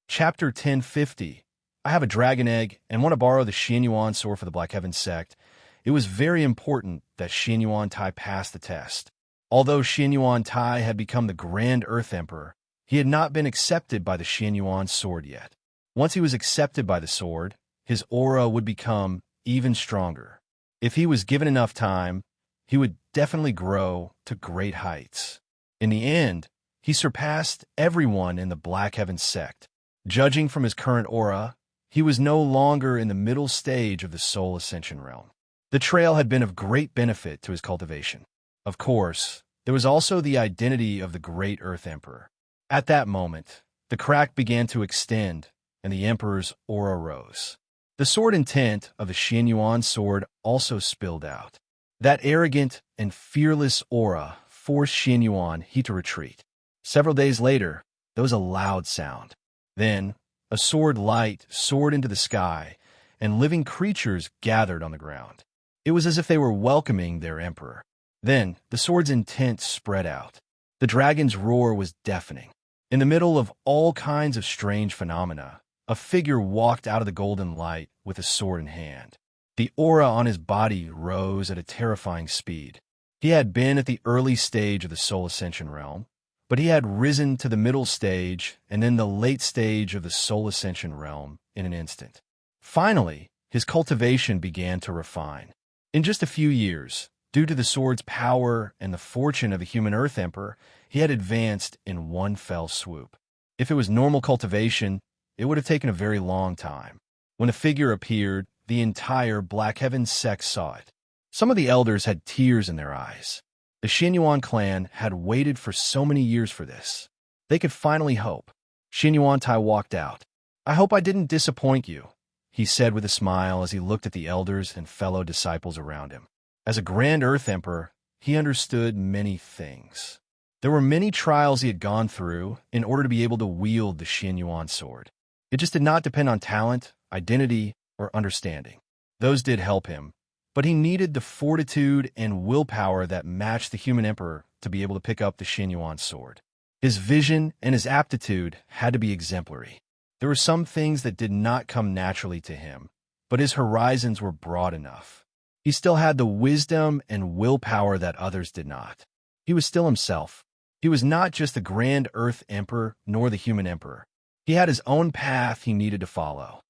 Chapter 1050. I have a dragon egg and want to borrow the Xianyuan sword for the Black Heaven sect. It was very important that Xianyuan Tai pass the test. Although Xianyuan Tai had become the Grand Earth Emperor, he had not been accepted by the Xianyuan sword yet. Once he was accepted by the sword, his aura would become even stronger. If he was given enough time, he would definitely grow to great heights. In the end, he surpassed everyone in the Black Heaven sect. Judging from his current aura, he was no longer in the middle stage of the Soul Ascension realm. The trail had been of great benefit to his cultivation. Of course, there was also the identity of the Great Earth Emperor. At that moment, the crack began to extend, and the Emperor's aura rose. The sword intent of the Xianyuan sword also spilled out. That arrogant and fearless aura forced Xianyuan he to retreat. Several days later, there was a loud sound. Then, a sword light soared into the sky, and living creatures gathered on the ground. It was as if they were welcoming their emperor. Then, the sword's intent spread out. The dragon's roar was deafening. In the middle of all kinds of strange phenomena, a figure walked out of the golden light with a sword in hand. The aura on his body rose at a terrifying speed. He had been at the early stage of the Soul Ascension realm, but he had risen to the middle stage and then the late stage of the Soul Ascension realm in an instant. Finally, his cultivation began to refine. In just a few years, due to the sword's power and the fortune of the human Earth Emperor, he had advanced in one fell swoop. If it was normal cultivation, it would have taken a very long time. When the figure appeared, the entire Black Heaven sect saw it. Some of the elders had tears in their eyes. The Xianyuan clan had waited for so many years for this. They could finally hope. Xianyuan Tai walked out. I hope I didn't disappoint you, he said with a smile as he looked at the elders and fellow disciples around him. As a Grand Earth Emperor, he understood many things. There were many trials he had gone through in order to be able to wield the Xianyuan sword. It just did not depend on talent, identity, or understanding. Those did help him, but he needed the fortitude and willpower that matched the human emperor to be able to pick up the Xianyuan sword. His vision and his aptitude had to be exemplary. There were some things that did not come naturally to him, but his horizons were broad enough. He still had the wisdom and willpower that others did not. He was still himself. He was not just the Grand Earth Emperor nor the human emperor. He had his own path he needed to follow.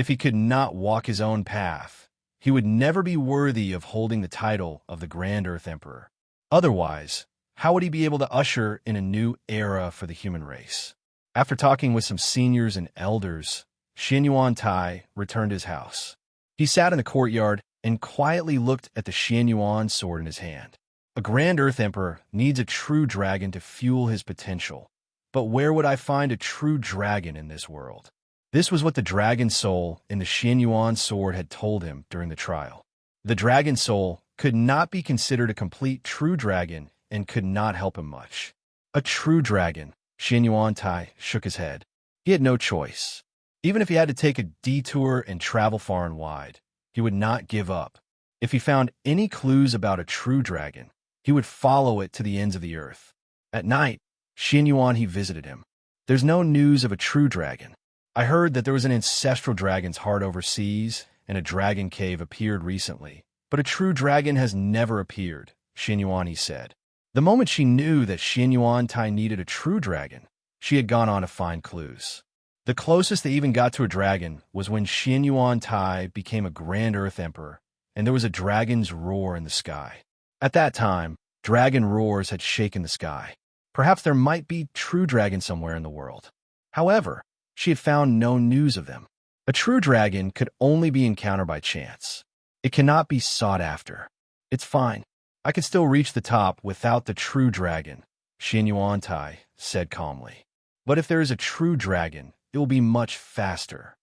If he could not walk his own path, he would never be worthy of holding the title of the Grand Earth Emperor. Otherwise, how would he be able to usher in a new era for the human race? After talking with some seniors and elders, Xin Yuan Tai returned to his house. He sat in the courtyard and quietly looked at the Xin Yuan sword in his hand. A Grand Earth Emperor needs a true dragon to fuel his potential. But where would I find a true dragon in this world? This was what the dragon soul in the Xin Yuan sword had told him during the trial. The dragon soul could not be considered a complete true dragon and could not help him much. A true dragon, Xin Yuan Tai shook his head. He had no choice. Even if he had to take a detour and travel far and wide, he would not give up. If he found any clues about a true dragon, he would follow it to the ends of the earth. At night, Xin Yuan he visited him. There's no news of a true dragon. I heard that there was an ancestral dragon's heart overseas, and a dragon cave appeared recently. But a true dragon has never appeared, Xin Yuan he said. The moment she knew that Xin Yuan Tai needed a true dragon, she had gone on to find clues. The closest they even got to a dragon was when Xin Yuan Tai became a Grand Earth Emperor, and there was a dragon's roar in the sky. At that time, dragon roars had shaken the sky. Perhaps there might be true dragons somewhere in the world. However, she had found no news of them. A true dragon could only be encountered by chance. It cannot be sought after. It's fine. I could still reach the top without the true dragon, Xin Yuan Tai said calmly. But if there is a true dragon, it will be much faster.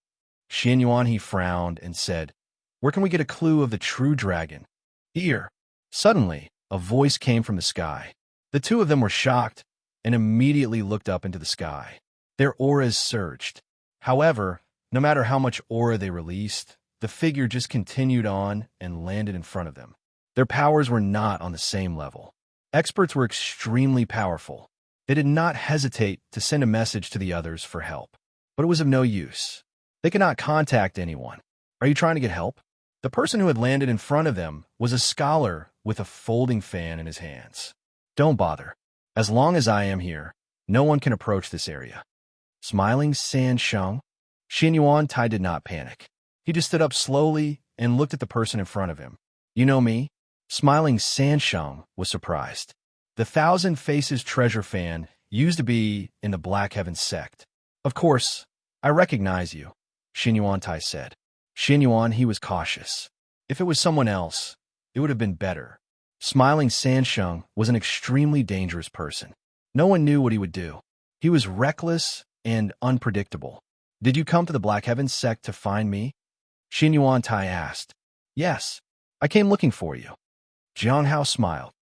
Xin Yuan he frowned and said, "Where can we get a clue of the true dragon?" Here. Suddenly, a voice came from the sky. The two of them were shocked and immediately looked up into the sky. Their auras surged. However, no matter how much aura they released, the figure just continued on and landed in front of them. Their powers were not on the same level. Experts were extremely powerful. They did not hesitate to send a message to the others for help. But it was of no use. They could not contact anyone. Are you trying to get help? The person who had landed in front of them was a scholar with a folding fan in his hands. Don't bother. As long as I am here, no one can approach this area. Smiling Sansheng, Xin Yuan Tai did not panic. He just stood up slowly and looked at the person in front of him. You know me? Smiling Sansheng was surprised. The Thousand Faces treasure fan used to be in the Black Heaven sect. Of course, I recognize you, Xin Yuan Tai said. Xin Yuan he was cautious. If it was someone else, it would have been better. Smiling Sansheng was an extremely dangerous person. No one knew what he would do. He was reckless and unpredictable. Did you come to the Black Heaven sect to find me? Xin Yuan Tai asked. Yes, I came looking for you. Jiang Hao smiled.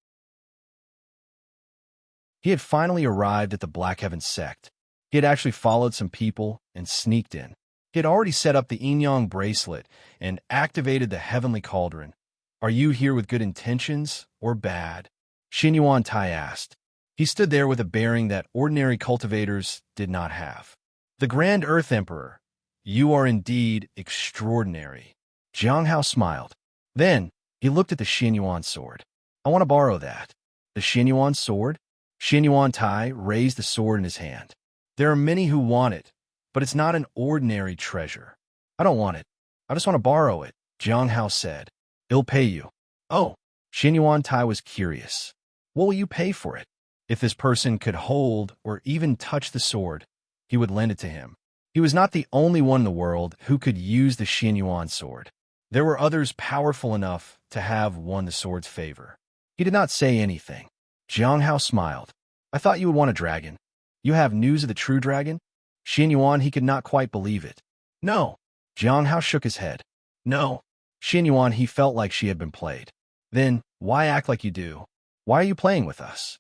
He had finally arrived at the Black Heaven sect. He had actually followed some people and sneaked in. He had already set up the Yin Yang bracelet and activated the Heavenly Cauldron. Are you here with good intentions or bad? Xin Yuan Tai asked. He stood there with a bearing that ordinary cultivators did not have. The Grand Earth Emperor, you are indeed extraordinary. Jiang Hao smiled. Then, he looked at the Xin Yuan sword. I want to borrow that. The Xin Yuan sword? Xin Yuan Tai raised the sword in his hand. There are many who want it, but it's not an ordinary treasure. I don't want it. I just want to borrow it, Jiang Hao said. It'll pay you. Oh, Xin Yuan Tai was curious. What will you pay for it? If this person could hold or even touch the sword, he would lend it to him. He was not the only one in the world who could use the Xin Yuan sword. There were others powerful enough to have won the sword's favor. He did not say anything. Jiang Hao smiled. I thought you would want a dragon. You have news of the true dragon? Xin Yuan he could not quite believe it. No. Jiang Hao shook his head. No. Xin Yuan he felt like she had been played. Then, why act like you do? Why are you playing with us?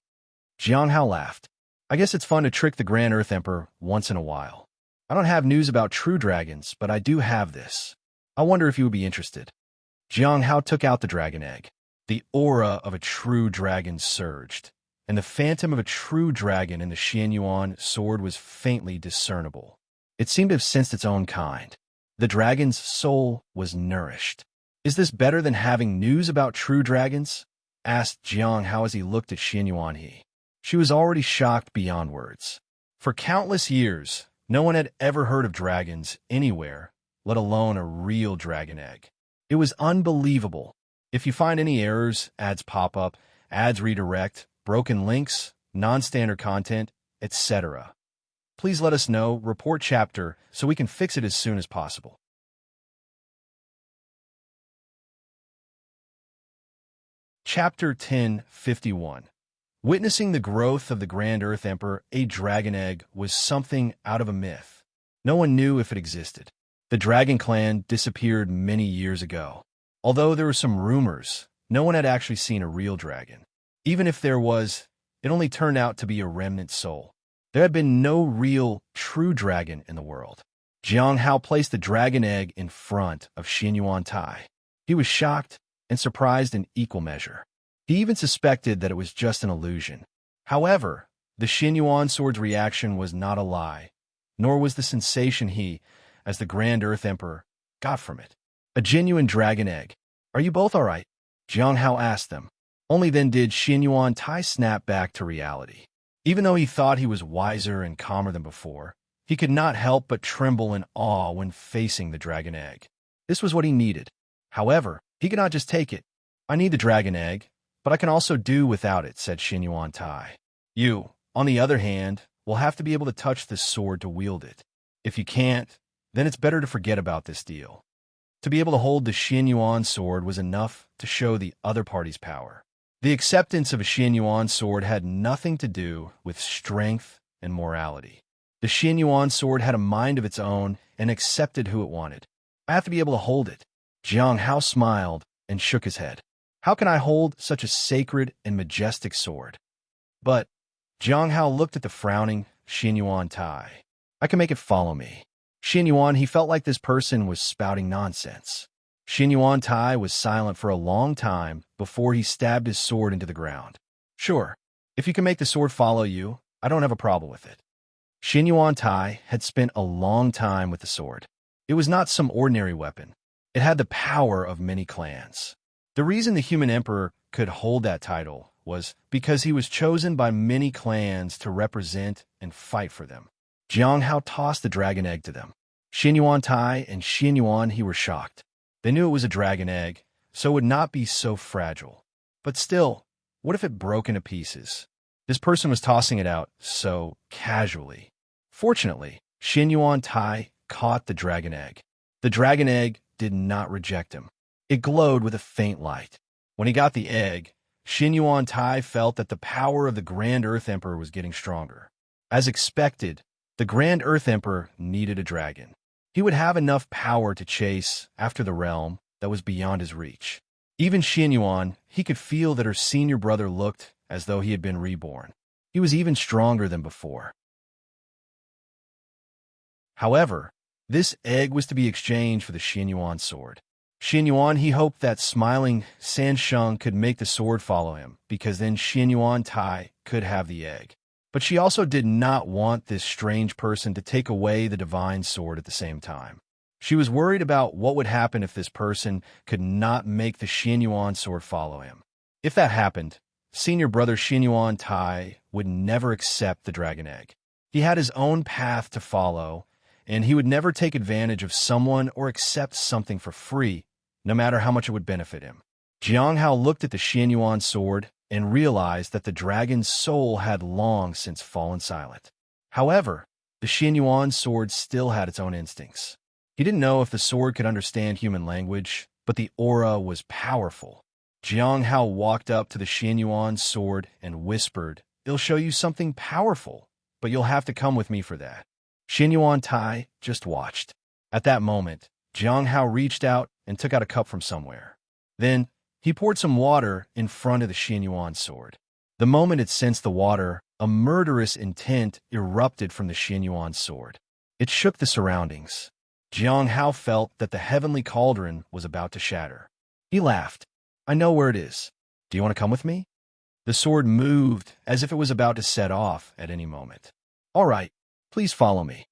Jiang Hao laughed. I guess it's fun to trick the Grand Earth Emperor once in a while. I don't have news about true dragons, but I do have this. I wonder if you would be interested. Jiang Hao took out the dragon egg. The aura of a true dragon surged, and the phantom of a true dragon in the Xin Yuan sword was faintly discernible. It seemed to have sensed its own kind. The dragon's soul was nourished. Is this better than having news about true dragons? Asked Jiang Hao as he looked at Xin Yuan he. She was already shocked beyond words. For countless years, no one had ever heard of dragons anywhere, let alone a real dragon egg. It was unbelievable. If you find any errors, ads pop up, ads redirect, broken links, non-standard content, etc., please let us know, report chapter, so we can fix it as soon as possible. Chapter 1051. Witnessing the growth of the Grand Earth Emperor, a dragon egg was something out of a myth. No one knew if it existed. The dragon clan disappeared many years ago. Although there were some rumors, no one had actually seen a real dragon. Even if there was, it only turned out to be a remnant soul. There had been no real, true dragon in the world. Jiang Hao placed the dragon egg in front of Xin Yuan Tai. He was shocked and surprised in equal measure. He even suspected that it was just an illusion. However, the Xin Yuan sword's reaction was not a lie, nor was the sensation he, as the Grand Earth Emperor, got from it. A genuine dragon egg. Are you both all right? Jiang Hao asked them. Only then did Xin Yuan Tai snap back to reality. Even though he thought he was wiser and calmer than before, he could not help but tremble in awe when facing the dragon egg. This was what he needed. However, he could not just take it. I need the dragon egg, but I can also do without it, said Xin Yuan Tai. You, on the other hand, will have to be able to touch this sword to wield it. If you can't, then it's better to forget about this deal. To be able to hold the Xin Yuan sword was enough to show the other party's power. The acceptance of a Xin Yuan sword had nothing to do with strength and morality. The Xin Yuan sword had a mind of its own and accepted who it wanted. I have to be able to hold it. Jiang Hao smiled and shook his head. How can I hold such a sacred and majestic sword? But Jiang Hao looked at the frowning Xin Yuan Tai. I can make it follow me. Xin Yuan, he felt like this person was spouting nonsense. Xin Yuan Tai was silent for a long time before he stabbed his sword into the ground. Sure, if you can make the sword follow you, I don't have a problem with it. Xin Yuan Tai had spent a long time with the sword. It was not some ordinary weapon. It had the power of many clans. The reason the human emperor could hold that title was because he was chosen by many clans to represent and fight for them. Jiang Hao tossed the dragon egg to them. Xin Yuan Tai and Xin Yuan, he were shocked. They knew it was a dragon egg, so it would not be so fragile. But still, what if it broke into pieces? This person was tossing it out so casually. Fortunately, Xin Yuan Tai caught the dragon egg. The dragon egg did not reject him. It glowed with a faint light. When he got the egg, Xin Yuan Tai felt that the power of the Grand Earth Emperor was getting stronger. As expected, the Grand Earth Emperor needed a dragon. He would have enough power to chase after the realm that was beyond his reach. Even Xin Yuan, he could feel that her senior brother looked as though he had been reborn. He was even stronger than before. However, this egg was to be exchanged for the Xin Yuan sword. Xin Yuan, he hoped that smiling Sansheng could make the sword follow him, because then Xin Yuan Tai could have the egg. But she also did not want this strange person to take away the divine sword at the same time. She was worried about what would happen if this person could not make the Xin Yuan sword follow him. If that happened, senior brother Xin Yuan Tai would never accept the dragon egg. He had his own path to follow, and he would never take advantage of someone or accept something for free, no matter how much it would benefit him. Jiang Hao looked at the Xin Yuan sword and realized that the dragon's soul had long since fallen silent. However, the Xin Yuan sword still had its own instincts. He didn't know if the sword could understand human language, but the aura was powerful. Jiang Hao walked up to the Xin Yuan sword and whispered, "It'll show you something powerful, but you'll have to come with me for that." Xin Yuan Tai just watched. At that moment, Jiang Hao reached out and took out a cup from somewhere. Then, he poured some water in front of the Xin Yuan sword. The moment it sensed the water, a murderous intent erupted from the Xin Yuan sword. It shook the surroundings. Jiang Hao felt that the heavenly cauldron was about to shatter. He laughed. "I know where it is. Do you want to come with me?" The sword moved as if it was about to set off at any moment. "All right, please follow me."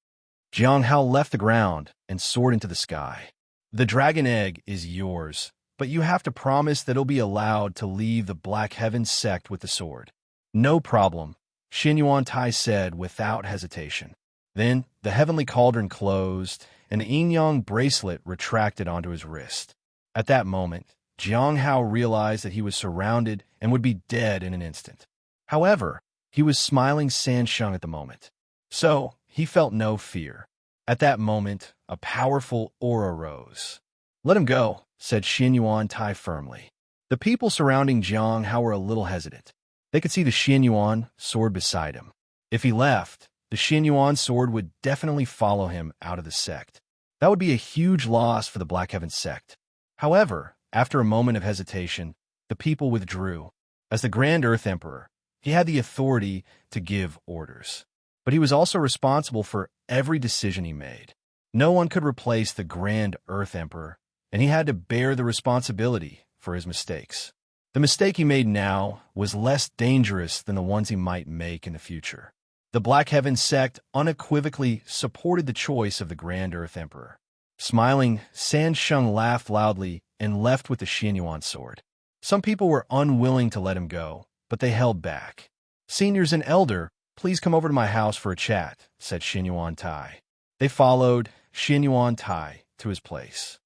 Jiang Hao left the ground and soared into the sky. "The dragon egg is yours, but you have to promise that it'll be allowed to leave the Black Heaven sect with the sword." "No problem," Xin Yuan Tai said without hesitation. Then the heavenly cauldron closed, and the yin-yang bracelet retracted onto his wrist. At that moment, Jiang Hao realized that he was surrounded and would be dead in an instant. However, he was smiling Sansheng at the moment, so he felt no fear. At that moment, a powerful aura rose. "Let him go," said Xin Yuan Tai firmly. The people surrounding Jiang Hao were a little hesitant. They could see the Xin Yuan sword beside him. If he left, the Xin Yuan sword would definitely follow him out of the sect. That would be a huge loss for the Black Heaven sect. However, after a moment of hesitation, the people withdrew. As the Grand Earth Emperor, he had the authority to give orders. But he was also responsible for every decision he made. No one could replace the Grand Earth Emperor, and he had to bear the responsibility for his mistakes. The mistake he made now was less dangerous than the ones he might make in the future. The Black Heaven sect unequivocally supported the choice of the Grand Earth Emperor. Smiling, Sansheng laughed loudly and left with the Xin Yuan sword. Some people were unwilling to let him go, but they held back. "Seniors and elder, please come over to my house for a chat," said Xin Yuan Tai. They followed Xin Yuan Tai to his place.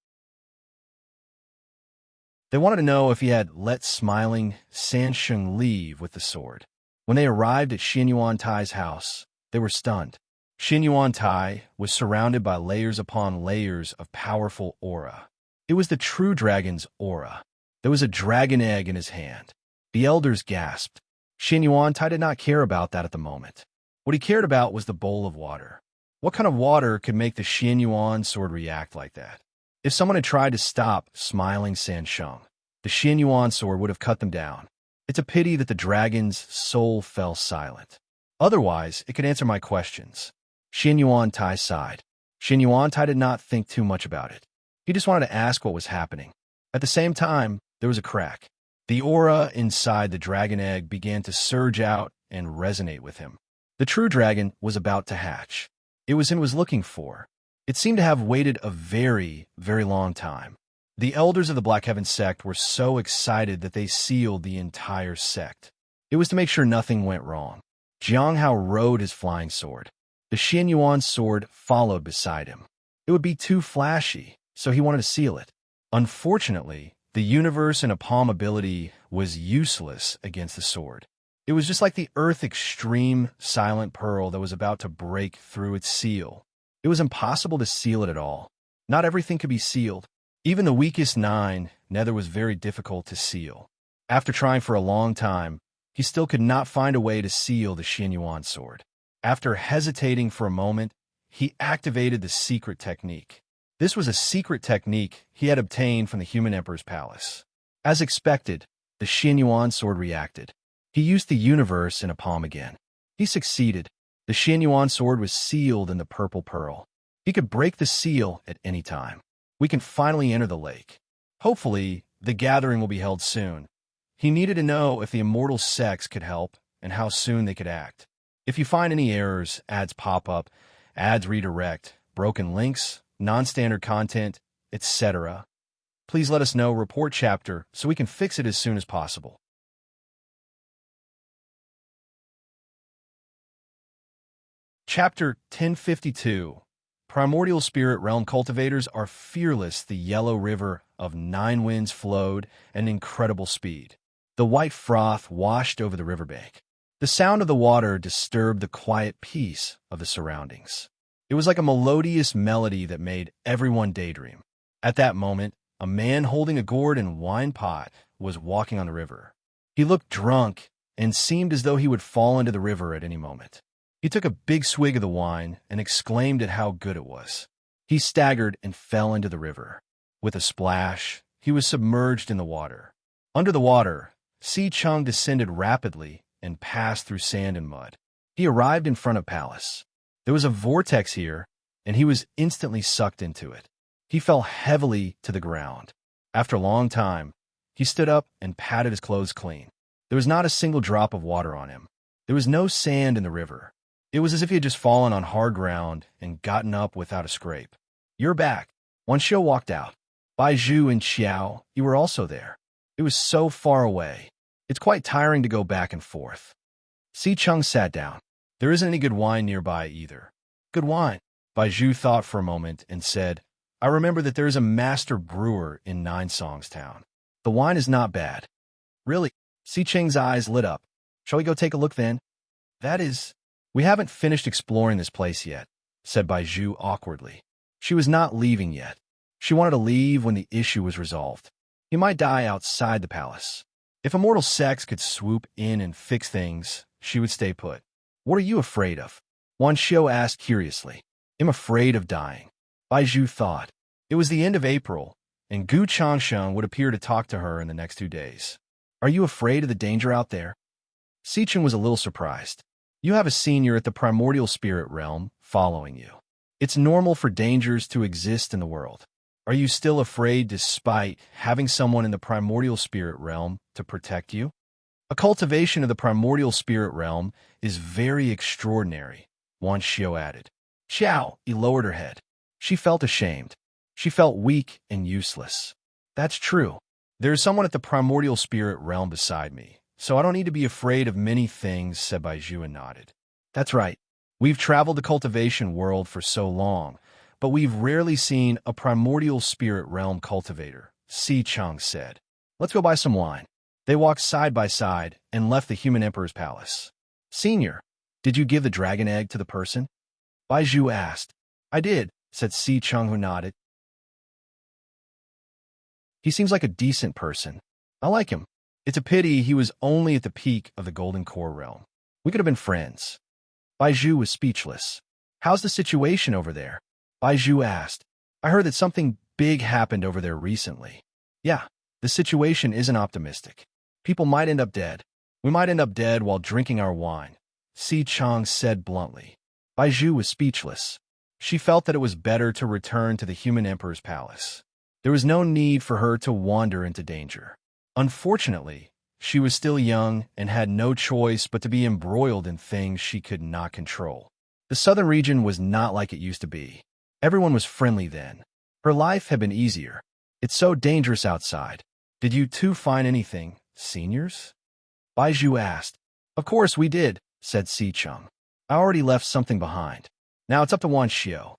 They wanted to know if he had let smiling Sansheng leave with the sword. When they arrived at Xin Yuan Tai's house, they were stunned. Xin Yuan Tai was surrounded by layers upon layers of powerful aura. It was the true dragon's aura. There was a dragon egg in his hand. The elders gasped. Xin Yuan Tai did not care about that at the moment. What he cared about was the bowl of water. What kind of water could make the Xin Yuan sword react like that? If someone had tried to stop smiling Sansheng, the Xin Yuan sword would have cut them down. It's a pity that the dragon's soul fell silent. Otherwise, it could answer my questions. Xin Yuan Tai sighed. Xin Yuan Tai did not think too much about it. He just wanted to ask what was happening. At the same time, there was a crack. The aura inside the dragon egg began to surge out and resonate with him. The true dragon was about to hatch. It was him he was looking for. It seemed to have waited a very, very long time. The elders of the Black Heaven sect were so excited that they sealed the entire sect. It was to make sure nothing went wrong. Jiang Hao rode his flying sword. The Xin Yuan sword followed beside him. It would be too flashy, so he wanted to seal it. Unfortunately, the universe in a palm ability was useless against the sword. It was just like the Earth Extreme Silent Pearl that was about to break through its seal. It was impossible to seal it at all. Not everything could be sealed. Even the weakest 9 nether was very difficult to seal. After trying for a long time, he still could not find a way to seal the Xin Yuan sword. After hesitating for a moment, he activated the secret technique. This was a secret technique he had obtained from the Human Emperor's palace. As expected, the Xin Yuan sword reacted. He used the universe in a palm again. He succeeded. The Xin Yuan sword was sealed in the purple pearl. He could break the seal at any time. We can finally enter the lake. Hopefully, the gathering will be held soon. He needed to know if the immortal sects could help and how soon they could act. If you find any errors, ads pop up, ads redirect, broken links, non-standard content, etc., please let us know, report chapter, so we can fix it as soon as possible. Chapter 1052. Primordial Spirit Realm cultivators are fearless. The yellow river of 9 winds flowed at an incredible speed. The white froth washed over the riverbank. The sound of the water disturbed the quiet peace of the surroundings. It was like a melodious melody that made everyone daydream. At that moment, a man holding a gourd and wine pot was walking on the river. He looked drunk and seemed as though he would fall into the river at any moment. He took a big swig of the wine and exclaimed at how good it was. He staggered and fell into the river. With a splash, he was submerged in the water. Under the water, Si Chung descended rapidly and passed through sand and mud. He arrived in front of Palace. There was a vortex here, and he was instantly sucked into it. He fell heavily to the ground. After a long time, he stood up and patted his clothes clean. There was not a single drop of water on him. There was no sand in the river. It was as if he had just fallen on hard ground and gotten up without a scrape. "You're back." Wan Xiu walked out. Bai Zhu and Xiao, you were also there. It was so far away. It's quite tiring to go back and forth. Si Chung sat down. There isn't any good wine nearby either. Good wine. Bai Zhu thought for a moment and said, I remember that there is a master brewer in Nine Songs Town. The wine is not bad. Really? Si Cheng's eyes lit up. Shall we go take a look then? That is... We haven't finished exploring this place yet, said Bai Zhu awkwardly. She was not leaving yet. She wanted to leave when the issue was resolved. He might die outside the palace. If immortal sex could swoop in and fix things, she would stay put. What are you afraid of? Wan Xiu asked curiously. I'm afraid of dying. Bai Zhu thought. It was the end of April, and Gu Changsheng would appear to talk to her in the next 2 days. Are you afraid of the danger out there? Sichen was a little surprised. You have a senior at the primordial spirit realm following you. It's normal for dangers to exist in the world. Are you still afraid despite having someone in the primordial spirit realm to protect you? A cultivation of the primordial spirit realm is very extraordinary, Wan Xiu added. Xiao, he lowered her head. She felt ashamed. She felt weak and useless. That's true. There is someone at the primordial spirit realm beside me, so I don't need to be afraid of many things, said Bai Zhu and nodded. That's right. We've traveled the cultivation world for so long, but we've rarely seen a primordial spirit realm cultivator, Si Cheng said. Let's go buy some wine. They walked side by side and left the human emperor's palace. Senior, did you give the dragon egg to the person? Bai Zhu asked. I did, said Si Cheng, who nodded. He seems like a decent person. I like him. It's a pity he was only at the peak of the Golden Core realm. We could have been friends. Bai Zhu was speechless. How's the situation over there? Bai Zhu asked. I heard that something big happened over there recently. Yeah, the situation isn't optimistic. People might end up dead. We might end up dead while drinking our wine, Si Cheng said bluntly. Bai Zhu was speechless. She felt that it was better to return to the human emperor's palace. There was no need for her to wander into danger. Unfortunately, she was still young and had no choice but to be embroiled in things she could not control. The southern region was not like it used to be. Everyone was friendly then. Her life had been easier. It's so dangerous outside. Did you two find anything, seniors? Bai Zhu asked. Of course we did, said Si Cheng. I already left something behind. Now it's up to Wan Xiu.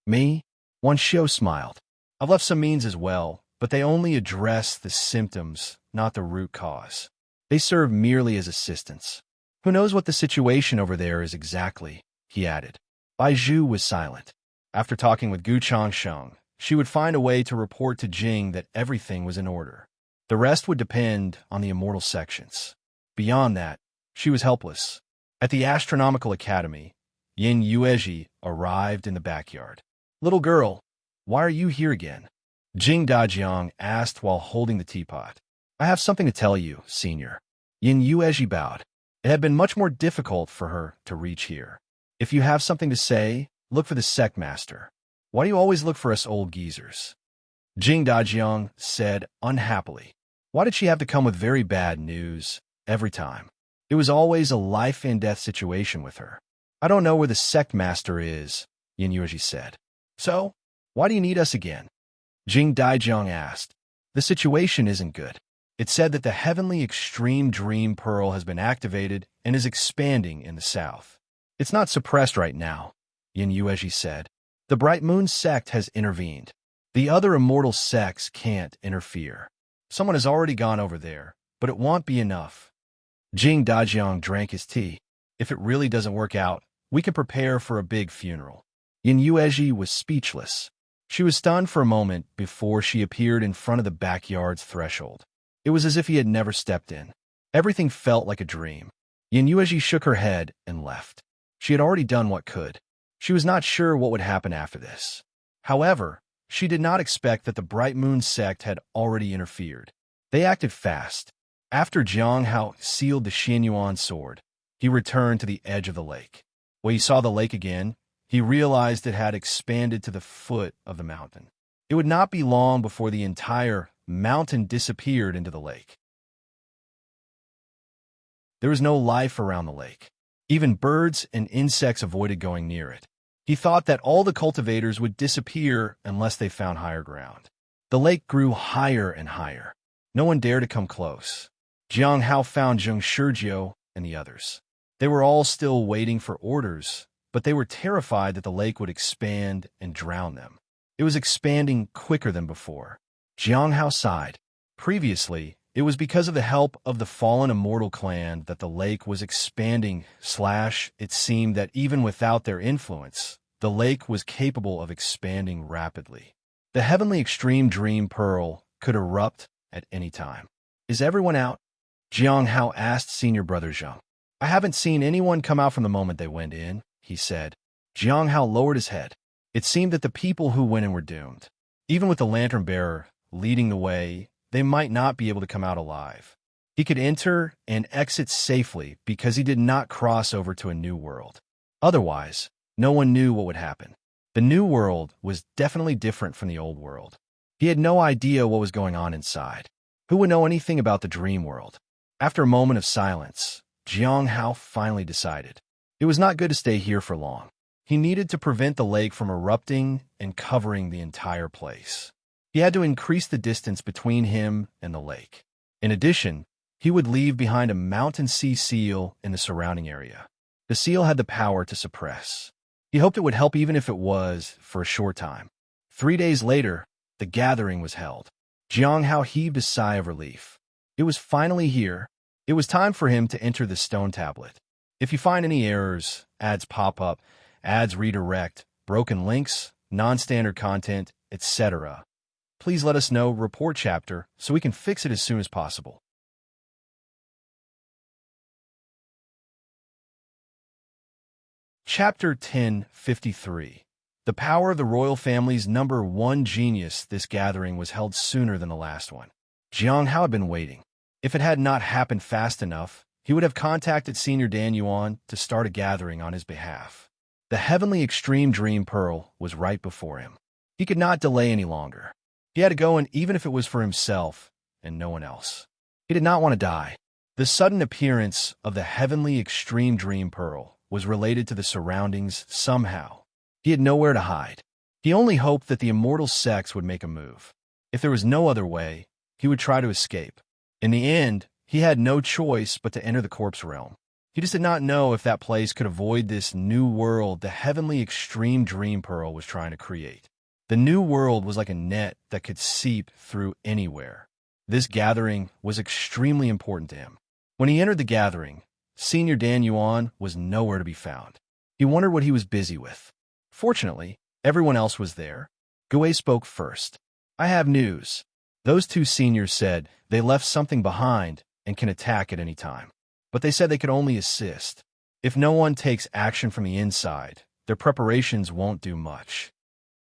Me? Wan Xiu smiled. I've left some means as well, but they only address the symptoms, not the root cause. They serve merely as assistance. Who knows what the situation over there is exactly, he added. Bai Zhu was silent. After talking with Gu Changsheng, she would find a way to report to Jing that everything was in order. The rest would depend on the immortal sections. Beyond that, she was helpless. At the Astronomical Academy, Yin Yuezhi arrived in the backyard. Little girl, why are you here again? Jing Dajiang asked while holding the teapot. I have something to tell you, senior. Yin Yuezhi bowed. It had been much more difficult for her to reach here. If you have something to say, look for the sect master. Why do you always look for us old geezers? Jing Dajiang said unhappily. Why did she have to come with very bad news every time? It was always a life and death situation with her. I don't know where the sect master is, Yin Yuezhi said. So, why do you need us again? Jing Dajiang asked. The situation isn't good. It said that the heavenly extreme dream pearl has been activated and is expanding in the south. It's not suppressed right now, Yin Yuezhi said. The Bright Moon sect has intervened. The other immortal sects can't interfere. Someone has already gone over there, but it won't be enough. Jing Dajiang drank his tea. If it really doesn't work out, we can prepare for a big funeral. Yin Yuezhi was speechless. She was stunned for a moment before she appeared in front of the backyard's threshold. It was as if he had never stepped in. Everything felt like a dream. Yin Yuezhi shook her head and left. She had already done what could. She was not sure what would happen after this. However, she did not expect that the Bright Moon sect had already interfered. They acted fast. After Jiang Hao sealed the Xianyuan sword, he returned to the edge of the lake. When he saw the lake again, he realized it had expanded to the foot of the mountain. It would not be long before the entire mountain disappeared into the lake. There was no life around the lake. Even birds and insects avoided going near it. He thought that all the cultivators would disappear unless they found higher ground. The lake grew higher and higher. No one dared to come close. Jiang Hao found Zheng Shizhou and the others. They were all still waiting for orders, but they were terrified that the lake would expand and drown them. It was expanding quicker than before. Jiang Hao sighed. Previously, it was because of the help of the fallen immortal clan that the lake was expanding. It seemed that even without their influence, the lake was capable of expanding rapidly. The heavenly extreme dream pearl could erupt at any time. Is everyone out? Jiang Hao asked senior brother Zheng. I haven't seen anyone come out from the moment they went in, he said. Jiang Hao lowered his head. It seemed that the people who went in were doomed. Even with the lantern bearer leading the way, they might not be able to come out alive. He could enter and exit safely because he did not cross over to a new world. Otherwise, no one knew what would happen. The new world was definitely different from the old world. He had no idea what was going on inside. Who would know anything about the dream world? After a moment of silence, Jiang Hao finally decided. It was not good to stay here for long. He needed to prevent the lake from erupting and covering the entire place. He had to increase the distance between him and the lake. In addition, he would leave behind a mountain sea seal in the surrounding area. The seal had the power to suppress. He hoped it would help even if it was for a short time. 3 days later, the gathering was held. Jiang Hao heaved a sigh of relief. It was finally here. It was time for him to enter the stone tablet. If you find any errors, ads pop up, ads redirect, broken links, non-standard content, etc., please let us know, report chapter, so we can fix it as soon as possible. Chapter 1053. The power of the royal family's #1 genius. This gathering was held sooner than the last one. Jiang Hao had been waiting. If it had not happened fast enough, he would have contacted Senior Dan Yuan to start a gathering on his behalf. The heavenly extreme dream pearl was right before him. He could not delay any longer. He had to go in even if it was for himself and no one else. He did not want to die. The sudden appearance of the heavenly extreme dream pearl was related to the surroundings somehow. He had nowhere to hide. He only hoped that the immortal sex would make a move. If there was no other way, he would try to escape. In the end, he had no choice but to enter the corpse realm. He just did not know if that place could avoid this new world the heavenly extreme dream pearl was trying to create. The new world was like a net that could seep through anywhere. This gathering was extremely important to him. When he entered the gathering, Senior Dan Yuan was nowhere to be found. He wondered what he was busy with. Fortunately, everyone else was there. Gue spoke first. I have news. Those two seniors said they left something behind and can attack at any time. But they said they could only assist. If no one takes action from the inside, their preparations won't do much.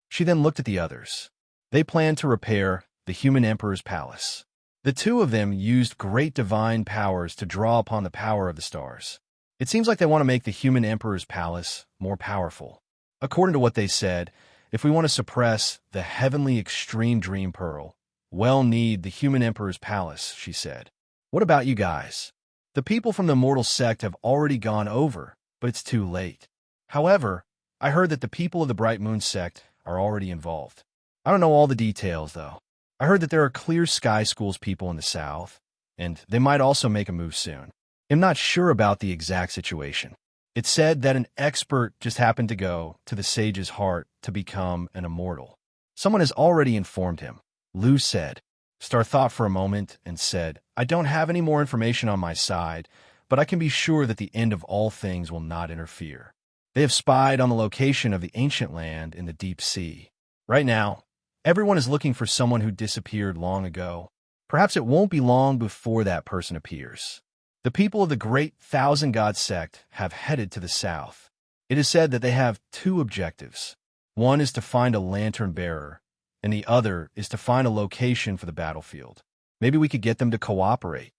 She then looked at the others. They planned to repair the human emperor's palace. The two of them used great divine powers to draw upon the power of the stars. It seems like they want to make the human emperor's palace more powerful. According to what they said, if we want to suppress the heavenly extreme dream pearl, we'll need the human emperor's palace, she said. What about you guys? The people from the mortal sect have already gone over, but it's too late. However, I heard that the people of the Bright Moon sect are already involved. I don't know all the details, though. I heard that there are Clear Sky School's people in the south, and they might also make a move soon. I'm not sure about the exact situation. It's said that an expert just happened to go to the sage's heart to become an immortal. Someone has already informed him, Lu said. Star thought for a moment and said, I don't have any more information on my side, but I can be sure that the end of all things will not interfere. They have spied on the location of the ancient land in the deep sea. Right now, everyone is looking for someone who disappeared long ago. Perhaps it won't be long before that person appears. The people of the great Thousand God sect have headed to the south. It is said that they have two objectives. One is to find a lantern bearer, and the other is to find a location for the battlefield. Maybe we could get them to cooperate.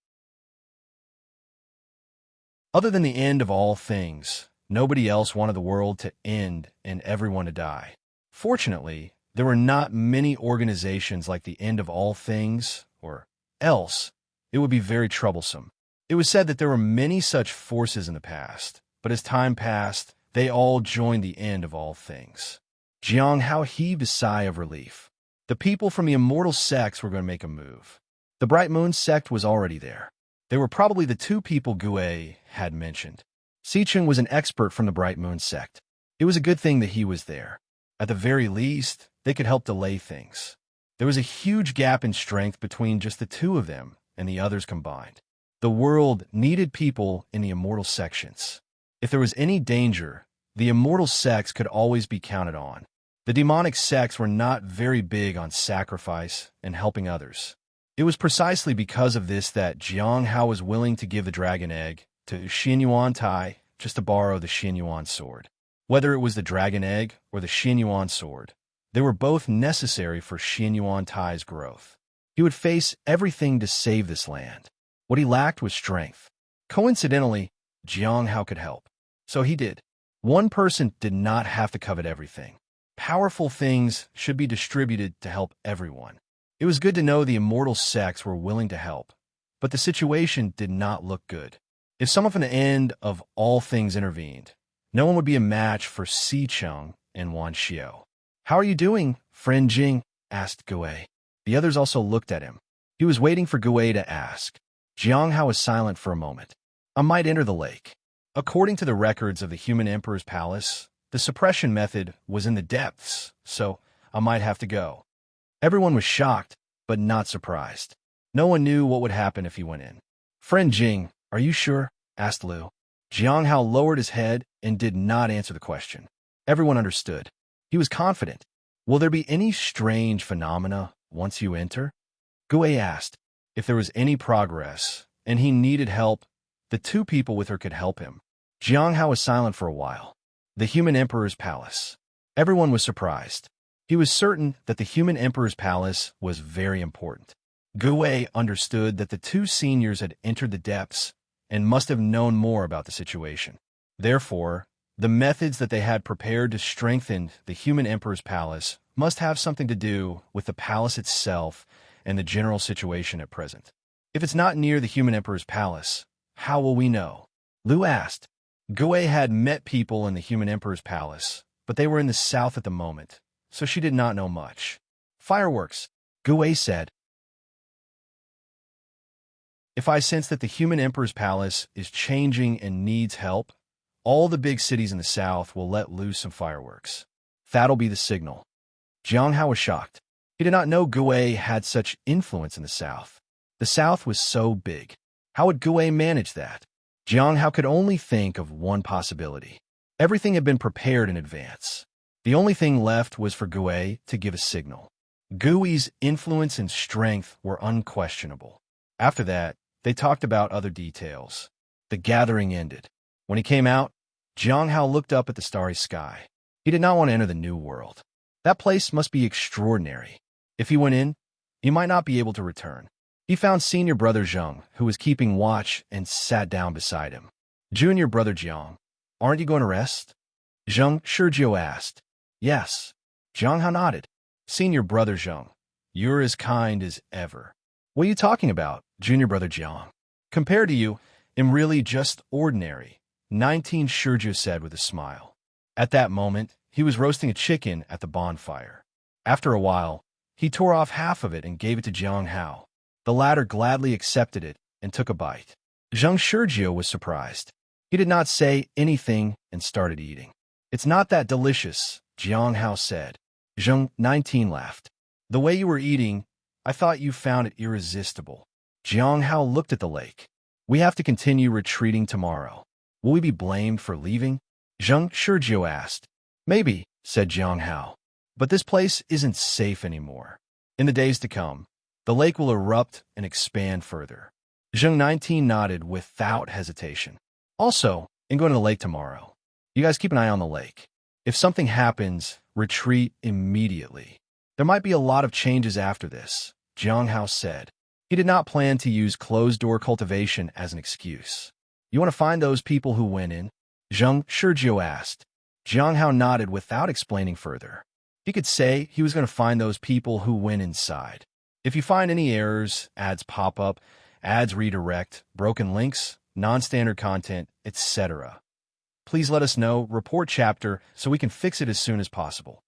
Other than the end of all things, nobody else wanted the world to end and everyone to die. Fortunately, there were not many organizations like the end of all things, or else it would be very troublesome. It was said that there were many such forces in the past, but as time passed, they all joined the end of all things. Jiang Hao heaved a sigh of relief. The people from the immortal sects were going to make a move. The Bright Moon sect was already there. They were probably the two people Gue had mentioned. Sicheng was an expert from the Bright Moon sect. It was a good thing that he was there. At the very least, they could help delay things. There was a huge gap in strength between just the two of them and the others combined. The world needed people in the immortal sections. If there was any danger, the immortal sects could always be counted on. The demonic sects were not very big on sacrifice and helping others. It was precisely because of this that Jiang Hao was willing to give the dragon egg to Xinyuan Tai just to borrow the Xinyuan sword. Whether it was the dragon egg or the Xinyuan sword, they were both necessary for Xinyuan Tai's growth. He would face everything to save this land. What he lacked was strength. Coincidentally, Jiang Hao could help. So he did. One person did not have to covet everything. Powerful things should be distributed to help everyone. It was good to know the immortal sects were willing to help, but the situation did not look good. If someone from the end of all things intervened, no one would be a match for Si Cheng and Wan Xiao. "How are you doing, friend Jing?" asked Gui. The others also looked at him. He was waiting for Gui to ask. Jiang Hao was silent for a moment. "I might enter the lake." According to the records of the human emperor's palace, the suppression method was in the depths, so I might have to go. Everyone was shocked, but not surprised. No one knew what would happen if he went in. "Friend Jing, are you sure?" asked Liu. Jiang Hao lowered his head and did not answer the question. Everyone understood. He was confident. "Will there be any strange phenomena once you enter?" Gui asked. If there was any progress, and he needed help, the two people with her could help him. Jiang Hao was silent for a while. The human emperor's palace. Everyone was surprised. He was certain that the human emperor's palace was very important. Gui understood that the two seniors had entered the depths and must have known more about the situation. Therefore, the methods that they had prepared to strengthen the human emperor's palace must have something to do with the palace itself and the general situation at present. If it's not near the human emperor's palace, how will we know? Liu asked. Gui had met people in the human emperor's palace, but they were in the south at the moment, so she did not know much. "Fireworks," Gui said. "If I sense that the human emperor's palace is changing and needs help, all the big cities in the south will let loose some fireworks. That'll be the signal." Jiang Hao was shocked. He did not know Gui had such influence in the south. The south was so big. How would Gui manage that? Jiang Hao could only think of one possibility. Everything had been prepared in advance. The only thing left was for Gui to give a signal. Gui's influence and strength were unquestionable. After that, they talked about other details. The gathering ended. When he came out, Jiang Hao looked up at the starry sky. He did not want to enter the new world. That place must be extraordinary. If he went in, he might not be able to return. He found senior brother Zheng, who was keeping watch, and sat down beside him. "Junior brother Jiang, aren't you going to rest?" Zheng Shizhou asked. "Yes." Jiang Hao nodded. "Senior brother Zheng, you're as kind as ever." "What are you talking about, junior brother Jiang? Compared to you, I'm really just ordinary," 19 Shizhou said with a smile. At that moment, he was roasting a chicken at the bonfire. After a while, he tore off half of it and gave it to Jiang Hao. The latter gladly accepted it and took a bite. Zheng Shizhou was surprised. He did not say anything and started eating. "It's not that delicious," Jiang Hao said. Zheng 19 laughed. "The way you were eating, I thought you found it irresistible." Jiang Hao looked at the lake. "We have to continue retreating tomorrow. Will we be blamed for leaving?" Zheng Shizhou asked. "Maybe," said Jiang Hao. "But this place isn't safe anymore. In the days to come, the lake will erupt and expand further." Zheng 19 nodded without hesitation. "Also, I'm going to the lake tomorrow. You guys keep an eye on the lake. If something happens, retreat immediately. There might be a lot of changes after this," Jiang Hao said. He did not plan to use closed-door cultivation as an excuse. "You want to find those people who went in?" Zheng Shizhou asked. Jiang Hao nodded without explaining further. He could say he was going to find those people who went inside. If you find any errors, ads pop up, ads redirect, broken links, non-standard content, etc., please let us know, report chapter, so we can fix it as soon as possible.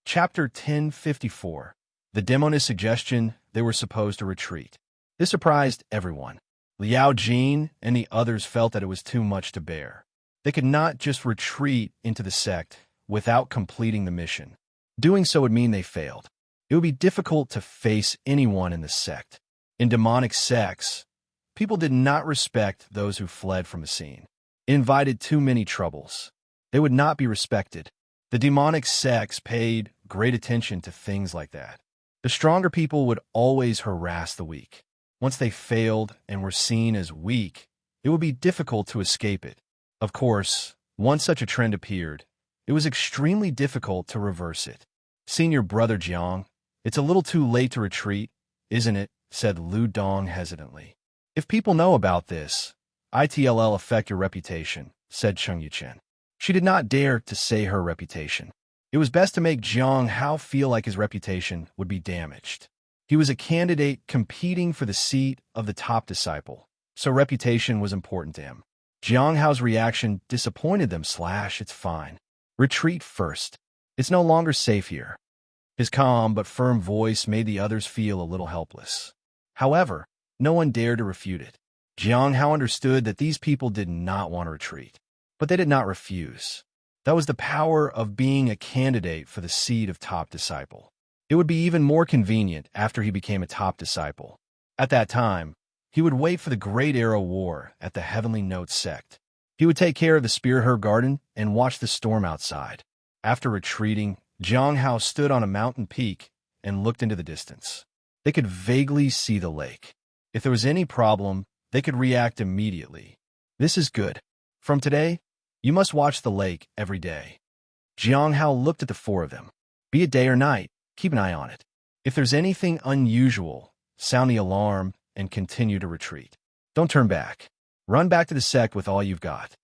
Chapter 1054. The demonist suggestion they were supposed to retreat. This surprised everyone. Liao Jin and the others felt that it was too much to bear. They could not just retreat into the sect without completing the mission. Doing so would mean they failed. It would be difficult to face anyone in the sect. In demonic sects, people did not respect those who fled from a scene. It invited too many troubles. They would not be respected. The demonic sects paid great attention to things like that. The stronger people would always harass the weak. Once they failed and were seen as weak, it would be difficult to escape it. Of course, once such a trend appeared, it was extremely difficult to reverse it. Senior brother Jiang, it's a little too late to retreat, isn't it? Said Lu Dong hesitantly. If people know about this, it'll affect your reputation, said Cheng Yuchen. She did not dare to say her reputation. It was best to make Jiang Hao feel like his reputation would be damaged. He was a candidate competing for the seat of the top disciple, so reputation was important to him. Jiang Hao's reaction disappointed them. It's fine. Retreat first. It's no longer safe here. His calm but firm voice made the others feel a little helpless. However, no one dared to refute it. Jiang Hao understood that these people did not want to retreat, but they did not refuse. That was the power of being a candidate for the seat of top disciple. It would be even more convenient after he became a top disciple. At that time, he would wait for the Great Arrow War at the Heavenly Note sect. He would take care of the Spirit Herb Garden and watch the storm outside. After retreating, Jiang Hao stood on a mountain peak and looked into the distance. They could vaguely see the lake. If there was any problem, they could react immediately. This is good. From today, you must watch the lake every day. Jiang Hao looked at the four of them. Be it day or night, keep an eye on it. If there's anything unusual, sound the alarm and continue to retreat. Don't turn back. Run back to the sect with all you've got.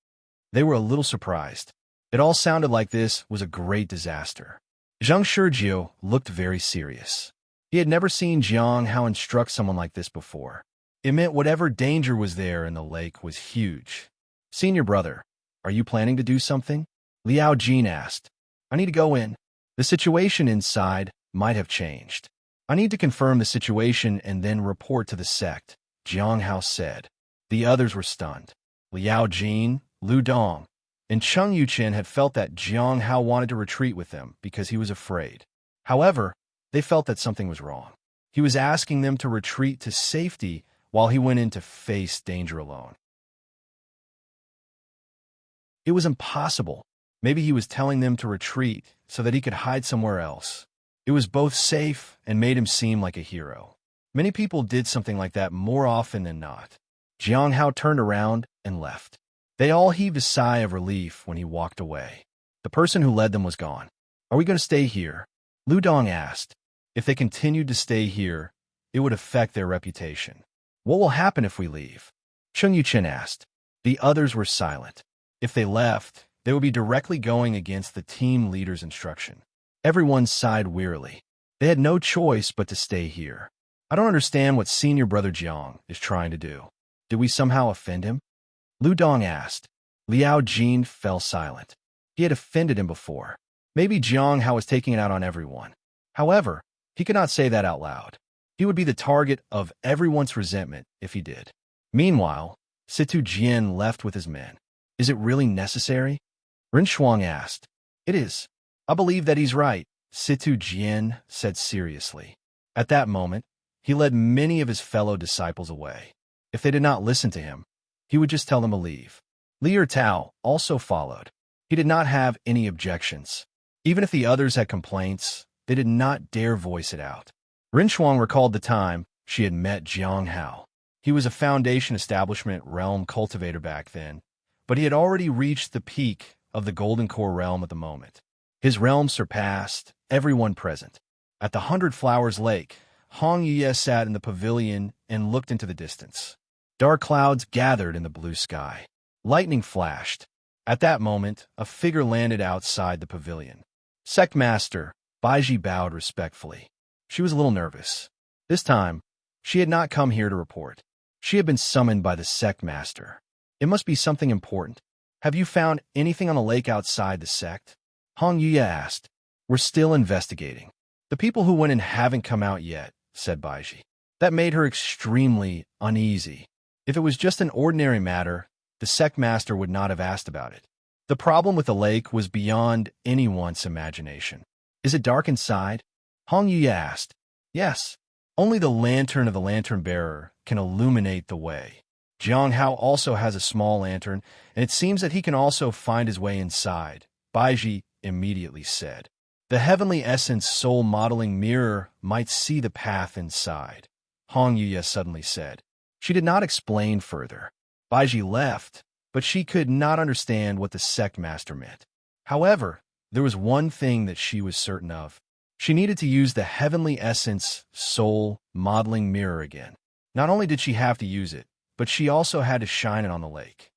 They were a little surprised. It all sounded like this was a great disaster. Zhang Shizhou looked very serious. He had never seen Jiang Hao instruct someone like this before. It meant whatever danger was there in the lake was huge. Senior brother, are you planning to do something? Liao Jin asked. I need to go in. The situation inside might have changed. I need to confirm the situation and then report to the sect, Jiang Hao said. The others were stunned. Liao Jin, Lu Dong, and Cheng Yuchen had felt that Jiang Hao wanted to retreat with them because he was afraid. However, they felt that something was wrong. He was asking them to retreat to safety while he went in to face danger alone. It was impossible. Maybe he was telling them to retreat so that he could hide somewhere else. It was both safe and made him seem like a hero. Many people did something like that more often than not. Jiang Hao turned around and left. They all heaved a sigh of relief when he walked away. The person who led them was gone. Are we going to stay here? Lu Dong asked. If they continued to stay here, it would affect their reputation. What will happen if we leave? Cheng Yuchen asked. The others were silent. If they left, they would be directly going against the team leader's instruction. Everyone sighed wearily. They had no choice but to stay here. I don't understand what senior brother Jiang is trying to do. Did we somehow offend him? Lu Dong asked. Liao Jin fell silent. He had offended him before. Maybe Jiang Hao was taking it out on everyone. However, he could not say that out loud. He would be the target of everyone's resentment if he did. Meanwhile, Situ Jian left with his men. Is it really necessary? Ren Shuang asked. It is. I believe that he's right, Situ Jian said seriously. At that moment, he led many of his fellow disciples away. If they did not listen to him, he would just tell them to leave. Li Ertao also followed. He did not have any objections. Even if the others had complaints, they did not dare voice it out. Ren Shuang recalled the time she had met Jiang Hao. He was a Foundation Establishment realm cultivator back then, but he had already reached the peak of the Golden Core realm at the moment. His realm surpassed everyone present. At the 100 Flowers Lake, Hong Yuye sat in the pavilion and looked into the distance. Dark clouds gathered in the blue sky. Lightning flashed. At that moment, a figure landed outside the pavilion. Sect Master, Baiji bowed respectfully. She was a little nervous. This time, she had not come here to report. She had been summoned by the Sect Master. It must be something important. Have you found anything on the lake outside the sect? Hong Yuye asked. We're still investigating. The people who went in haven't come out yet, said Baiji. That made her extremely uneasy. If it was just an ordinary matter, the sect master would not have asked about it. The problem with the lake was beyond anyone's imagination. Is it dark inside? Hong Yu asked. Yes. Only the lantern of the lantern bearer can illuminate the way. Jiang Hao also has a small lantern, and it seems that he can also find his way inside, Baiji immediately said. The heavenly essence soul modeling mirror might see the path inside, Hong Yu suddenly said. She did not explain further. Baiji left, but she could not understand what the sect master meant. However, there was one thing that she was certain of. She needed to use the heavenly essence soul modeling mirror again. Not only did she have to use it, but she also had to shine it on the lake.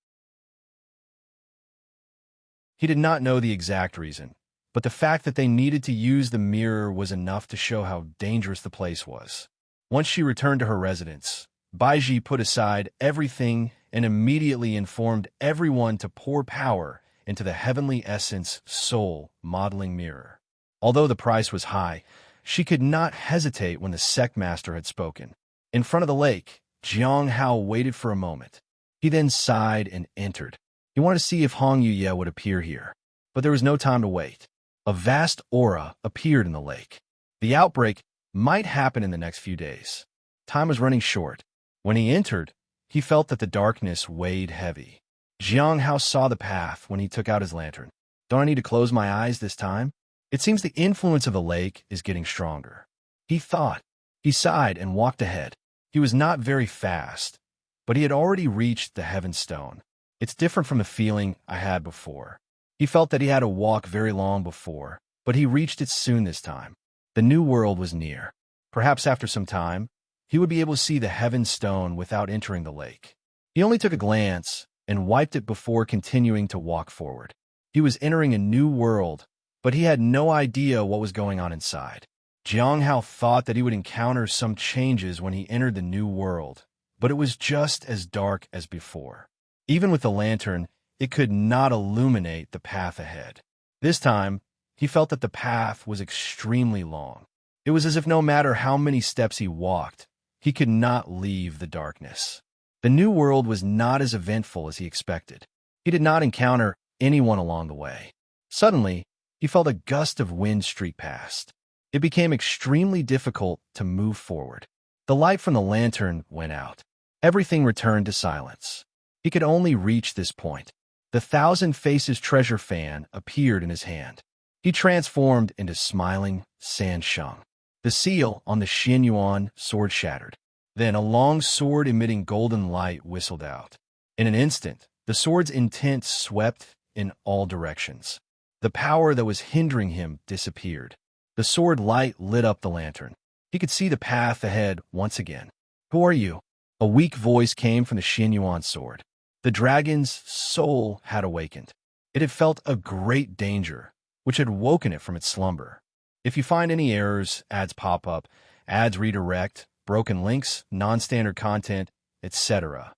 He did not know the exact reason, but the fact that they needed to use the mirror was enough to show how dangerous the place was. Once she returned to her residence, Baiji put aside everything and immediately informed everyone to pour power into the heavenly essence soul modeling mirror. Although the price was high, she could not hesitate when the sect master had spoken. In front of the lake, Jiang Hao waited for a moment. He then sighed and entered. He wanted to see if Hong Yu would appear here. But there was no time to wait. A vast aura appeared in the lake. The outbreak might happen in the next few days. Time was running short. When he entered, he felt that the darkness weighed heavy. Jiang Hao saw the path when he took out his lantern. Don't I need to close my eyes this time? It seems the influence of the lake is getting stronger. He thought. He sighed and walked ahead. He was not very fast, but he had already reached the heaven stone. It's different from the feeling I had before. He felt that he had to walk very long before, but he reached it soon this time. The new world was near. Perhaps after some time, he would be able to see the heaven stone without entering the lake. He only took a glance and wiped it before continuing to walk forward. He was entering a new world, but he had no idea what was going on inside. Jiang Hao thought that he would encounter some changes when he entered the new world, but it was just as dark as before. Even with the lantern, it could not illuminate the path ahead. This time, he felt that the path was extremely long. It was as if no matter how many steps he walked, he could not leave the darkness. The new world was not as eventful as he expected. He did not encounter anyone along the way. Suddenly, he felt a gust of wind streak past. It became extremely difficult to move forward. The light from the lantern went out. Everything returned to silence. He could only reach this point. The Thousand Faces treasure fan appeared in his hand. He transformed into smiling Sansheng. The seal on the Xianyuan sword shattered. Then a long sword emitting golden light whistled out. In an instant, the sword's intent swept in all directions. The power that was hindering him disappeared. The sword light lit up the lantern. He could see the path ahead once again. Who are you? A weak voice came from the Xianyuan sword. The dragon's soul had awakened. It had felt a great danger, which had woken it from its slumber. If you find any errors, ads pop up, ads redirect, broken links, non-standard content, etc.,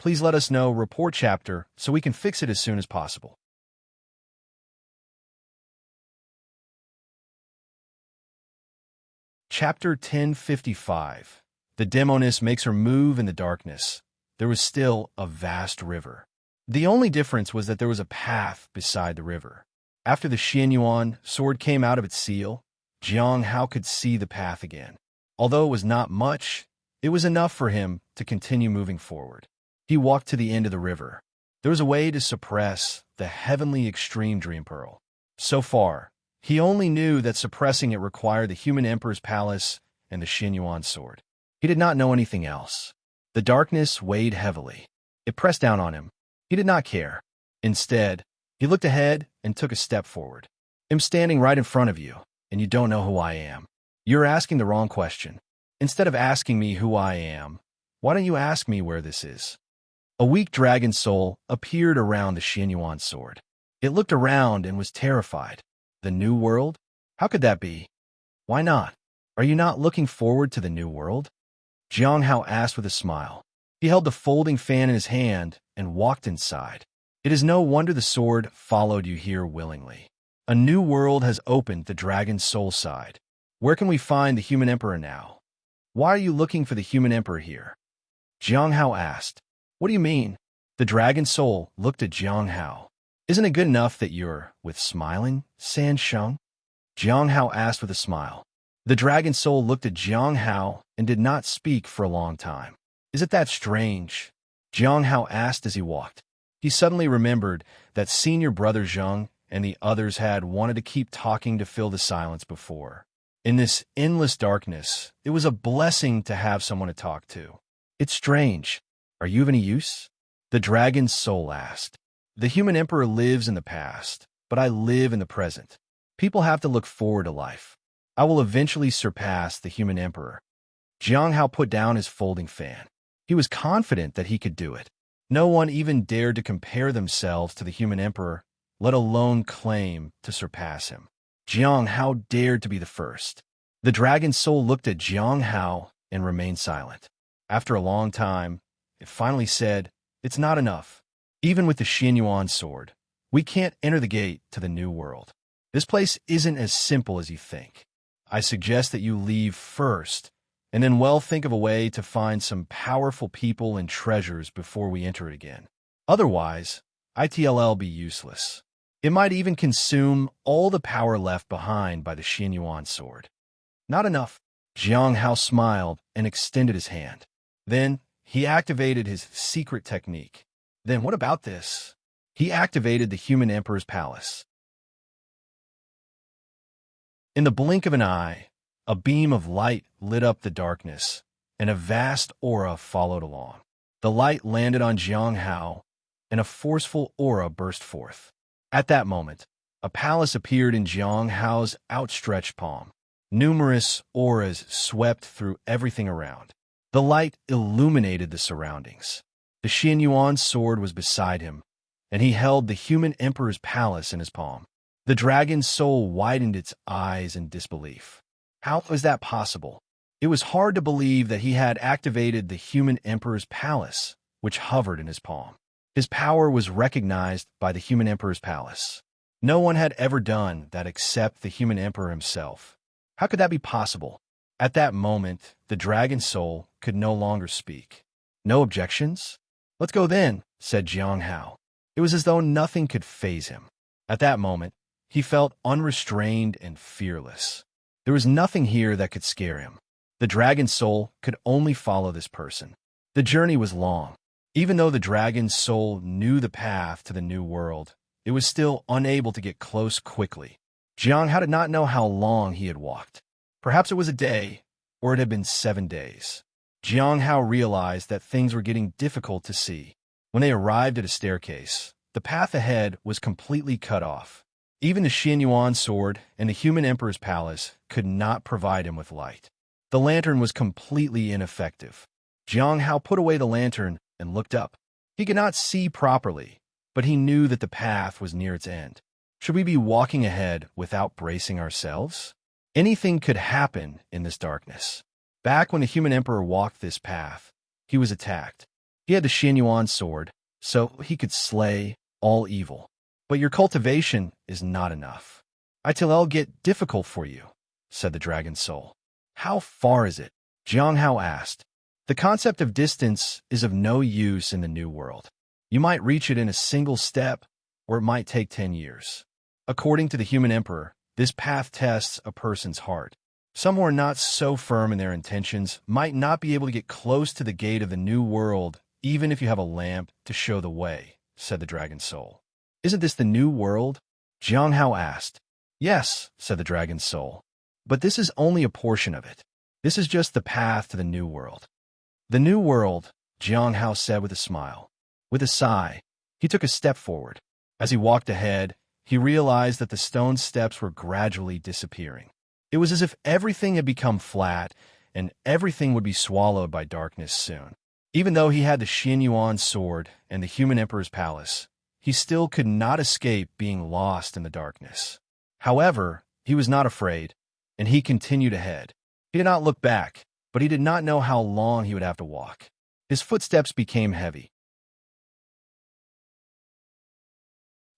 please let us know, report chapter, so we can fix it as soon as possible. Chapter 1055. The demoness makes her move in the darkness. There was still a vast river. The only difference was that there was a path beside the river. After the Xianyuan sword came out of its seal, Jiang Hao could see the path again. Although it was not much, it was enough for him to continue moving forward. He walked to the end of the river. There was a way to suppress the heavenly extreme dream pearl. So far, he only knew that suppressing it required the human emperor's palace and the Xianyuan sword. He did not know anything else. The darkness weighed heavily. It pressed down on him. He did not care. Instead, he looked ahead and took a step forward. I'm standing right in front of you, and you don't know who I am. You're asking the wrong question. Instead of asking me who I am, why don't you ask me where this is? A weak dragon soul appeared around the Xianyuan sword. It looked around and was terrified. The new world? How could that be? Why not? Are you not looking forward to the new world? Jiang Hao asked with a smile. He held the folding fan in his hand and walked inside. It is no wonder the sword followed you here willingly. A new world has opened the dragon's soul side. Where can we find the human emperor now? Why are you looking for the human emperor here? Jiang Hao asked. What do you mean? The dragon soul looked at Jiang Hao. Isn't it good enough that you're with smiling, San Sheng? Jiang Hao asked with a smile. The dragon soul looked at Jiang Hao and did not speak for a long time. Is it that strange? Jiang Hao asked as he walked. He suddenly remembered that senior brother Zheng and the others had wanted to keep talking to fill the silence before. In this endless darkness, it was a blessing to have someone to talk to. It's strange. Are you of any use? The dragon's soul asked. The human emperor lives in the past, but I live in the present. People have to look forward to life. I will eventually surpass the human emperor. Jiang Hao put down his folding fan. He was confident that he could do it. No one even dared to compare themselves to the human emperor, let alone claim to surpass him. Jiang Hao dared to be the first. The dragon's soul looked at Jiang Hao and remained silent. After a long time, it finally said, "It's not enough. Even with the Xianyuan sword, we can't enter the gate to the new world. This place isn't as simple as you think. I suggest that you leave first, and then think of a way to find some powerful people and treasures before we enter it again. Otherwise, it'll be useless. It might even consume all the power left behind by the Xianyuan sword." Not enough. Jiang Hao smiled and extended his hand. Then he activated his secret technique. Then what about this? He activated the human emperor's palace. In the blink of an eye, a beam of light lit up the darkness, and a vast aura followed along. The light landed on Jiang Hao, and a forceful aura burst forth. At that moment, a palace appeared in Jiang Hao's outstretched palm. Numerous auras swept through everything around. The light illuminated the surroundings. The Xianyuan sword was beside him, and he held the human emperor's palace in his palm. The dragon's soul widened its eyes in disbelief. How was that possible? It was hard to believe that he had activated the human emperor's palace, which hovered in his palm. His power was recognized by the human emperor's palace. No one had ever done that except the human emperor himself. How could that be possible? At that moment, the dragon's soul could no longer speak. No objections? "Let's go then," said Jiang Hao. It was as though nothing could faze him. At that moment, he felt unrestrained and fearless. There was nothing here that could scare him. The dragon's soul could only follow this person. The journey was long. Even though the dragon's soul knew the path to the new world, it was still unable to get close quickly. Jiang Hao did not know how long he had walked. Perhaps it was a day, or it had been 7 days. Jiang Hao realized that things were getting difficult to see. When they arrived at a staircase, the path ahead was completely cut off. Even the Xianyuan sword and the human emperor's palace could not provide him with light. The lantern was completely ineffective. Jiang Hao put away the lantern and looked up. He could not see properly, but he knew that the path was near its end. Should we be walking ahead without bracing ourselves? Anything could happen in this darkness. Back when the human emperor walked this path, he was attacked. He had the Xianyuan sword, so he could slay all evil. But your cultivation is not enough. It'll get difficult for you, said the dragon's soul. How far is it? Jiang Hao asked. The concept of distance is of no use in the new world. You might reach it in a single step, or it might take 10 years. According to the human emperor, this path tests a person's heart. Some who are not so firm in their intentions might not be able to get close to the gate of the new world, even if you have a lamp to show the way, said the dragon's soul. Isn't this the new world? Jiang Hao asked. Yes, said the dragon's soul. But this is only a portion of it. This is just the path to the new world. The new world, Jiang Hao said with a smile. With a sigh, he took a step forward. As he walked ahead, he realized that the stone steps were gradually disappearing. It was as if everything had become flat, and everything would be swallowed by darkness soon. Even though he had the Xianyuan sword and the human emperor's palace, he still could not escape being lost in the darkness. However, he was not afraid, and he continued ahead. He did not look back, but he did not know how long he would have to walk. His footsteps became heavy.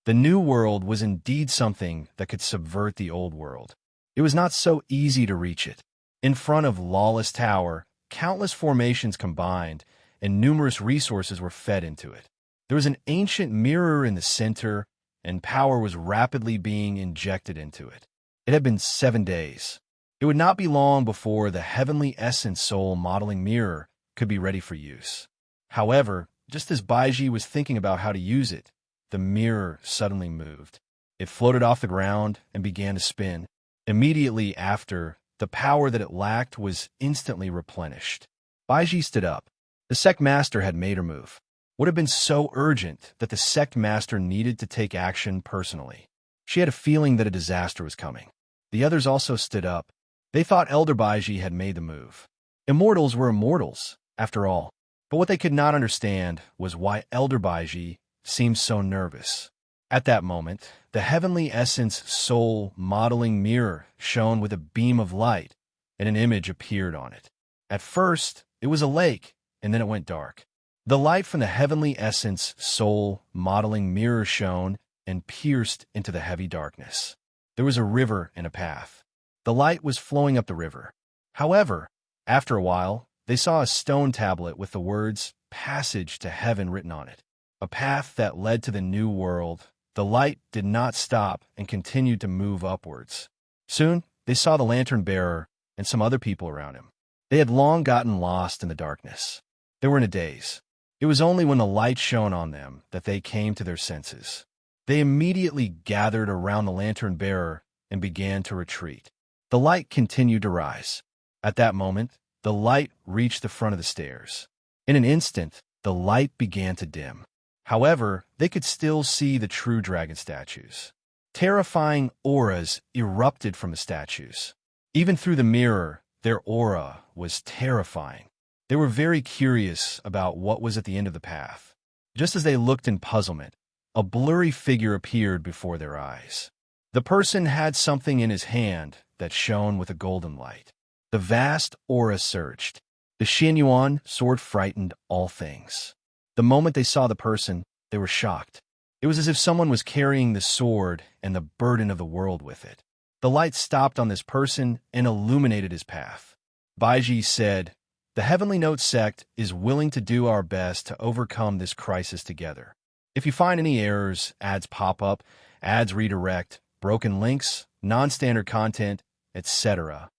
The new world was indeed something that could subvert the old world. It was not so easy to reach it. In front of Lawless Tower, countless formations combined, and numerous resources were fed into it. There was an ancient mirror in the center, and power was rapidly being injected into it. It had been 7 days. It would not be long before the heavenly essence soul modeling mirror could be ready for use. However, just as Baiji was thinking about how to use it, the mirror suddenly moved. It floated off the ground and began to spin. Immediately after, the power that it lacked was instantly replenished. Baiji stood up. The sect master had made her move. Would have been so urgent that the sect master needed to take action personally. She had a feeling that a disaster was coming. The others also stood up. They thought Elder Baiji had made the move. Immortals were immortals, after all. But what they could not understand was why Elder Baiji seemed so nervous. At that moment, the heavenly essence soul modeling mirror shone with a beam of light, and an image appeared on it. At first, it was a lake, and then it went dark. The light from the heavenly essence soul modeling mirror shone and pierced into the heavy darkness. There was a river and a path. The light was flowing up the river. However, after a while, they saw a stone tablet with the words "Passage to Heaven" written on it, a path that led to the new world. The light did not stop and continued to move upwards. Soon, they saw the lantern bearer and some other people around him. They had long gotten lost in the darkness. They were in a daze. It was only when the light shone on them that they came to their senses. They immediately gathered around the lantern bearer and began to retreat. The light continued to rise. At that moment, the light reached the front of the stairs. In an instant, the light began to dim. However, they could still see the true dragon statues. Terrifying auras erupted from the statues. Even through the mirror, their aura was terrifying. They were very curious about what was at the end of the path. Just as they looked in puzzlement, a blurry figure appeared before their eyes. The person had something in his hand that shone with a golden light. The vast aura surged. The Xianyuan sword frightened all things. The moment they saw the person, they were shocked. It was as if someone was carrying the sword and the burden of the world with it. The light stopped on this person and illuminated his path. Baiji said, "The Heavenly Note sect is willing to do our best to overcome this crisis together. If you find any errors, ads pop up, ads redirect, broken links, non-standard content, etc.,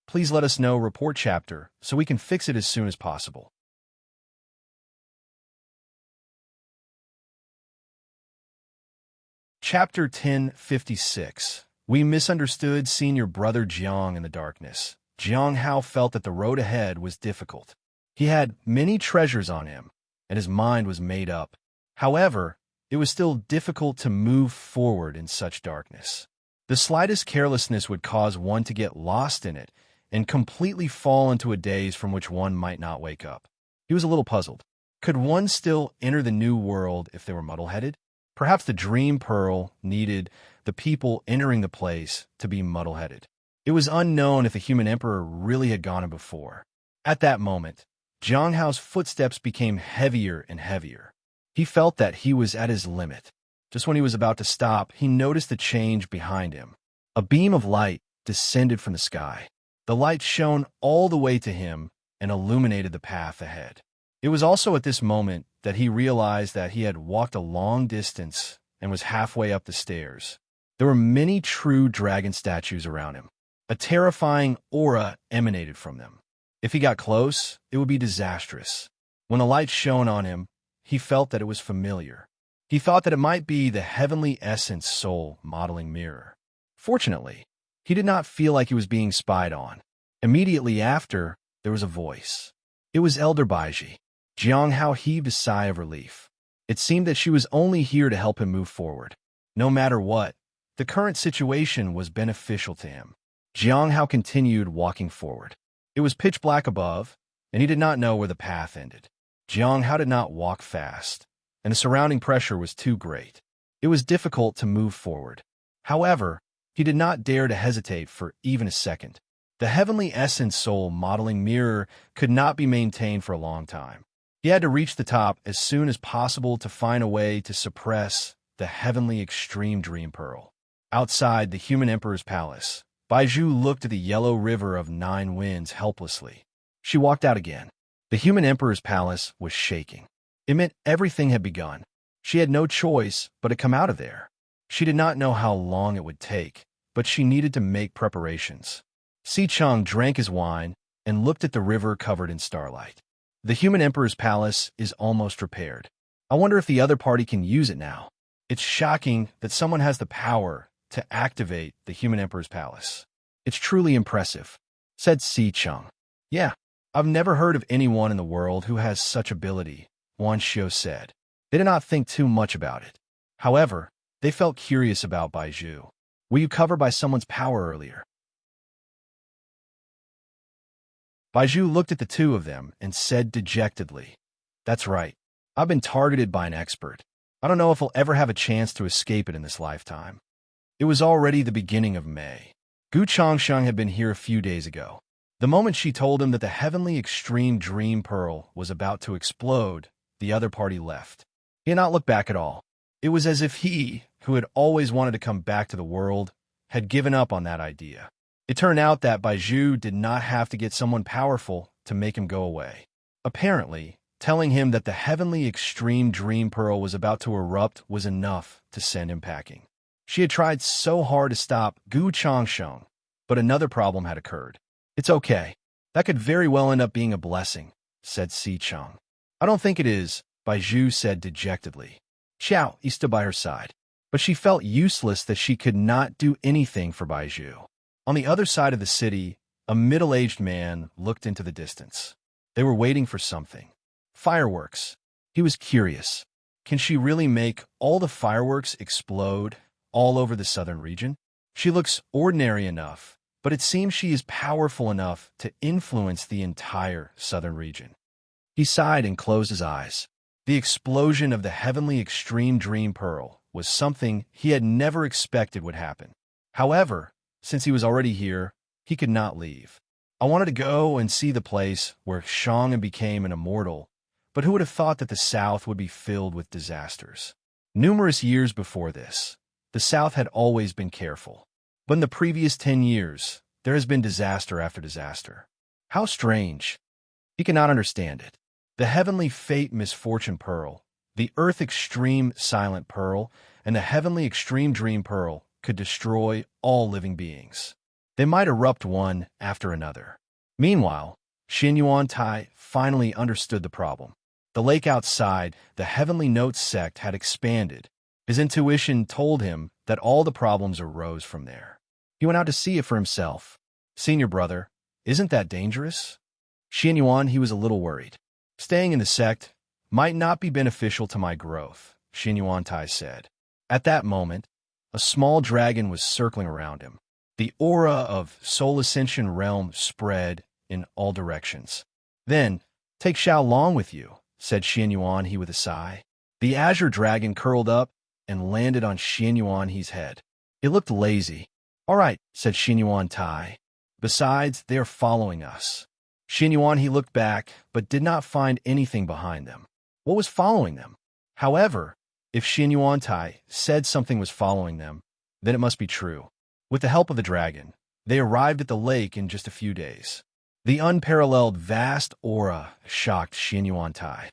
please let us know report chapter so we can fix it as soon as possible." Chapter 1056. We misunderstood Senior Brother Jiang in the darkness. Jiang Hao felt that the road ahead was difficult. He had many treasures on him, and his mind was made up. However, it was still difficult to move forward in such darkness. The slightest carelessness would cause one to get lost in it and completely fall into a daze from which one might not wake up. He was a little puzzled. Could one still enter the new world if they were muddle-headed? Perhaps the dream pearl needed the people entering the place to be muddle-headed. It was unknown if the human emperor really had gone in before. At that moment, Jiang Hao's footsteps became heavier and heavier. He felt that he was at his limit. Just when he was about to stop, he noticed the change behind him. A beam of light descended from the sky. The light shone all the way to him and illuminated the path ahead. It was also at this moment that he realized that he had walked a long distance and was halfway up the stairs. There were many true dragon statues around him. A terrifying aura emanated from them. If he got close, it would be disastrous. When the light shone on him, he felt that it was familiar. He thought that it might be the heavenly essence soul modeling mirror. Fortunately, he did not feel like he was being spied on. Immediately after, there was a voice. It was Elder Baiji. Jiang Hao heaved a sigh of relief. It seemed that she was only here to help him move forward. No matter what, the current situation was beneficial to him. Jiang Hao continued walking forward. It was pitch black above, and he did not know where the path ended. Jiang Hao did not walk fast, and the surrounding pressure was too great. It was difficult to move forward. However, he did not dare to hesitate for even a second. The heavenly essence soul modeling mirror could not be maintained for a long time. He had to reach the top as soon as possible to find a way to suppress the heavenly extreme dream pearl. Outside the human emperor's palace, Baiju looked at the yellow river of 9 winds helplessly. She walked out again. The human emperor's palace was shaking. It meant everything had begun. She had no choice but to come out of there. She did not know how long it would take, but she needed to make preparations. Si Cheng drank his wine and looked at the river covered in starlight. The human emperor's palace is almost repaired. I wonder if the other party can use it now. It's shocking that someone has the power to activate the human emperor's palace. It's truly impressive, said Si Cheng. Yeah, I've never heard of anyone in the world who has such ability, Wan Xiu said. They did not think too much about it. However, they felt curious about Baizhu. Were you covered by someone's power earlier? Baizhu looked at the two of them and said dejectedly, That's right. I've been targeted by an expert. I don't know if I'll ever have a chance to escape it in this lifetime. It was already the beginning of May. Gu Changsheng had been here a few days ago. The moment she told him that the heavenly extreme dream pearl was about to explode, the other party left. He had not looked back at all. It was as if he, who had always wanted to come back to the world, had given up on that idea. It turned out that Baizhu did not have to get someone powerful to make him go away. Apparently, telling him that the heavenly extreme dream pearl was about to erupt was enough to send him packing. She had tried so hard to stop Gu Changsheng, but another problem had occurred. It's okay. That could very well end up being a blessing, said Si Cheng. I don't think it is, Baizhu said dejectedly. Xiao, he stood by her side. But she felt useless that she could not do anything for Baizhu. On the other side of the city, a middle-aged man looked into the distance. They were waiting for something. Fireworks. He was curious. Can she really make all the fireworks explode all over the southern region? She looks ordinary enough, but it seems she is powerful enough to influence the entire southern region. He sighed and closed his eyes. The explosion of the heavenly extreme dream pearl was something he had never expected would happen. However, since he was already here, he could not leave. I wanted to go and see the place where Shang became an immortal, but who would have thought that the South would be filled with disasters? Numerous years before this, the South had always been careful. But in the previous 10 years, there has been disaster after disaster. How strange. He cannot understand it. The heavenly fate misfortune pearl, the earth extreme silent pearl, and the heavenly extreme dream pearl could destroy all living beings. They might erupt one after another. Meanwhile, Xin Yuan Tai finally understood the problem. The lake outside, the heavenly notes sect had expanded. His intuition told him that all the problems arose from there. He went out to see it for himself. Senior brother, isn't that dangerous? Xin Yuan, he was a little worried. Staying in the sect might not be beneficial to my growth, Xin Yuan Tai said. At that moment, a small dragon was circling around him. The aura of Soul Ascension realm spread in all directions. Then, take Xiao Long with you, said Xin Yuan he with a sigh. The azure dragon curled up and landed on Xin Yuan he's head. It looked lazy. All right, said Xin Yuan Tai. Besides, they are following us. Xin Yuan he looked back, but did not find anything behind them. What was following them? However, if Xin Yuan Tai said something was following them, then it must be true. With the help of the dragon, they arrived at the lake in just a few days. The unparalleled vast aura shocked Xin Yuan Tai.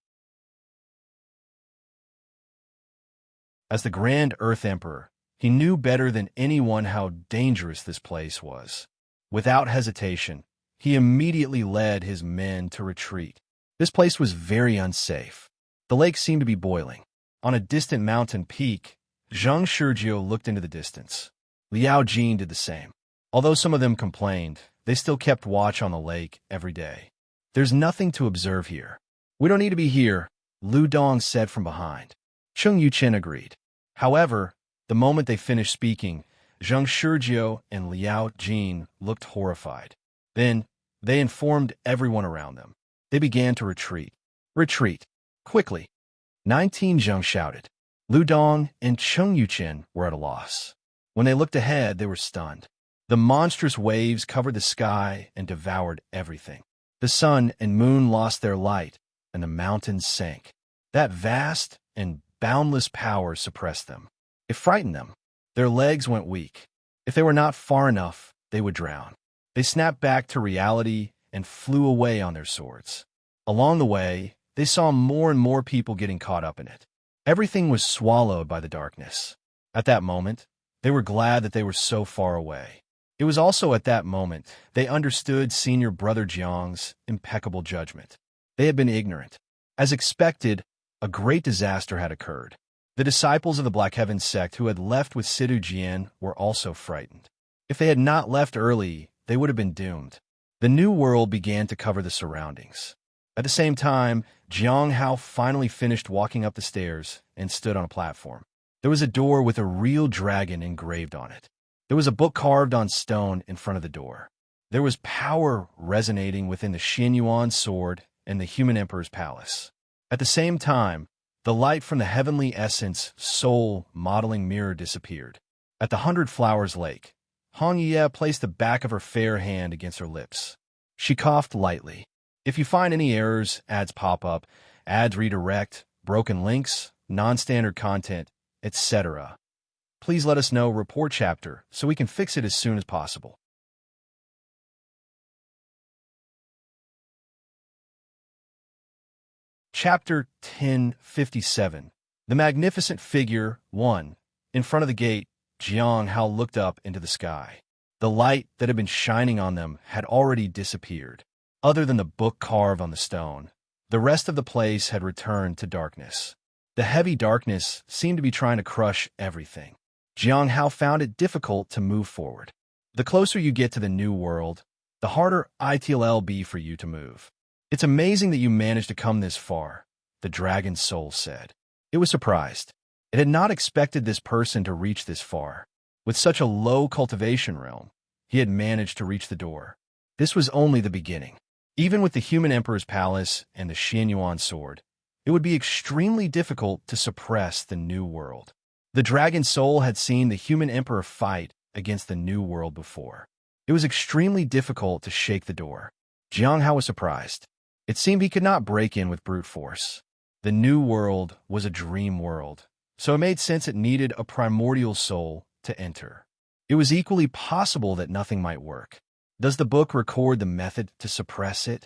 As the Grand Earth Emperor, he knew better than anyone how dangerous this place was. Without hesitation, he immediately led his men to retreat. This place was very unsafe. The lake seemed to be boiling. On a distant mountain peak, Zhang Shurjiu looked into the distance. Liao Jin did the same. Although some of them complained, they still kept watch on the lake every day. There's nothing to observe here. We don't need to be here, Lu Dong said from behind. Cheng Yuchen agreed. However, the moment they finished speaking, Zhang Shurjiu and Liao Jin looked horrified. Then, they informed everyone around them. They began to retreat. Retreat. Quickly. 19 Zhang shouted. Lu Dong and Cheng Yuchen were at a loss. When they looked ahead, they were stunned. The monstrous waves covered the sky and devoured everything. The sun and moon lost their light, and the mountains sank. That vast and boundless power suppressed them. It frightened them. Their legs went weak. If they were not far enough, they would drown. They snapped back to reality and flew away on their swords. Along the way, they saw more and more people getting caught up in it. Everything was swallowed by the darkness. At that moment, they were glad that they were so far away. It was also at that moment they understood Senior Brother Jiang's impeccable judgment. They had been ignorant. As expected, a great disaster had occurred. The disciples of the Black Heaven sect who had left with Sidu Jian were also frightened. If they had not left early, they would have been doomed. The new world began to cover the surroundings. At the same time, Jiang Hao finally finished walking up the stairs and stood on a platform. There was a door with a real dragon engraved on it. There was a book carved on stone in front of the door. There was power resonating within the Xianyuan sword and the human emperor's palace. At the same time, the light from the heavenly essence soul modeling mirror disappeared. At the 100 Flowers Lake, Hong Ye placed the back of her fair hand against her lips. She coughed lightly. If you find any errors, ads pop up, ads redirect, broken links, non-standard content, etc., please let us know report chapter so we can fix it as soon as possible. Chapter 1057. The Magnificent Figure 1. In front of the gate, Jiang Hao looked up into the sky. The light that had been shining on them had already disappeared. Other than the book carved on the stone, the rest of the place had returned to darkness. The heavy darkness seemed to be trying to crush everything. Jiang Hao found it difficult to move forward. The closer you get to the new world, the harder it'll be for you to move. It's amazing that you managed to come this far, the dragon's soul said. It was surprised. It had not expected this person to reach this far. With such a low cultivation realm, he had managed to reach the door. This was only the beginning. Even with the human emperor's palace and the Xianyuan sword, it would be extremely difficult to suppress the new world. The dragon soul had seen the human emperor fight against the new world before. It was extremely difficult to shake the door. Jiang Hao was surprised. It seemed he could not break in with brute force. The new world was a dream world, so it made sense it needed a primordial soul to enter. It was equally possible that nothing might work. Does the book record the method to suppress it?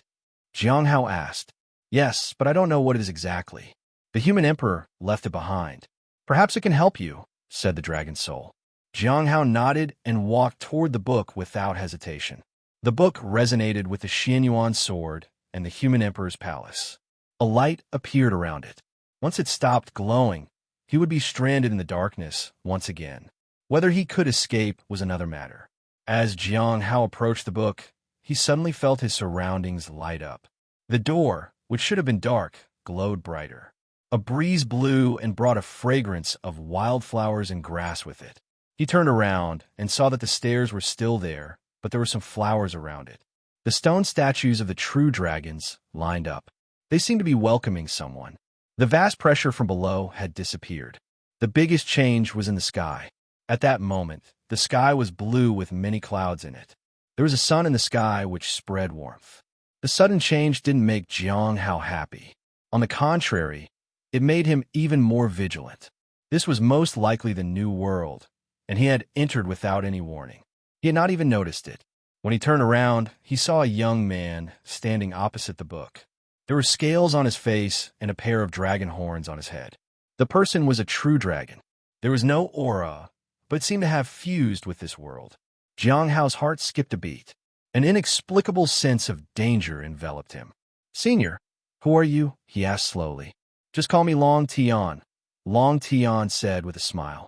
Jiang Hao asked. Yes, but I don't know what it is exactly. The human emperor left it behind. Perhaps it can help you, said the dragon soul. Jiang Hao nodded and walked toward the book without hesitation. The book resonated with the Xianyuan sword and the human emperor's palace. A light appeared around it. Once it stopped glowing, he would be stranded in the darkness once again. Whether he could escape was another matter. As Jiang Hao approached the book, he suddenly felt his surroundings light up. The door, which should have been dark, glowed brighter. A breeze blew and brought a fragrance of wildflowers and grass with it. He turned around and saw that the stairs were still there, but there were some flowers around it. The stone statues of the true dragons lined up. They seemed to be welcoming someone. The vast pressure from below had disappeared. The biggest change was in the sky. At that moment, the sky was blue with many clouds in it. There was a sun in the sky which spread warmth. The sudden change didn't make Jiang Hao happy. On the contrary, it made him even more vigilant. This was most likely the new world, and he had entered without any warning. He had not even noticed it. When he turned around, he saw a young man standing opposite the book. There were scales on his face and a pair of dragon horns on his head. The person was a true dragon. There was no aura, but it seemed to have fused with this world. Jiang Hao's heart skipped a beat. An inexplicable sense of danger enveloped him. Senior, who are you? He asked slowly. Just call me Long Tian, Long Tian said with a smile.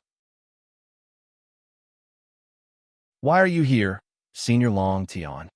Why are you here, Senior Long Tian?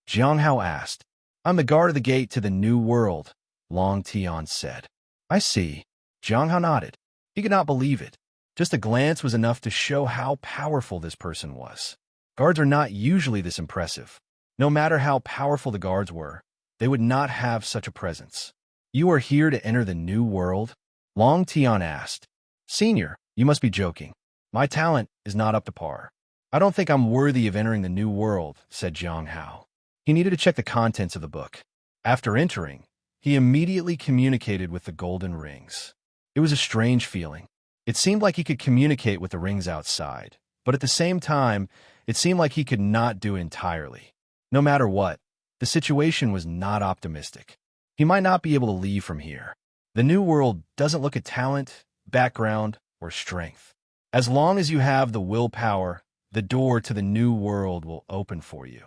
Jiang Hao asked. I'm the guard of the gate to the new world, Long Tian said. I see. Jiang Hao nodded. He could not believe it. Just a glance was enough to show how powerful this person was. Guards are not usually this impressive. No matter how powerful the guards were, they would not have such a presence. You are here to enter the new world? Long Tian asked. Senior, you must be joking. My talent is not up to par. I don't think I'm worthy of entering the new world, said Jiang Hao. He needed to check the contents of the book. After entering, he immediately communicated with the golden rings. It was a strange feeling. It seemed like he could communicate with the rings outside, but at the same time, it seemed like he could not do it entirely. No matter what, the situation was not optimistic. he might not be able to leave from here. The new world doesn't look at talent, background, or strength. As long as you have the willpower, the door to the new world will open for you.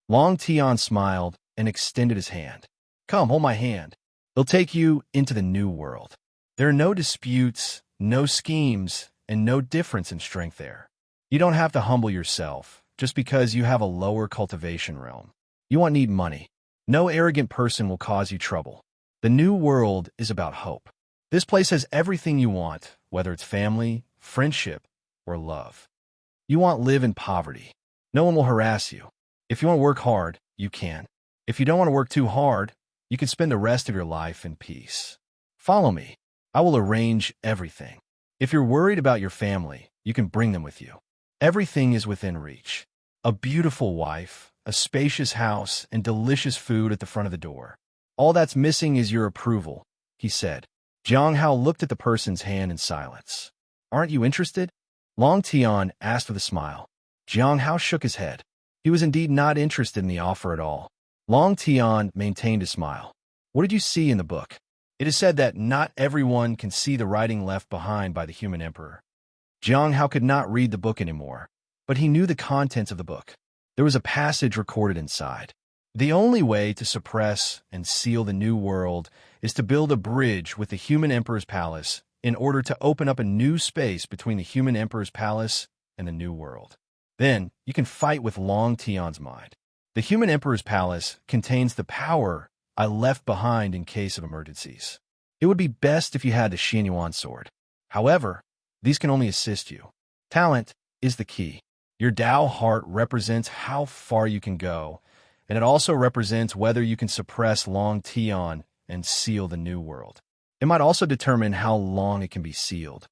Long Tian smiled and extended his hand. Come, hold my hand. It'll take you into the new world. There are no disputes, no schemes, and no difference in strength there. You don't have to humble yourself just because you have a lower cultivation realm. You won't need money. No arrogant person will cause you trouble. The new world is about hope. This place has everything you want, whether it's family, friendship, or love. You won't live in poverty. No one will harass you. If you want to work hard, you can. If you don't want to work too hard, you can spend the rest of your life in peace. Follow me. I will arrange everything. If you're worried about your family, you can bring them with you. Everything is within reach. A beautiful wife, a spacious house, and delicious food at the front of the door. All that's missing is your approval, he said. Jiang Hao looked at the person's hand in silence. Aren't you interested? Long Tian asked with a smile. Jiang Hao shook his head. He was indeed not interested in the offer at all. Long Tian maintained a smile. What did you see in the book? It is said that not everyone can see the writing left behind by the human emperor. Jiang Hao could not read the book anymore, but he knew the contents of the book. There was a passage recorded inside. The only way to suppress and seal the new world is to build a bridge with the human emperor's palace in order to open up a new space between the human emperor's palace and the new world. Then you can fight with Long Tian's mind. The human emperor's palace contains the power I left behind in case of emergencies. It would be best if you had the Xianyuan sword. However, these can only assist you. Talent is the key. Your Tao heart represents how far you can go, and it also represents whether you can suppress Long Tian and seal the new world. It might also determine how long it can be sealed.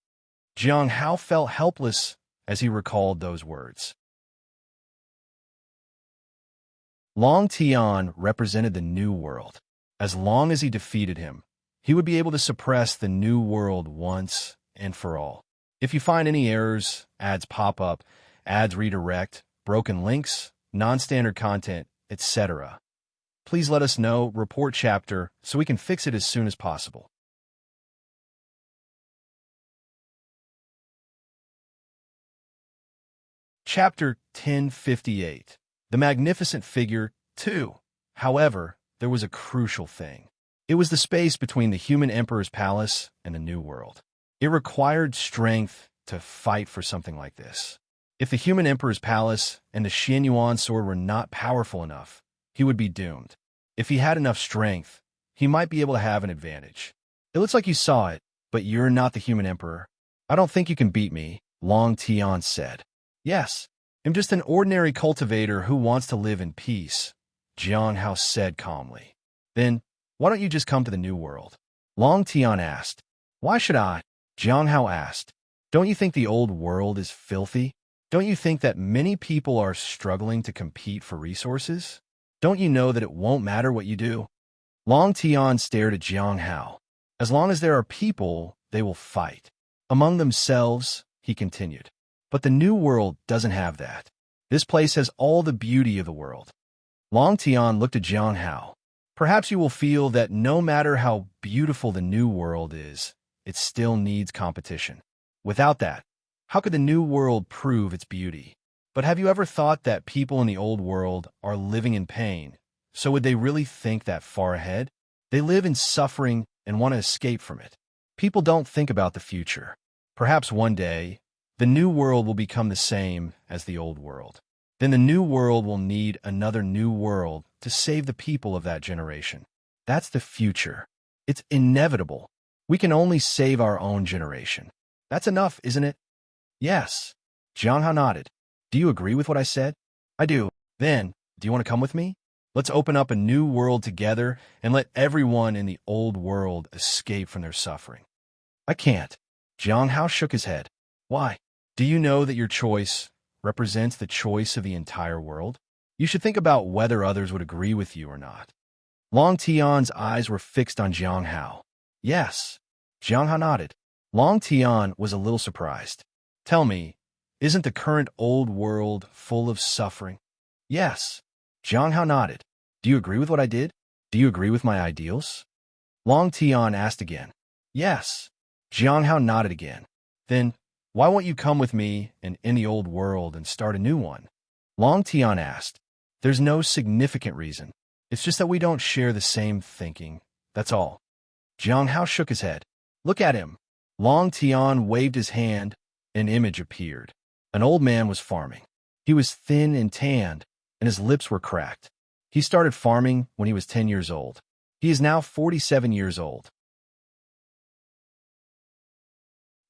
Jiang Hao felt helpless as he recalled those words. Long Tian represented the new world. As long as he defeated him, he would be able to suppress the new world once and for all. If you find any errors, ads pop up, ads redirect, broken links, non-standard content, etc., please let us know, report chapter, so we can fix it as soon as possible. Chapter 1058. The Magnificent Figure 2. However, there was a crucial thing. It was the space between the human emperor's palace and the new world. It required strength to fight for something like this. If the human emperor's palace and the Xianyuan sword were not powerful enough, he would be doomed. If he had enough strength, he might be able to have an advantage. It looks like you saw it, but you're not the human emperor. I don't think you can beat me, Long Tian said. Yes, I'm just an ordinary cultivator who wants to live in peace, Jiang Hao said calmly. Then, why don't you just come to the new world? Long Tian asked. Why should I? Jiang Hao asked. Don't you think the old world is filthy? Don't you think that many people are struggling to compete for resources? Don't you know that it won't matter what you do? Long Tian stared at Jiang Hao. As long as there are people, they will fight. Among themselves, he continued. But the new world doesn't have that. This place has all the beauty of the world. Long Tian looked at Jiang Hao. Perhaps you will feel that no matter how beautiful the new world is, it still needs competition. Without that, how could the new world prove its beauty? But have you ever thought that people in the old world are living in pain? So would they really think that far ahead? They live in suffering and want to escape from it. People don't think about the future. Perhaps one day, the new world will become the same as the old world. Then the new world will need another new world to save the people of that generation. That's the future. It's inevitable. We can only save our own generation. That's enough, isn't it? Yes. Jiang Hao nodded. Do you agree with what I said? I do. Then, do you want to come with me? Let's open up a new world together and let everyone in the old world escape from their suffering. I can't. Jiang Hao shook his head. Why? Do you know that your choice represents the choice of the entire world? You should think about whether others would agree with you or not. Long Tian's eyes were fixed on Jiang Hao. Yes. Jiang Hao nodded. Long Tian was a little surprised. Tell me, isn't the current old world full of suffering? Yes. Jiang Hao nodded. Do you agree with what I did? Do you agree with my ideals? Long Tian asked again. Yes. Jiang Hao nodded again. Then, why won't you come with me and in the old world and start a new one? Long Tian asked. There's no significant reason. It's just that we don't share the same thinking. That's all. Jiang Hao shook his head. Look at him. Long Tian waved his hand. An image appeared. An old man was farming. He was thin and tanned, and his lips were cracked. He started farming when he was 10 years old. He is now 47 years old.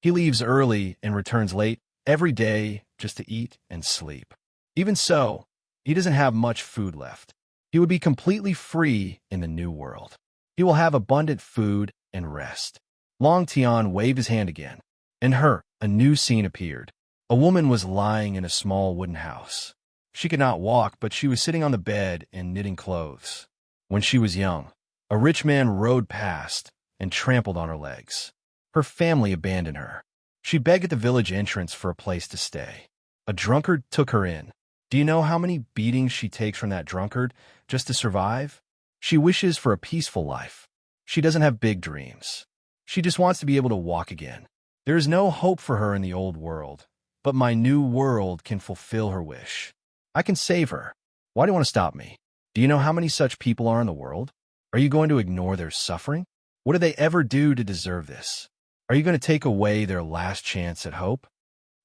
He leaves early and returns late every day just to eat and sleep. Even so, he doesn't have much food left. He would be completely free in the new world. He will have abundant food and rest. Long Tian waved his hand again. In her, a new scene appeared. A woman was lying in a small wooden house. She could not walk, but she was sitting on the bed and knitting clothes. When she was young, a rich man rode past and trampled on her legs. Her family abandoned her. She begged at the village entrance for a place to stay. A drunkard took her in. Do you know how many beatings she takes from that drunkard just to survive? She wishes for a peaceful life. She doesn't have big dreams. She just wants to be able to walk again. There is no hope for her in the old world, but my new world can fulfill her wish. I can save her. Why do you want to stop me? Do you know how many such people are in the world? Are you going to ignore their suffering? What did they ever do to deserve this? Are you going to take away their last chance at hope?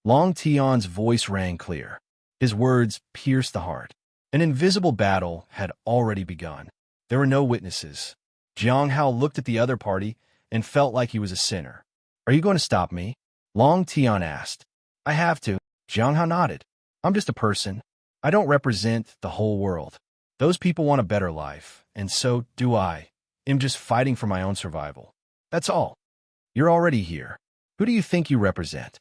Long Tian's voice rang clear. His words pierced the heart. An invisible battle had already begun. There were no witnesses. Jiang Hao looked at the other party and felt like he was a sinner. Are you going to stop me? Long Tian asked. I have to. Jiang Hao nodded. I'm just a person. I don't represent the whole world. Those people want a better life, and so do I. I'm just fighting for my own survival. That's all. You're already here. Who do you think you represent?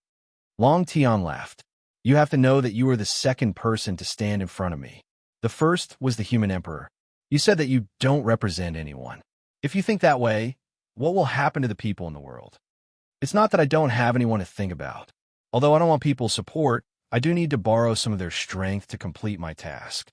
Long Tian laughed. You have to know that you are the second person to stand in front of me. The first was the human emperor. You said that you don't represent anyone. If you think that way, what will happen to the people in the world? It's not that I don't have anyone to think about. Although I don't want people's support, I do need to borrow some of their strength to complete my task.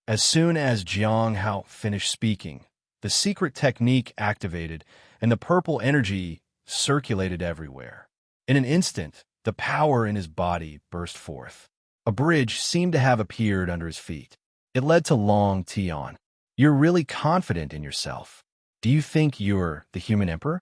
As soon as Jiang Hao finished speaking, the secret technique activated and the purple energy circulated everywhere. In an instant, the power in his body burst forth. A bridge seemed to have appeared under his feet. It led to Long Tian. You're really confident in yourself. Do you think you're the human emperor?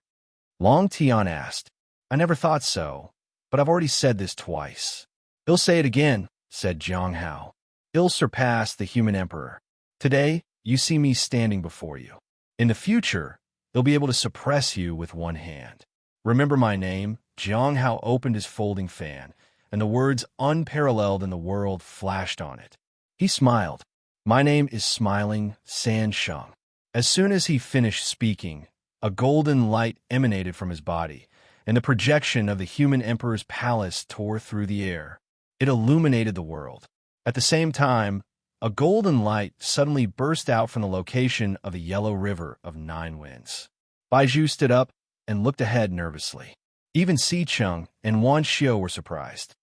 Long Tian asked. I never thought so, but I've already said this twice. He'll say it again, said Jiang Hao. He'll surpass the human emperor. Today, you see me standing before you. In the future, they'll be able to suppress you with one hand. Remember my name? Jiang Hao opened his folding fan, and the words unparalleled in the world flashed on it. He smiled. My name is Smiling Sansheng. As soon as he finished speaking, a golden light emanated from his body, and the projection of the human emperor's palace tore through the air. It illuminated the world. At the same time, a golden light suddenly burst out from the location of the yellow river of 9 winds. Baizhu stood up and looked ahead nervously. Even Si Cheng and Wan Xiu were surprised.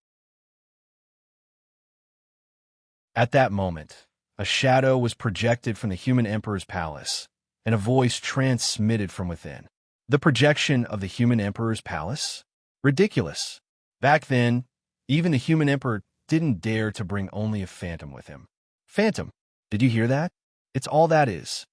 At that moment, a shadow was projected from the human emperor's palace, and a voice transmitted from within. The projection of the human emperor's palace? Ridiculous. Back then, even the human emperor didn't dare to bring only a phantom with him. Phantom, did you hear that? It's all that is.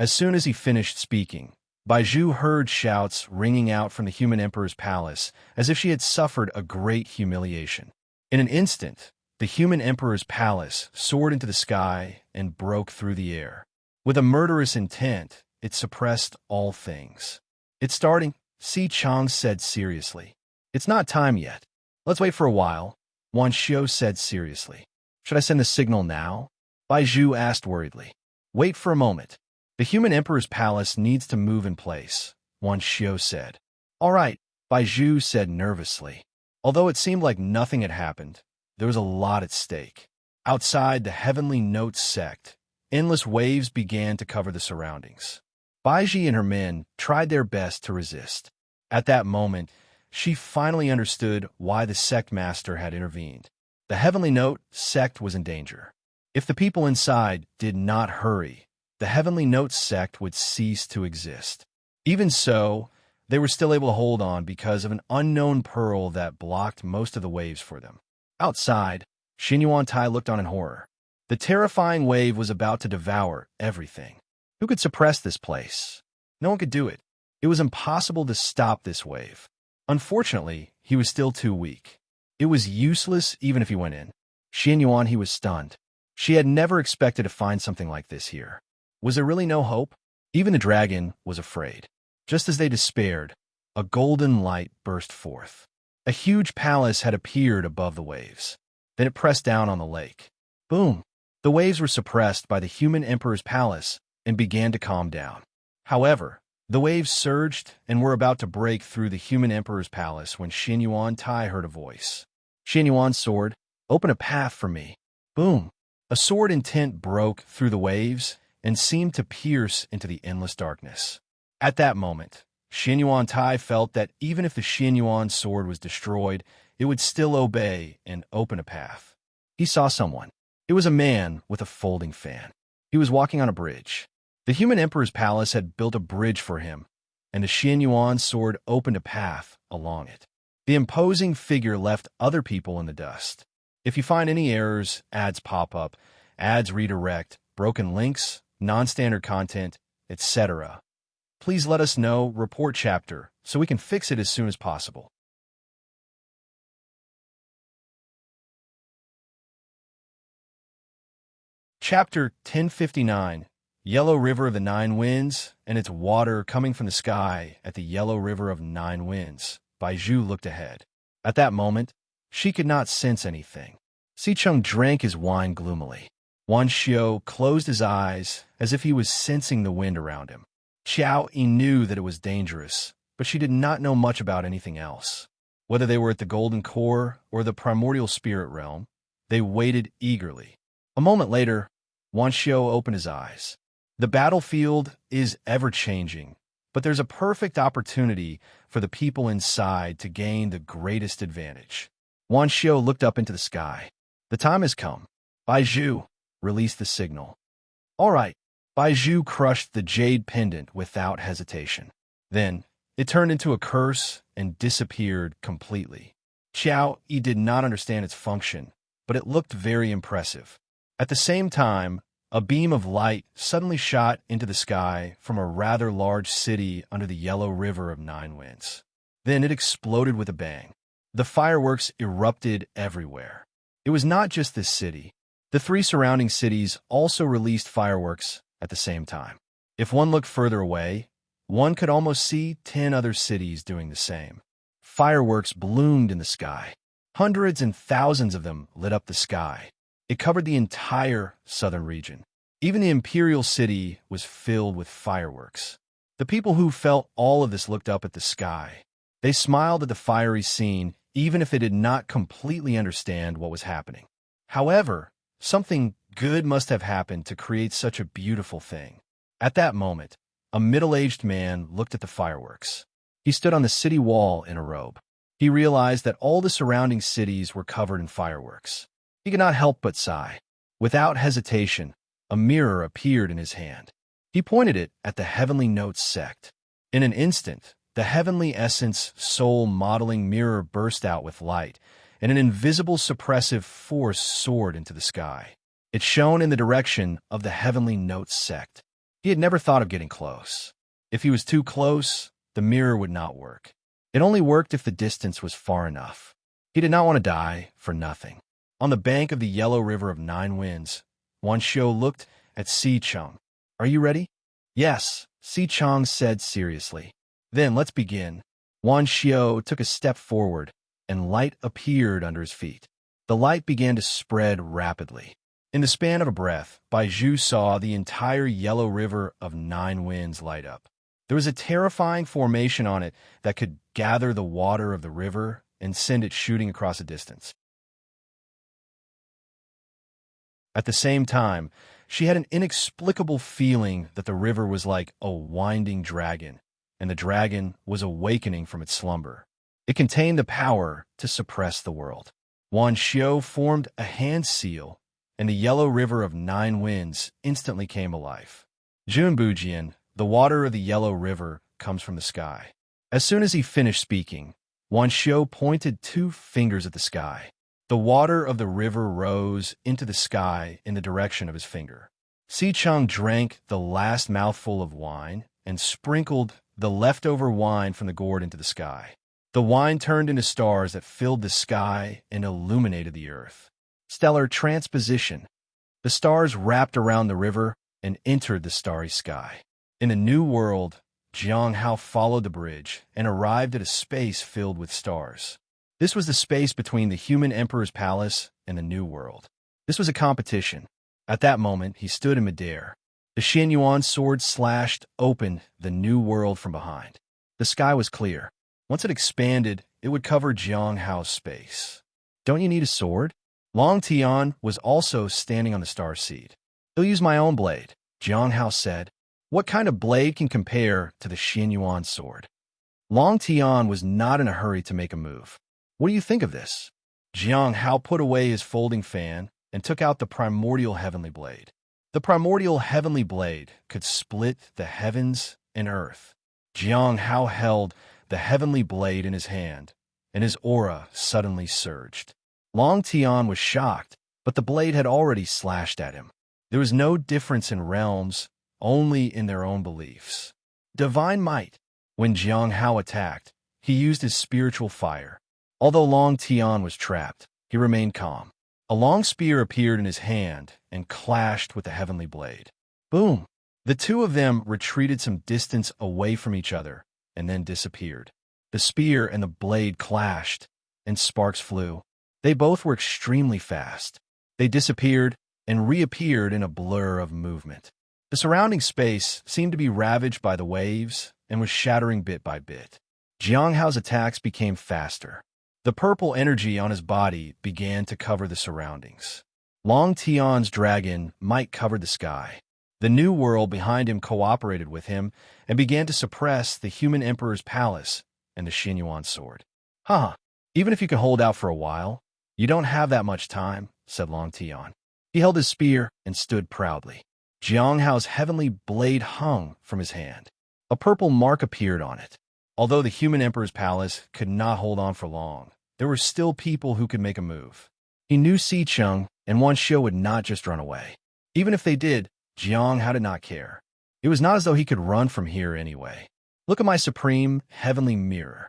As soon as he finished speaking, Baizhu heard shouts ringing out from the human emperor's palace as if she had suffered a great humiliation. In an instant, the human emperor's palace soared into the sky and broke through the air. With a murderous intent, it suppressed all things. It's starting, Si Chang said seriously. It's not time yet. Let's wait for a while, Wan Xiu said seriously. Should I send the signal now? Baizhu asked worriedly. Wait for a moment. The human emperor's palace needs to move in place, Wan Xiu said. All right, Baizhu said nervously. Although it seemed like nothing had happened, there was a lot at stake. Outside the Heavenly Notes sect, endless waves began to cover the surroundings. Baizhi and her men tried their best to resist. At that moment, she finally understood why the sect master had intervened. The Heavenly Note sect was in danger. If the people inside did not hurry, the Heavenly Notes sect would cease to exist. Even so, they were still able to hold on because of an unknown pearl that blocked most of the waves for them. Outside, Xin Yuan-tai looked on in horror. The terrifying wave was about to devour everything. Who could suppress this place? No one could do it. It was impossible to stop this wave. Unfortunately, he was still too weak. It was useless even if he went in. Xin Yuan, he was stunned. She had never expected to find something like this here. Was there really no hope? Even the dragon was afraid. Just as they despaired, a golden light burst forth. A huge palace had appeared above the waves. Then it pressed down on the lake. Boom! The waves were suppressed by the human emperor's palace and began to calm down. However, the waves surged and were about to break through the human emperor's palace when Xin Yuan-tai heard a voice. Xin Yuan's sword, open a path for me. Boom! A sword intent broke through the waves and seemed to pierce into the endless darkness. At that moment, Xin Yuan-tai felt that even if the Xin Yuan sword was destroyed, it would still obey and open a path. He saw someone. It was a man with a folding fan. He was walking on a bridge. The human emperor's palace had built a bridge for him, and the Xin Yuan sword opened a path along it. The imposing figure left other people in the dust. If you find any errors, ads pop up, ads redirect, broken links, non-standard content, etc., please let us know, report chapter, so we can fix it as soon as possible. Chapter 1059, Yellow River of the Nine Winds, and its water coming from the sky at the Yellow River of Nine Winds. Bai Zhu looked ahead. At that moment, she could not sense anything. Si Chung drank his wine gloomily. Wan Xiao closed his eyes as if he was sensing the wind around him. Xiao Yi knew that it was dangerous, but she did not know much about anything else. Whether they were at the Golden Core or the Primordial Spirit Realm, they waited eagerly. A moment later, Wan Xiao opened his eyes. The battlefield is ever-changing, but there's a perfect opportunity for the people inside to gain the greatest advantage. Wan Xiao looked up into the sky. The time has come. Bai Zhu released the signal. All right. Bai Zhu crushed the jade pendant without hesitation. Then, it turned into a curse and disappeared completely. Xiao Yi did not understand its function, but it looked very impressive. At the same time, a beam of light suddenly shot into the sky from a rather large city under the Yellow River of Nine Winds. Then it exploded with a bang. The fireworks erupted everywhere. It was not just this city. The three surrounding cities also released fireworks at the same time. If one looked further away, one could almost see 10 other cities doing the same. Fireworks bloomed in the sky. Hundreds and thousands of them lit up the sky. It covered the entire southern region. Even the imperial city was filled with fireworks. The people who felt all of this looked up at the sky. They smiled at the fiery scene, even if they did not completely understand what was happening. However, something good must have happened to create such a beautiful thing. At that moment, a middle-aged man looked at the fireworks. He stood on the city wall in a robe. He realized that all the surrounding cities were covered in fireworks. He could not help but sigh. Without hesitation, a mirror appeared in his hand. He pointed it at the Heavenly Notes sect. In an instant, the Heavenly Essence soul modeling mirror burst out with light, and an invisible suppressive force soared into the sky. It shone in the direction of the Heavenly Notes sect. He had never thought of getting close. If he was too close, the mirror would not work. It only worked if the distance was far enough. He did not want to die for nothing. On the bank of the Yellow River of Nine Winds, Wan Xiao looked at Si Chung. Are you ready? Yes, Si Chung said seriously. Then let's begin. Wan Xiao took a step forward, and light appeared under his feet. The light began to spread rapidly. In the span of a breath, Bai Zhu saw the entire Yellow River of Nine Winds light up. There was a terrifying formation on it that could gather the water of the river and send it shooting across a distance. At the same time, she had an inexplicable feeling that the river was like a winding dragon, and the dragon was awakening from its slumber. It contained the power to suppress the world. Wan Xiao formed a hand seal, and the Yellow River of Nine Winds instantly came alive. Junbujian, the water of the Yellow River, comes from the sky. As soon as he finished speaking, Wanshou pointed 2 fingers at the sky. The water of the river rose into the sky in the direction of his finger. Sicheng drank the last mouthful of wine and sprinkled the leftover wine from the gourd into the sky. The wine turned into stars that filled the sky and illuminated the earth. Stellar transposition. The stars wrapped around the river and entered the starry sky. In the new world, Jiang Hao followed the bridge and arrived at a space filled with stars. This was the space between the human emperor's palace and the new world. This was a competition. At that moment, he stood in midair. The Xianyuan sword slashed open the new world from behind. The sky was clear. Once it expanded, it would cover Jiang Hao's space. Don't you need a sword? Long Tian was also standing on the star seed. I'll use my own blade, Jiang Hao said. What kind of blade can compare to the Xianyuan sword? Long Tian was not in a hurry to make a move. What do you think of this? Jiang Hao put away his folding fan and took out the primordial heavenly blade. The primordial heavenly blade could split the heavens and earth. Jiang Hao held the heavenly blade in his hand, and his aura suddenly surged. Long Tian was shocked, but the blade had already slashed at him. There was no difference in realms, only in their own beliefs. Divine might. When Jiang Hao attacked, he used his spiritual fire. Although Long Tian was trapped, he remained calm. A long spear appeared in his hand and clashed with the heavenly blade. Boom! The two of them retreated some distance away from each other and then disappeared. The spear and the blade clashed, and sparks flew. They both were extremely fast. They disappeared and reappeared in a blur of movement. The surrounding space seemed to be ravaged by the waves and was shattering bit by bit. Jiang Hao's attacks became faster. The purple energy on his body began to cover the surroundings. Long Tian's dragon might cover the sky. The new world behind him cooperated with him and began to suppress the human emperor's palace and the Xianyuan sword. Even if you can hold out for a while, you don't have that much time, said Long Tian. He held his spear and stood proudly. Jiang Hao's heavenly blade hung from his hand. A purple mark appeared on it. Although the human emperor's palace could not hold on for long, there were still people who could make a move. He knew Sicheng and Wanshou would not just run away. Even if they did, Jiang Hao did not care. It was not as though he could run from here anyway. Look at my supreme heavenly mirror.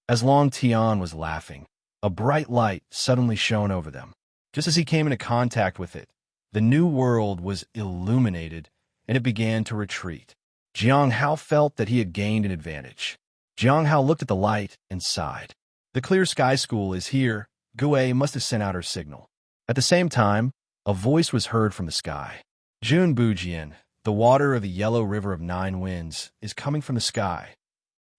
As Long Tian was laughing, a bright light suddenly shone over them. Just as he came into contact with it, the new world was illuminated and it began to retreat. Jiang Hao felt that he had gained an advantage. Jiang Hao looked at the light and sighed. The clear sky school is here. Gue must have sent out her signal. At the same time, a voice was heard from the sky. Junbujian, the water of the Yellow River of 9 Winds, is coming from the sky.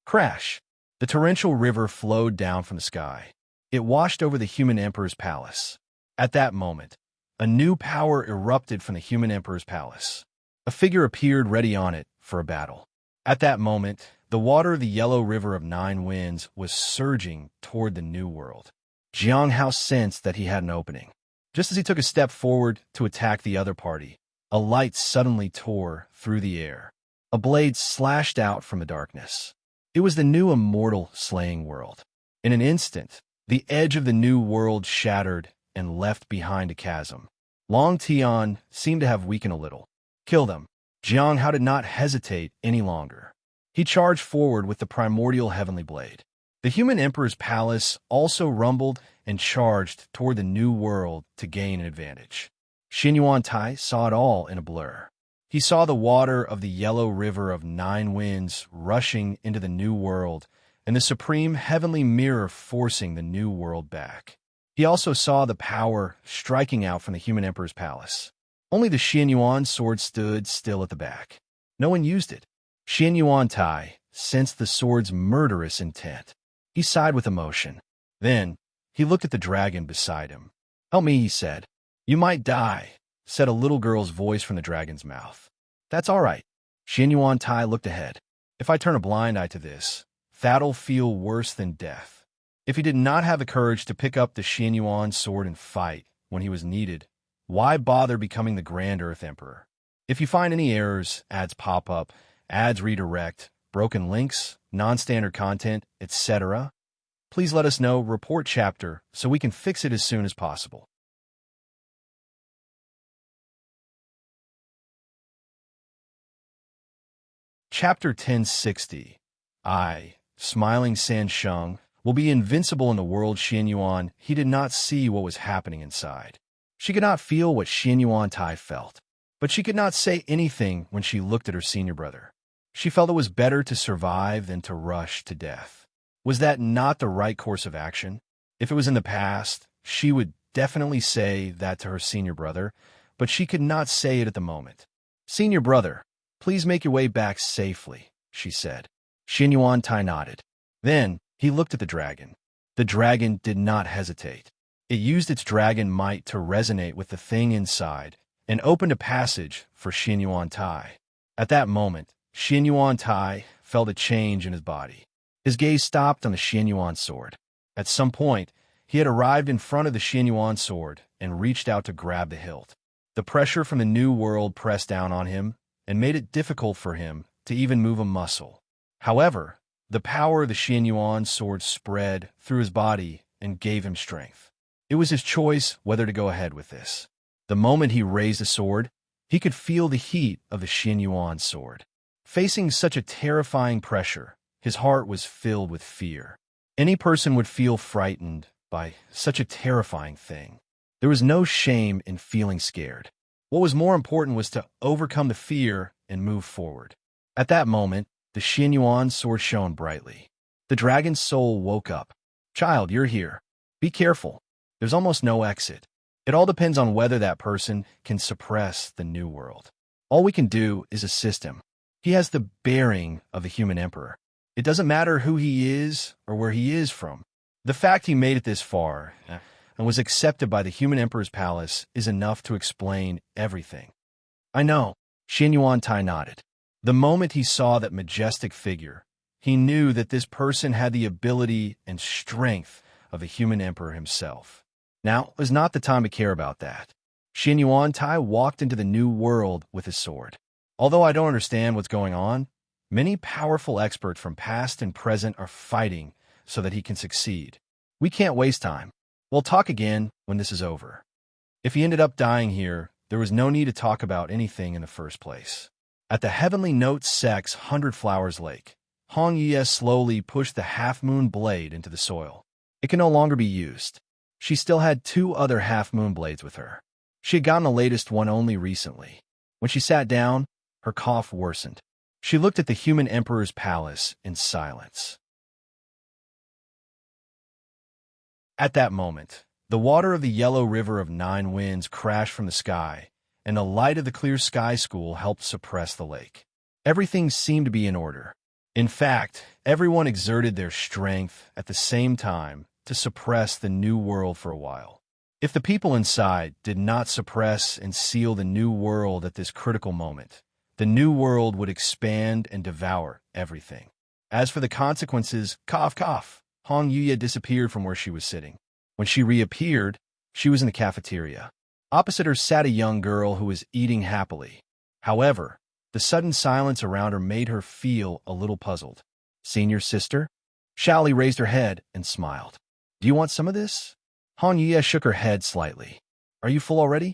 Crash! The torrential river flowed down from the sky. It washed over the human emperor's palace. At that moment, a new power erupted from the human emperor's palace. A figure appeared ready on it for a battle. At that moment, the water of the Yellow River of 9 Winds was surging toward the new world. Jiang Hao sensed that he had an opening. Just as he took a step forward to attack the other party, a light suddenly tore through the air. A blade slashed out from the darkness. It was the new immortal slaying world. In an instant, the edge of the new world shattered and left behind a chasm. Long Tian seemed to have weakened a little. Kill them. Jiang Hao did not hesitate any longer. He charged forward with the primordial heavenly blade. The human emperor's palace also rumbled and charged toward the new world to gain an advantage. Xianyuan Tai saw it all in a blur. He saw the water of the Yellow River of 9 Winds rushing into the new world and the supreme heavenly mirror forcing the new world back. He also saw the power striking out from the human emperor's palace. Only the Xianyuan sword stood still at the back. No one used it. Xianyuan Tai sensed the sword's murderous intent. He sighed with emotion. Then, he looked at the dragon beside him. Help me, he said. You might die, said a little girl's voice from the dragon's mouth. That's all right. Xianyuan Tai looked ahead. If I turn a blind eye to this, that'll feel worse than death. If he did not have the courage to pick up the Xianyuan sword and fight when he was needed, Why bother becoming the Grand Earth Emperor? If you find any errors, ads pop up, ads redirect, broken links, non-standard content, etc., please let us know, report chapter, so we can fix it as soon as possible. Chapter 1060. Smiling San Sheng, will be invincible in the world Xian Yuan. He did not see what was happening inside. She could not feel what Xian Yuan Tai felt, but she could not say anything when she looked at her senior brother. She felt it was better to survive than to rush to death. Was that not the right course of action? If it was in the past, she would definitely say that to her senior brother, but she could not say it at the moment. Senior brother, please make your way back safely, she said. Xian Yuan Tai nodded. Then he looked at the dragon. The dragon did not hesitate. It used its dragon might to resonate with the thing inside and opened a passage for Xian Yuan Tai. At that moment, Xian Yuan Tai felt a change in his body. His gaze stopped on the Xian Yuan sword. At some point, he had arrived in front of the Xian Yuan sword and reached out to grab the hilt. The pressure from the new world pressed down on him and made it difficult for him to even move a muscle. However, the power of the Xian Yuan sword spread through his body and gave him strength. It was his choice whether to go ahead with this. The moment he raised the sword, he could feel the heat of the Xian Yuan sword. Facing such a terrifying pressure, his heart was filled with fear. Any person would feel frightened by such a terrifying thing. There was no shame in feeling scared. What was more important was to overcome the fear and move forward. At that moment, the Xian Yuan sword shone brightly. The dragon's soul woke up. Child, you're here. Be careful. There's almost no exit. It all depends on whether that person can suppress the new world. All we can do is assist him. He has the bearing of the human emperor. It doesn't matter who he is or where he is from. The fact he made it this far and was accepted by the human emperor's palace is enough to explain everything. I know, Xian Yuan Tai nodded. The moment he saw that majestic figure, he knew that this person had the ability and strength of the human emperor himself. Now was not the time to care about that. Xian Yuan Tai walked into the new world with his sword. Although I don't understand what's going on, many powerful experts from past and present are fighting so that he can succeed. We can't waste time. We'll talk again when this is over. If he ended up dying here, there was no need to talk about anything in the first place. At the Heavenly Note Sec's 100 Flowers Lake, Hong Ye slowly pushed the half-moon blade into the soil. It can no longer be used. She still had 2 other half-moon blades with her. She had gotten the latest one only recently. When she sat down, her cough worsened. She looked at the human emperor's palace in silence. At that moment, the water of the Yellow River of 9 Winds crashed from the sky, and the light of the clear sky school helped suppress the lake. Everything seemed to be in order. In fact, everyone exerted their strength at the same time to suppress the new world for a while. If the people inside did not suppress and seal the new world at this critical moment, the new world would expand and devour everything. As for the consequences, cough, cough, Hong Yuya disappeared from where she was sitting. When she reappeared, she was in the cafeteria. Opposite her sat a young girl who was eating happily. However, the sudden silence around her made her feel a little puzzled. Senior sister? Xiaoli raised her head and smiled. Do you want some of this? Hong Yuya shook her head slightly. Are you full already?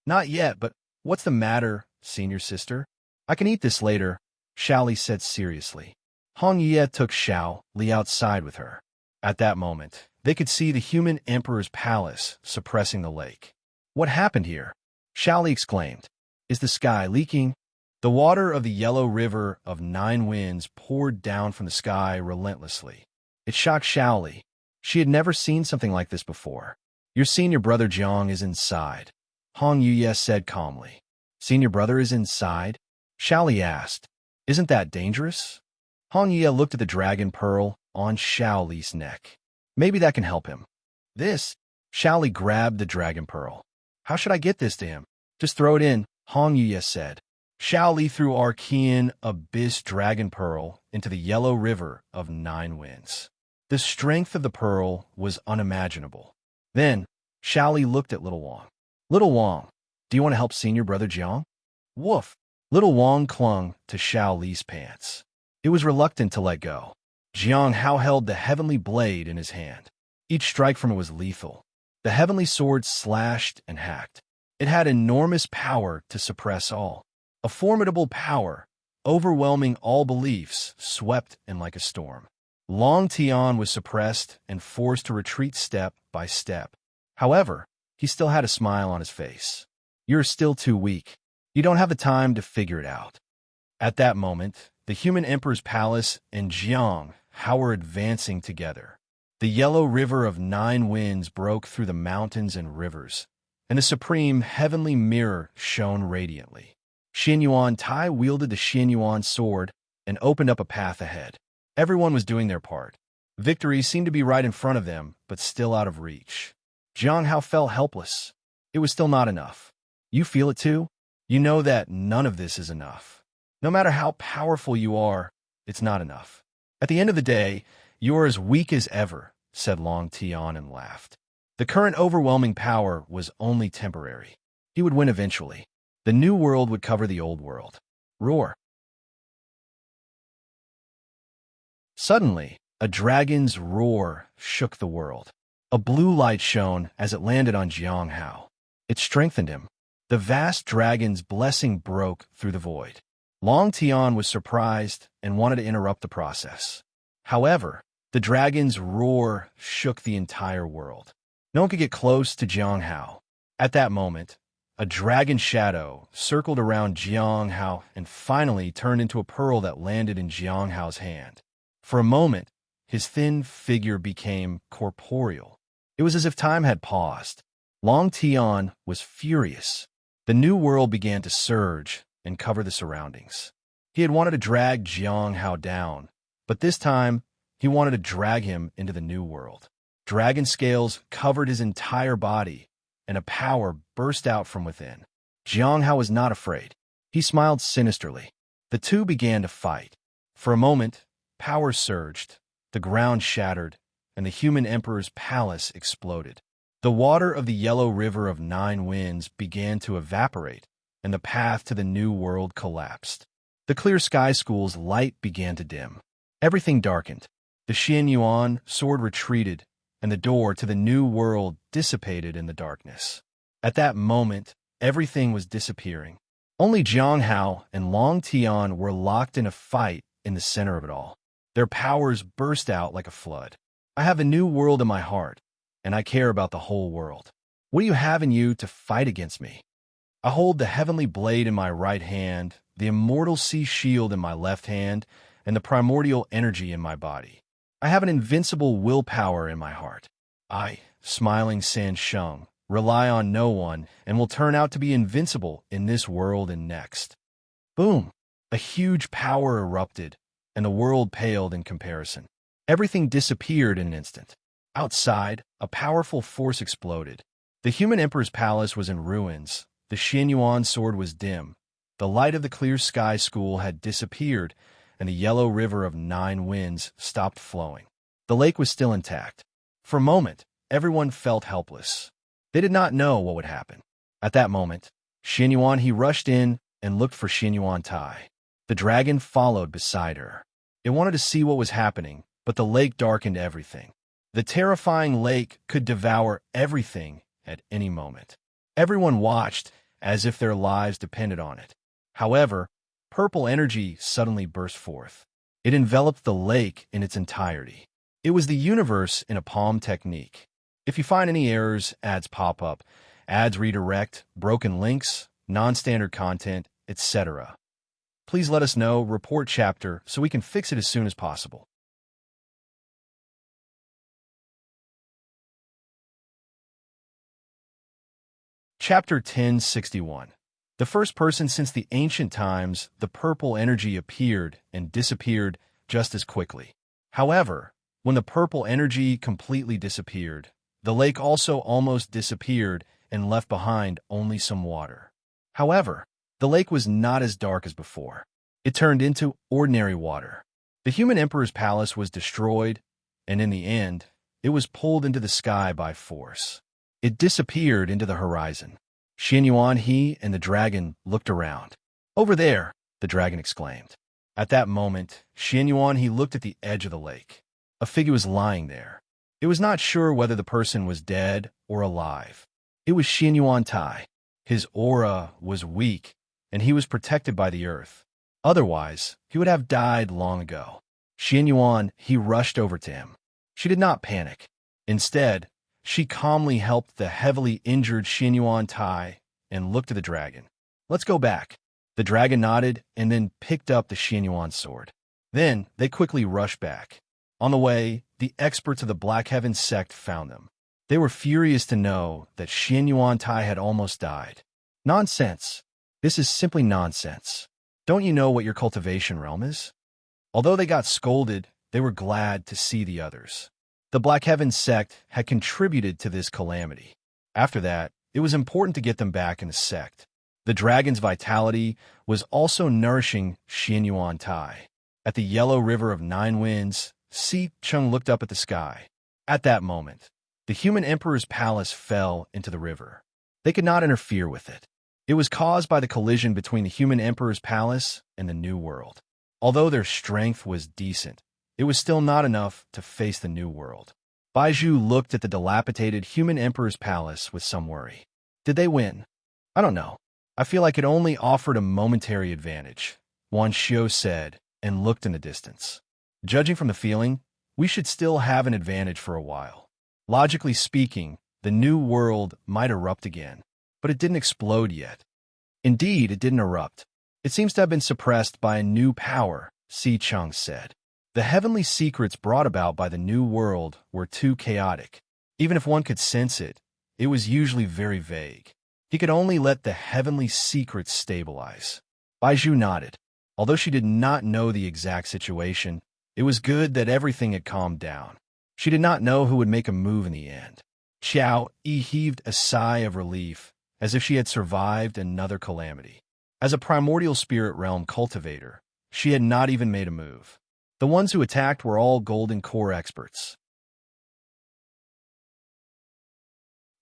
Not yet, but what's the matter, senior sister? I can eat this later, Xiaoli said seriously. Hong Yuya took Xiaoli outside with her. At that moment, they could see the human emperor's palace suppressing the lake. What happened here? Xiaoli exclaimed. Is the sky leaking? The water of the Yellow River of 9 Winds poured down from the sky relentlessly. It shocked Xiaoli. She had never seen something like this before. Your senior brother Jiang is inside, Hong Yuya said calmly. Senior brother is inside? Xiaoli asked. Isn't that dangerous? Hong Yuya looked at the dragon pearl on Xiaoli's neck. Maybe that can help him. This? Xiaoli grabbed the dragon pearl. How should I get this to him? Just throw it in, Hong Yuya said. Xiaoli threw Archean Abyss Dragon Pearl into the Yellow River of 9 Winds. The strength of the pearl was unimaginable. Then, Xiaoli looked at Little Wang. Little Wang, Do you want to help senior brother Jiang? Woof. Little Wang clung to Xiao Li's pants. It was reluctant to let go. Jiang Hao held the heavenly blade in his hand. Each strike from it was lethal. The heavenly sword slashed and hacked. It had enormous power to suppress all. A formidable power, overwhelming all beliefs, swept in like a storm. Long Tian was suppressed and forced to retreat step by step. However, he still had a smile on his face. You're still too weak. You don't have the time to figure it out. At that moment, the human emperor's palace and Jiang Hao were advancing together. The yellow river of 9 winds broke through the mountains and rivers, and a supreme heavenly mirror shone radiantly. Xianyuan Tai wielded the Xianyuan sword and opened up a path ahead. Everyone was doing their part. Victory seemed to be right in front of them, but still out of reach. Jiang Hao felt helpless. It was still not enough. You feel it too? You know that none of this is enough. No matter how powerful you are, it's not enough. At the end of the day, you're as weak as ever, said Long Tian and laughed. The current overwhelming power was only temporary. He would win eventually. The new world would cover the old world. Roar. Suddenly, a dragon's roar shook the world. A blue light shone as it landed on Jiang Hao. It strengthened him. The vast dragon's blessing broke through the void. Long Tian was surprised and wanted to interrupt the process. However, the dragon's roar shook the entire world. No one could get close to Jiang Hao. At that moment, a dragon shadow circled around Jiang Hao and finally turned into a pearl that landed in Jiang Hao's hand. For a moment, his thin figure became corporeal. It was as if time had paused. Long Tian was furious. The new world began to surge and cover the surroundings. He had wanted to drag Jiang Hao down, but this time, he wanted to drag him into the new world. Dragon scales covered his entire body, and a power burst out from within. Jiang Hao was not afraid. He smiled sinisterly. The two began to fight. For a moment, power surged, the ground shattered, and the human emperor's palace exploded. The water of the yellow river of 9 winds began to evaporate, and the path to the new world collapsed. The clear sky school's light began to dim. Everything darkened. The Xianyuan sword retreated, and the door to the new world dissipated in the darkness. At that moment, everything was disappearing. Only Jiang Hao and Long Tian were locked in a fight in the center of it all. Their powers burst out like a flood. I have a new world in my heart, and I care about the whole world. What do you have in you to fight against me? I hold the heavenly blade in my right hand, the immortal sea shield in my left hand, and the primordial energy in my body. I have an invincible willpower in my heart. I, smiling San Sheng, rely on no one and will turn out to be invincible in this world and next. Boom! A huge power erupted, and the world paled in comparison. Everything disappeared in an instant. Outside, a powerful force exploded. The human emperor's palace was in ruins. The Xianyuan sword was dim. The light of the clear sky school had disappeared, and the yellow river of 9 winds stopped flowing. The lake was still intact. For a moment, everyone felt helpless. They did not know what would happen. At that moment, Xianyuan he rushed in and looked for Xianyuan Tai. The dragon followed beside her. It wanted to see what was happening, but the lake darkened everything. The terrifying lake could devour everything at any moment. Everyone watched as if their lives depended on it. However, purple energy suddenly burst forth. It enveloped the lake in its entirety. It was the universe in a palm technique. If you find any errors, ads pop up, ads redirect, broken links, non-standard content, etc. Please let us know, report chapter, so we can fix it as soon as possible. Chapter 1061. The first person since the ancient times, the purple energy appeared and disappeared just as quickly. However, when the purple energy completely disappeared, the lake also almost disappeared and left behind only some water. However, the lake was not as dark as before. It turned into ordinary water. The human emperor's palace was destroyed, and in the end, it was pulled into the sky by force. It disappeared into the horizon. Xian Yuan He and the dragon looked around. "Over there," the dragon exclaimed. At that moment, Xian Yuan He looked at the edge of the lake. A figure was lying there. It was not sure whether the person was dead or alive. It was Xian Yuan Tai. His aura was weak, and he was protected by the earth. Otherwise, he would have died long ago. Xian Yuan He rushed over to him. She did not panic. Instead, she calmly helped the heavily injured Xian Yuan Tai and looked at the dragon. "Let's go back." The dragon nodded and then picked up the Xian Yuan sword. Then they quickly rushed back. On the way, the experts of the Black Heaven sect found them. They were furious to know that Xian Yuan Tai had almost died. "Nonsense. This is simply nonsense. Don't you know what your cultivation realm is?" Although they got scolded, they were glad to see the others. The Black Heaven sect had contributed to this calamity. After that, it was important to get them back in the sect. The dragon's vitality was also nourishing Xian Yuan Tai. At the yellow river of 9 winds, Si Chung looked up at the sky. At that moment, the human emperor's palace fell into the river. They could not interfere with it. It was caused by the collision between the human emperor's palace and the new world. Although their strength was decent, it was still not enough to face the new world. Baizhu looked at the dilapidated human emperor's palace with some worry. Did they win? "I don't know. I feel like it only offered a momentary advantage," Wan Xiu said and looked in the distance. "Judging from the feeling, we should still have an advantage for a while. Logically speaking, the new world might erupt again, but it didn't explode yet." "Indeed, it didn't erupt. It seems to have been suppressed by a new power," Si Chung said. "The heavenly secrets brought about by the new world were too chaotic. Even if one could sense it, it was usually very vague. He could only let the heavenly secrets stabilize." Baizhu nodded. Although she did not know the exact situation, it was good that everything had calmed down. She did not know who would make a move in the end. Xiao Yi heaved a sigh of relief, as if she had survived another calamity. As a primordial spirit realm cultivator, she had not even made a move. The ones who attacked were all golden core experts.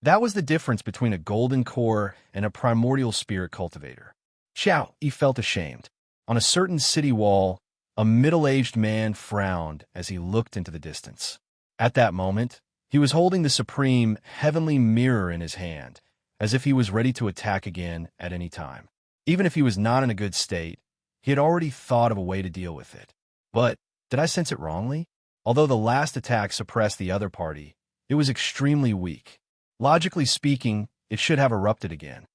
That was the difference between a golden core and a primordial spirit cultivator. Xiao Yi felt ashamed. On a certain city wall, a middle-aged man frowned as he looked into the distance. At that moment, he was holding the supreme heavenly mirror in his hand, as if he was ready to attack again at any time. Even if he was not in a good state, he had already thought of a way to deal with it. But did I sense it wrongly? Although the last attack suppressed the other party, it was extremely weak. Logically speaking, it should have erupted again.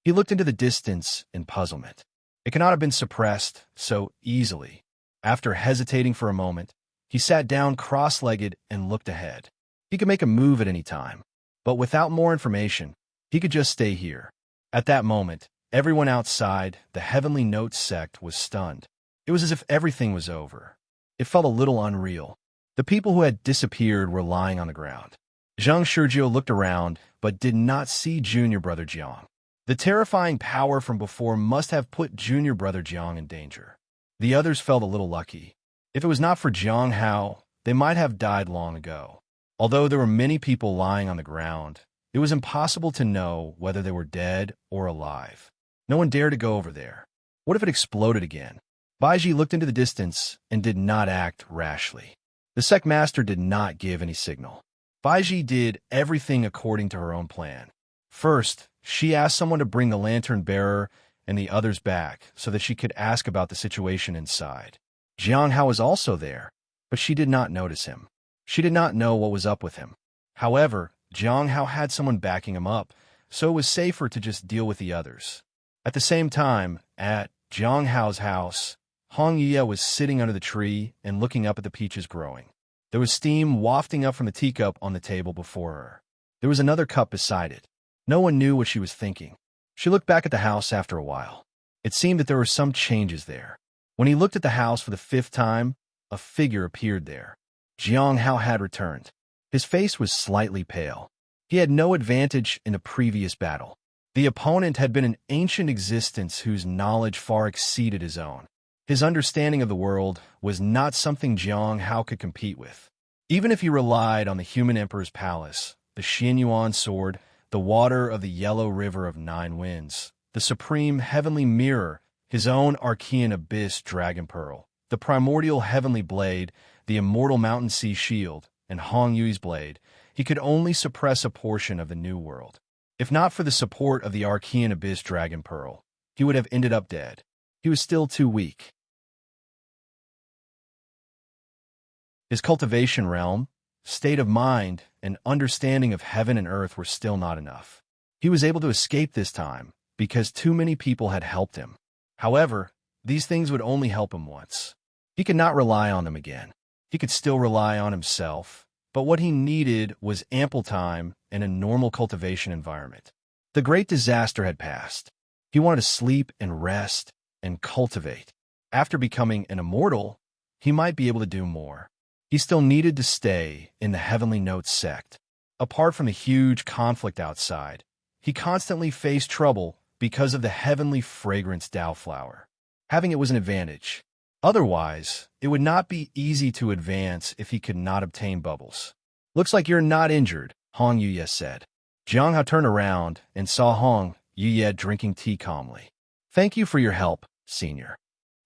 He looked into the distance in puzzlement. It cannot have been suppressed so easily. After hesitating for a moment, he sat down cross-legged and looked ahead. He could make a move at any time, but without more information, he could just stay here. At that moment, everyone outside the Heavenly Note sect was stunned. It was as if everything was over. It felt a little unreal. The people who had disappeared were lying on the ground. Zhang Shizhou looked around, but did not see junior brother Jiang. The terrifying power from before must have put junior brother Jiang in danger. The others felt a little lucky. If it was not for Jiang Hao, they might have died long ago. Although there were many people lying on the ground, it was impossible to know whether they were dead or alive. No one dared to go over there. What if it exploded again? Baizhi looked into the distance and did not act rashly. The sect master did not give any signal. Baizhi did everything according to her own plan. First, she asked someone to bring the lantern bearer and the others back so that she could ask about the situation inside. Jiang Hao was also there, but she did not notice him. She did not know what was up with him. However, Jiang Hao had someone backing him up, so it was safer to just deal with the others. At the same time, at Jiang Hao's house, Hong Ye was sitting under the tree and looking up at the peaches growing. There was steam wafting up from the teacup on the table before her. There was another cup beside it. No one knew what she was thinking. She looked back at the house after a while. It seemed that there were some changes there. When he looked at the house for the 5th time, a figure appeared there. Jiang Hao had returned. His face was slightly pale. He had no advantage in the previous battle. The opponent had been an ancient existence whose knowledge far exceeded his own. His understanding of the world was not something Jiang Hao could compete with. Even if he relied on the human emperor's palace, the Xian Yuan sword, the water of the yellow river of 9 winds, the supreme heavenly mirror, his own Archean abyss dragon pearl, the primordial heavenly blade, the immortal mountain sea shield, and Hong Yui's blade, he could only suppress a portion of the new world. If not for the support of the Archean abyss dragon pearl, he would have ended up dead. He was still too weak. His cultivation realm, state of mind, and understanding of heaven and earth were still not enough. He was able to escape this time because too many people had helped him. However, these things would only help him once. He could not rely on them again. He could still rely on himself, but what he needed was ample time and a normal cultivation environment. The great disaster had passed. He wanted to sleep and rest and cultivate. After becoming an immortal, he might be able to do more. He still needed to stay in the Heavenly Notes sect. Apart from the huge conflict outside, he constantly faced trouble because of the heavenly fragrance Tao flower. Having it was an advantage. Otherwise, it would not be easy to advance if he could not obtain bubbles. "Looks like you're not injured," Hong Yuye said. Jiang Hao turned around and saw Hong Yuye drinking tea calmly. "Thank you for your help, senior."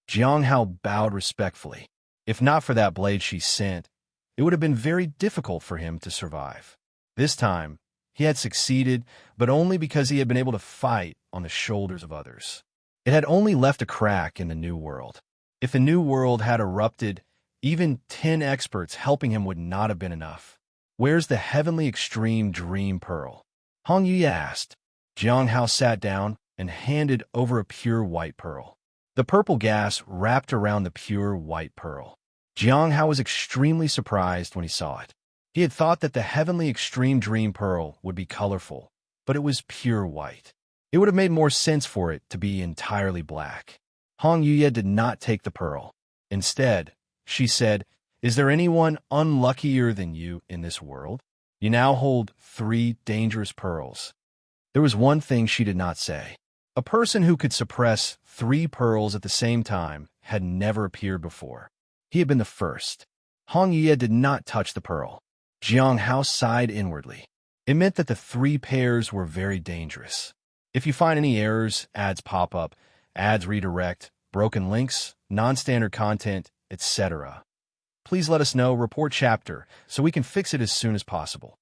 Jiang Hao bowed respectfully. If not for that blade she sent, it would have been very difficult for him to survive. This time, he had succeeded, but only because he had been able to fight on the shoulders of others. It had only left a crack in the new world. If the new world had erupted, even 10 experts helping him would not have been enough. "Where's the heavenly extreme dream pearl?" Hong Yuye asked. Jiang Hao sat down and handed over a pure white pearl. The purple gas wrapped around the pure white pearl. Jiang Hao was extremely surprised when he saw it. He had thought that the heavenly extreme dream pearl would be colorful, but it was pure white. It would have made more sense for it to be entirely black. Hong Yuye did not take the pearl. Instead, she said, "Is there anyone unluckier than you in this world? You now hold 3 dangerous pearls." There was one thing she did not say. A person who could suppress 3 pearls at the same time had never appeared before. He had been the first. Hong Yuye did not touch the pearl. Jiang Hao sighed inwardly. It meant that the 3 pairs were very dangerous. If you find any errors, ads pop up, ads redirect, broken links, non-standard content, etc., please let us know, report chapter, so we can fix it as soon as possible.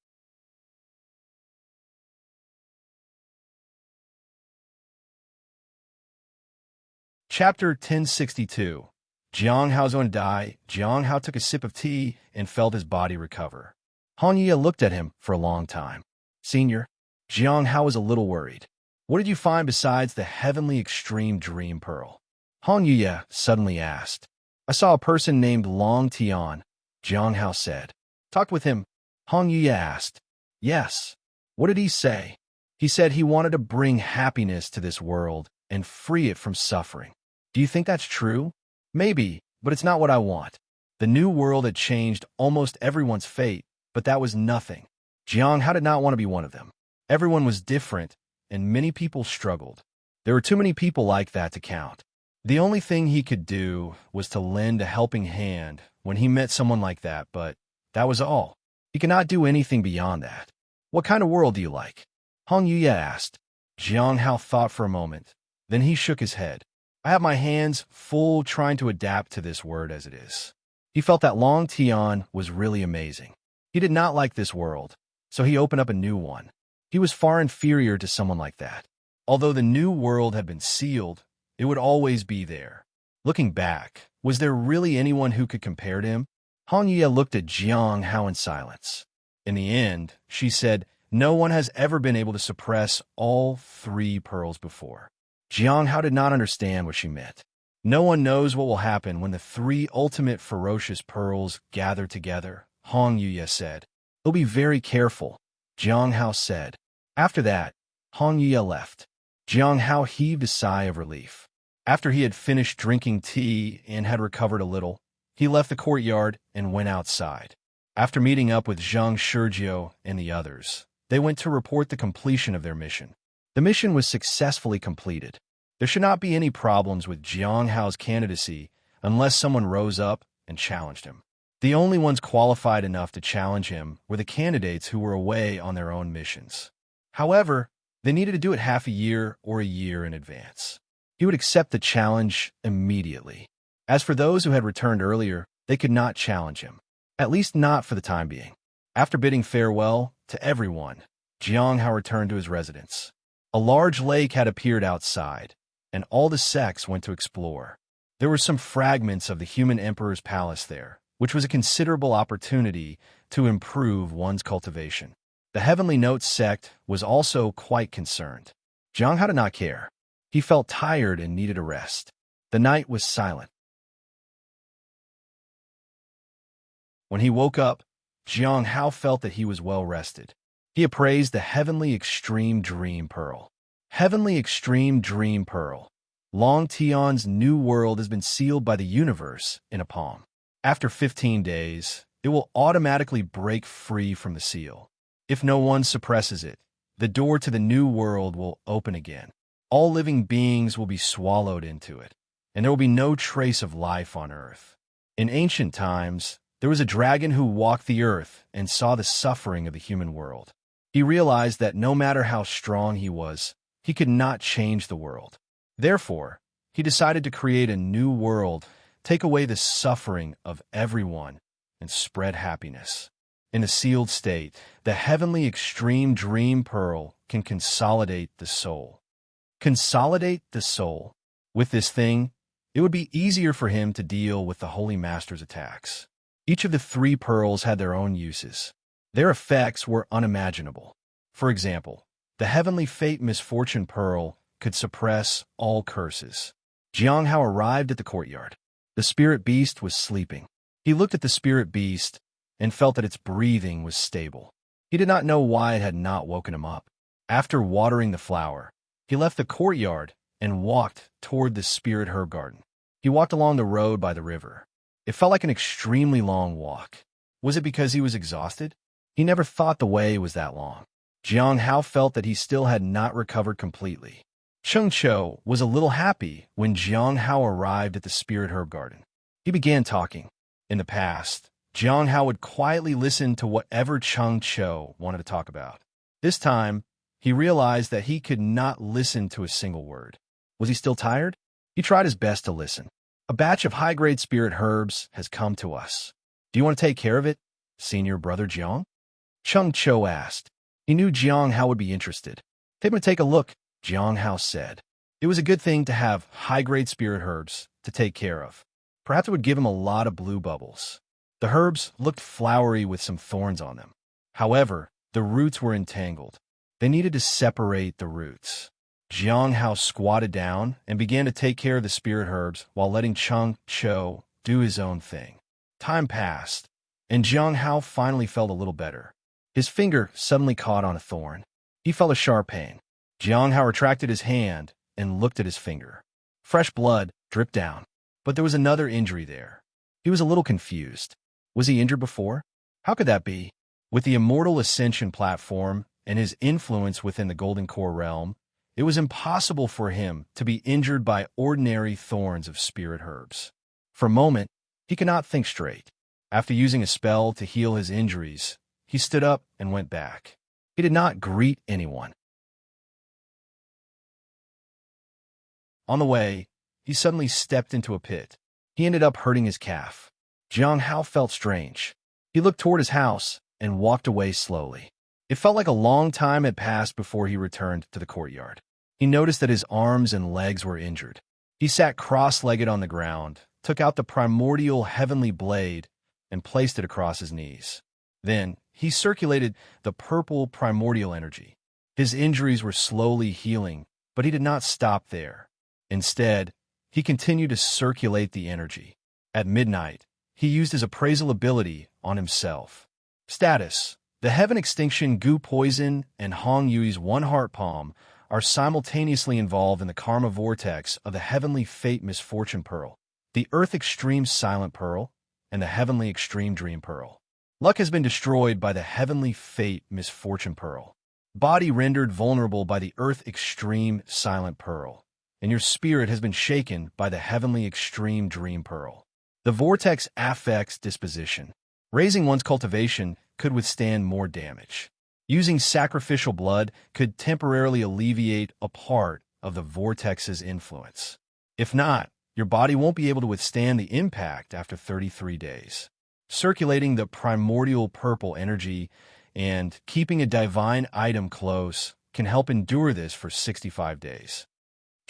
Chapter 1062. Jiang Hao's going to die. Jiang Hao took a sip of tea and felt his body recover. Hong Yuye looked at him for a long time. "Senior?" Jiang Hao was a little worried. "What did you find besides the heavenly extreme dream pearl?" Hong Yuye suddenly asked. "I saw a person named Long Tian," Jiang Hao said. "Talked with him?" Hong Yuye asked. "Yes." "What did he say?" "He said he wanted to bring happiness to this world and free it from suffering." "Do you think that's true?" "Maybe, but it's not what I want." The new world had changed almost everyone's fate, but that was nothing. Jiang Hao did not want to be one of them. Everyone was different, and many people struggled. There were too many people like that to count. The only thing he could do was to lend a helping hand when he met someone like that, but that was all. He could not do anything beyond that. "What kind of world do you like?" Hong Yuye asked. Jiang Hao thought for a moment. Then he shook his head. "I have my hands full trying to adapt to this word as it is." He felt that Long Tian was really amazing. He did not like this world, so he opened up a new one. He was far inferior to someone like that. Although the new world had been sealed, it would always be there. Looking back, was there really anyone who could compare to him? Hong Yuye looked at Jiang Hao in silence. In the end, she said, "No one has ever been able to suppress all 3 pearls before." Jiang Hao did not understand what she meant. "No one knows what will happen when the 3 ultimate ferocious pearls gather together," Hong Yuye said. "He'll be very careful," Jiang Hao said. After that, Hong Yuye left. Jiang Hao heaved a sigh of relief. After he had finished drinking tea and had recovered a little, he left the courtyard and went outside. After meeting up with Zhang Shurjiu and the others, they went to report the completion of their mission. The mission was successfully completed. There should not be any problems with Jiang Hao's candidacy unless someone rose up and challenged him. The only ones qualified enough to challenge him were the candidates who were away on their own missions. However, they needed to do it half a year or a year in advance. He would accept the challenge immediately. As for those who had returned earlier, they could not challenge him, at least not for the time being. After bidding farewell to everyone, Jiang Hao returned to his residence. A large lake had appeared outside, and all the sects went to explore. There were some fragments of the human emperor's palace there, which was a considerable opportunity to improve one's cultivation. The Heavenly Note sect was also quite concerned. Jiang Hao did not care. He felt tired and needed a rest. The night was silent. When he woke up, Jiang Hao felt that he was well rested. He appraised the Heavenly Extreme Dream Pearl. Heavenly Extreme Dream Pearl. Long Tian's new world has been sealed by the universe in a palm. After 15 days, it will automatically break free from the seal. If no one suppresses it, the door to the new world will open again. All living beings will be swallowed into it, and there will be no trace of life on Earth. In ancient times, there was a dragon who walked the earth and saw the suffering of the human world. He realized that no matter how strong he was, he could not change the world. Therefore, he decided to create a new world, take away the suffering of everyone, and spread happiness. In a sealed state, the Heavenly Extreme Dream Pearl can consolidate the soul. Consolidate the soul. With this thing, it would be easier for him to deal with the Holy Master's attacks. Each of the 3 pearls had their own uses. Their effects were unimaginable. For example, the Heavenly Fate Misfortune Pearl could suppress all curses. Jiang Hao arrived at the courtyard. The spirit beast was sleeping. He looked at the spirit beast and felt that its breathing was stable. He did not know why it had not woken him up. After watering the flower, he left the courtyard and walked toward the spirit herb garden. He walked along the road by the river. It felt like an extremely long walk. Was it because he was exhausted? He never thought the way was that long. Jiang Hao felt that he still had not recovered completely. Cheng Chou was a little happy when Jiang Hao arrived at the spirit herb garden. He began talking. In the past, Jiang Hao would quietly listen to whatever Cheng Chou wanted to talk about. This time, he realized that he could not listen to a single word. Was he still tired? He tried his best to listen. A batch of high-grade spirit herbs has come to us. Do you want to take care of it, senior brother Jiang? Cheng Chou asked. He knew Jiang Hao would be interested. Take him to take a look, Jiang Hao said. It was a good thing to have high-grade spirit herbs to take care of. Perhaps it would give him a lot of blue bubbles. The herbs looked flowery with some thorns on them. However, the roots were entangled. They needed to separate the roots. Jiang Hao squatted down and began to take care of the spirit herbs while letting Cheng Chou do his own thing. Time passed, and Jiang Hao finally felt a little better. His finger suddenly caught on a thorn. He felt a sharp pain. Jiang Hao retracted his hand and looked at his finger. Fresh blood dripped down, but there was another injury there. He was a little confused. Was he injured before? How could that be? With the Immortal Ascension platform and his influence within the Golden Core realm, it was impossible for him to be injured by ordinary thorns of spirit herbs. For a moment, he could not think straight. After using a spell to heal his injuries, he stood up and went back. He did not greet anyone. On the way, he suddenly stepped into a pit. He ended up hurting his calf. Jiang Hao felt strange. He looked toward his house and walked away slowly. It felt like a long time had passed before he returned to the courtyard. He noticed that his arms and legs were injured. He sat cross-legged on the ground, took out the primordial heavenly blade, and placed it across his knees. Then, he circulated the purple primordial energy. His injuries were slowly healing, but he did not stop there. Instead, he continued to circulate the energy. At midnight, he used his appraisal ability on himself. Status: the Heaven Extinction Goo Poison and Hong Yui's One Heart Palm are simultaneously involved in the karma vortex of the Heavenly Fate Misfortune Pearl, the Earth Extreme Silent Pearl, and the Heavenly Extreme Dream Pearl. Luck has been destroyed by the Heavenly Fate Misfortune Pearl. Body rendered vulnerable by the Earth Extreme Silent Pearl, and your spirit has been shaken by the Heavenly Extreme Dream Pearl. The vortex affects disposition. Raising one's cultivation could withstand more damage. Using sacrificial blood could temporarily alleviate a part of the vortex's influence. If not, your body won't be able to withstand the impact after 33 days. Circulating the primordial purple energy and keeping a divine item close can help endure this for 65 days.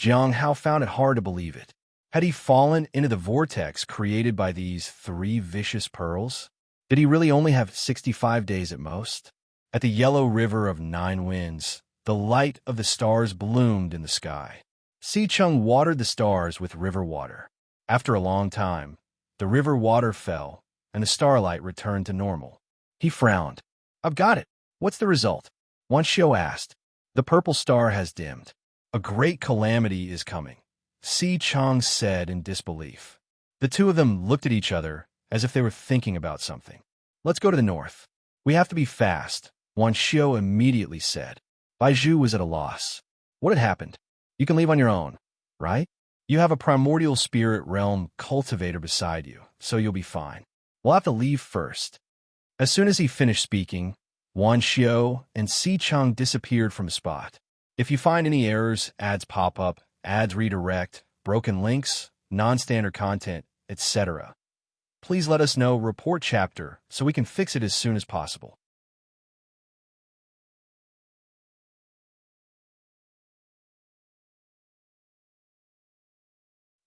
Jiang Hao found it hard to believe it. Had he fallen into the vortex created by these 3 vicious pearls? Did he really only have 65 days at most? At the yellow river of 9 winds, the light of the stars bloomed in the sky. Si Chung watered the stars with river water. After a long time, the river water fell, and the starlight returned to normal. He frowned. I've got it. What's the result? Wan Xiu asked. The purple star has dimmed. A great calamity is coming, Si Chung said in disbelief. The two of them looked at each other as if they were thinking about something. Let's go to the north. We have to be fast, Wan Xiu immediately said. Bai Zhu was at a loss. What had happened? You can leave on your own, right? You have a primordial spirit realm cultivator beside you, so you'll be fine. We'll have to leave first. As soon as he finished speaking, Wan Xiu and Si Chung disappeared from the spot. If you find any errors, ads pop up, ads redirect, broken links, non-standard content, etc., please let us know, report chapter, so we can fix it as soon as possible.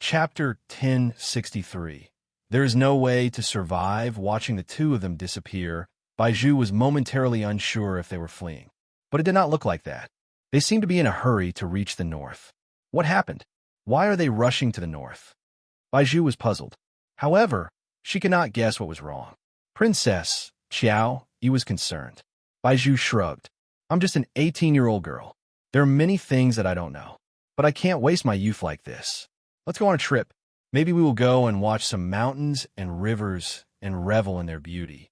Chapter 1063. There is no way to survive watching the two of them disappear. Bai Zhu was momentarily unsure if they were fleeing. But it did not look like that. They seemed to be in a hurry to reach the north. What happened? Why are they rushing to the north? Bai Zhu was puzzled. However, she could not guess what was wrong. Princess Qiao, he was concerned. Bai Zhu shrugged. I'm just an 18-year-old girl. There are many things that I don't know. But I can't waste my youth like this. Let's go on a trip. Maybe we will go and watch some mountains and rivers and revel in their beauty.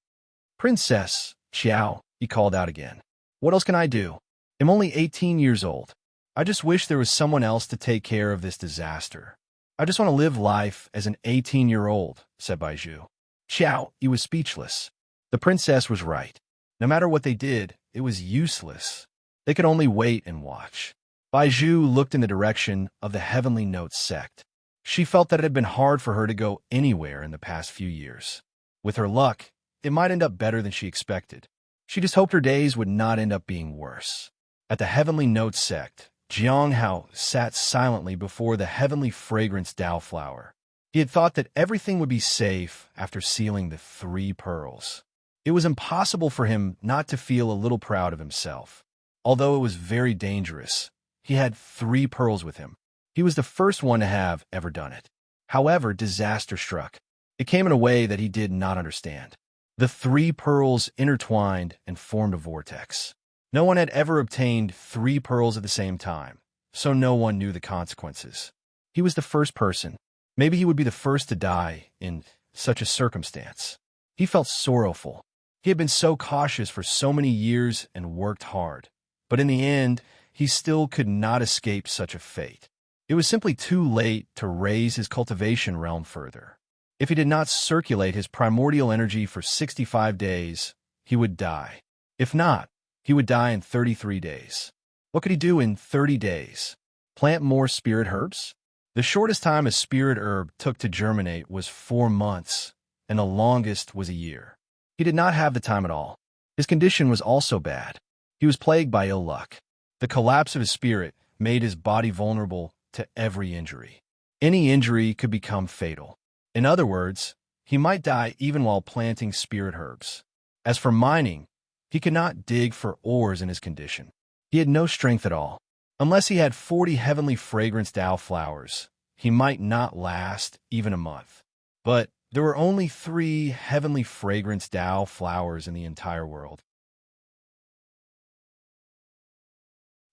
Princess Qiao, he called out again. What else can I do? I'm only 18 years old. I just wish there was someone else to take care of this disaster. I just want to live life as an 18-year-old, said Bai Zhu. Qiao, he was speechless. The princess was right. No matter what they did, it was useless. They could only wait and watch. Bai Zhu looked in the direction of the Heavenly Notes sect. She felt that it had been hard for her to go anywhere in the past few years. With her luck, it might end up better than she expected. She just hoped her days would not end up being worse. At the Heavenly Notes sect, Jiang Hao sat silently before the heavenly fragrance Dao flower. He had thought that everything would be safe after sealing the 3 pearls. It was impossible for him not to feel a little proud of himself. Although it was very dangerous, he had 3 pearls with him. He was the first one to have ever done it. However, disaster struck. It came in a way that he did not understand. The 3 pearls intertwined and formed a vortex. No one had ever obtained 3 pearls at the same time, so no one knew the consequences. He was the first person. Maybe he would be the first to die in such a circumstance. He felt sorrowful. He had been so cautious for so many years and worked hard. But in the end, he still could not escape such a fate. It was simply too late to raise his cultivation realm further. If he did not circulate his primordial energy for 65 days, he would die. If not, he would die in 33 days. What could he do in 30 days? Plant more spirit herbs? The shortest time a spirit herb took to germinate was 4 months, and the longest was a year. He did not have the time at all. His condition was also bad. He was plagued by ill luck. The collapse of his spirit made his body vulnerable to every injury. Any injury could become fatal. In other words, he might die even while planting spirit herbs. As for mining, he could not dig for ores in his condition. He had no strength at all. Unless he had 40 heavenly fragrance Dao flowers, he might not last even a month. But there were only 3 heavenly fragrance Dao flowers in the entire world.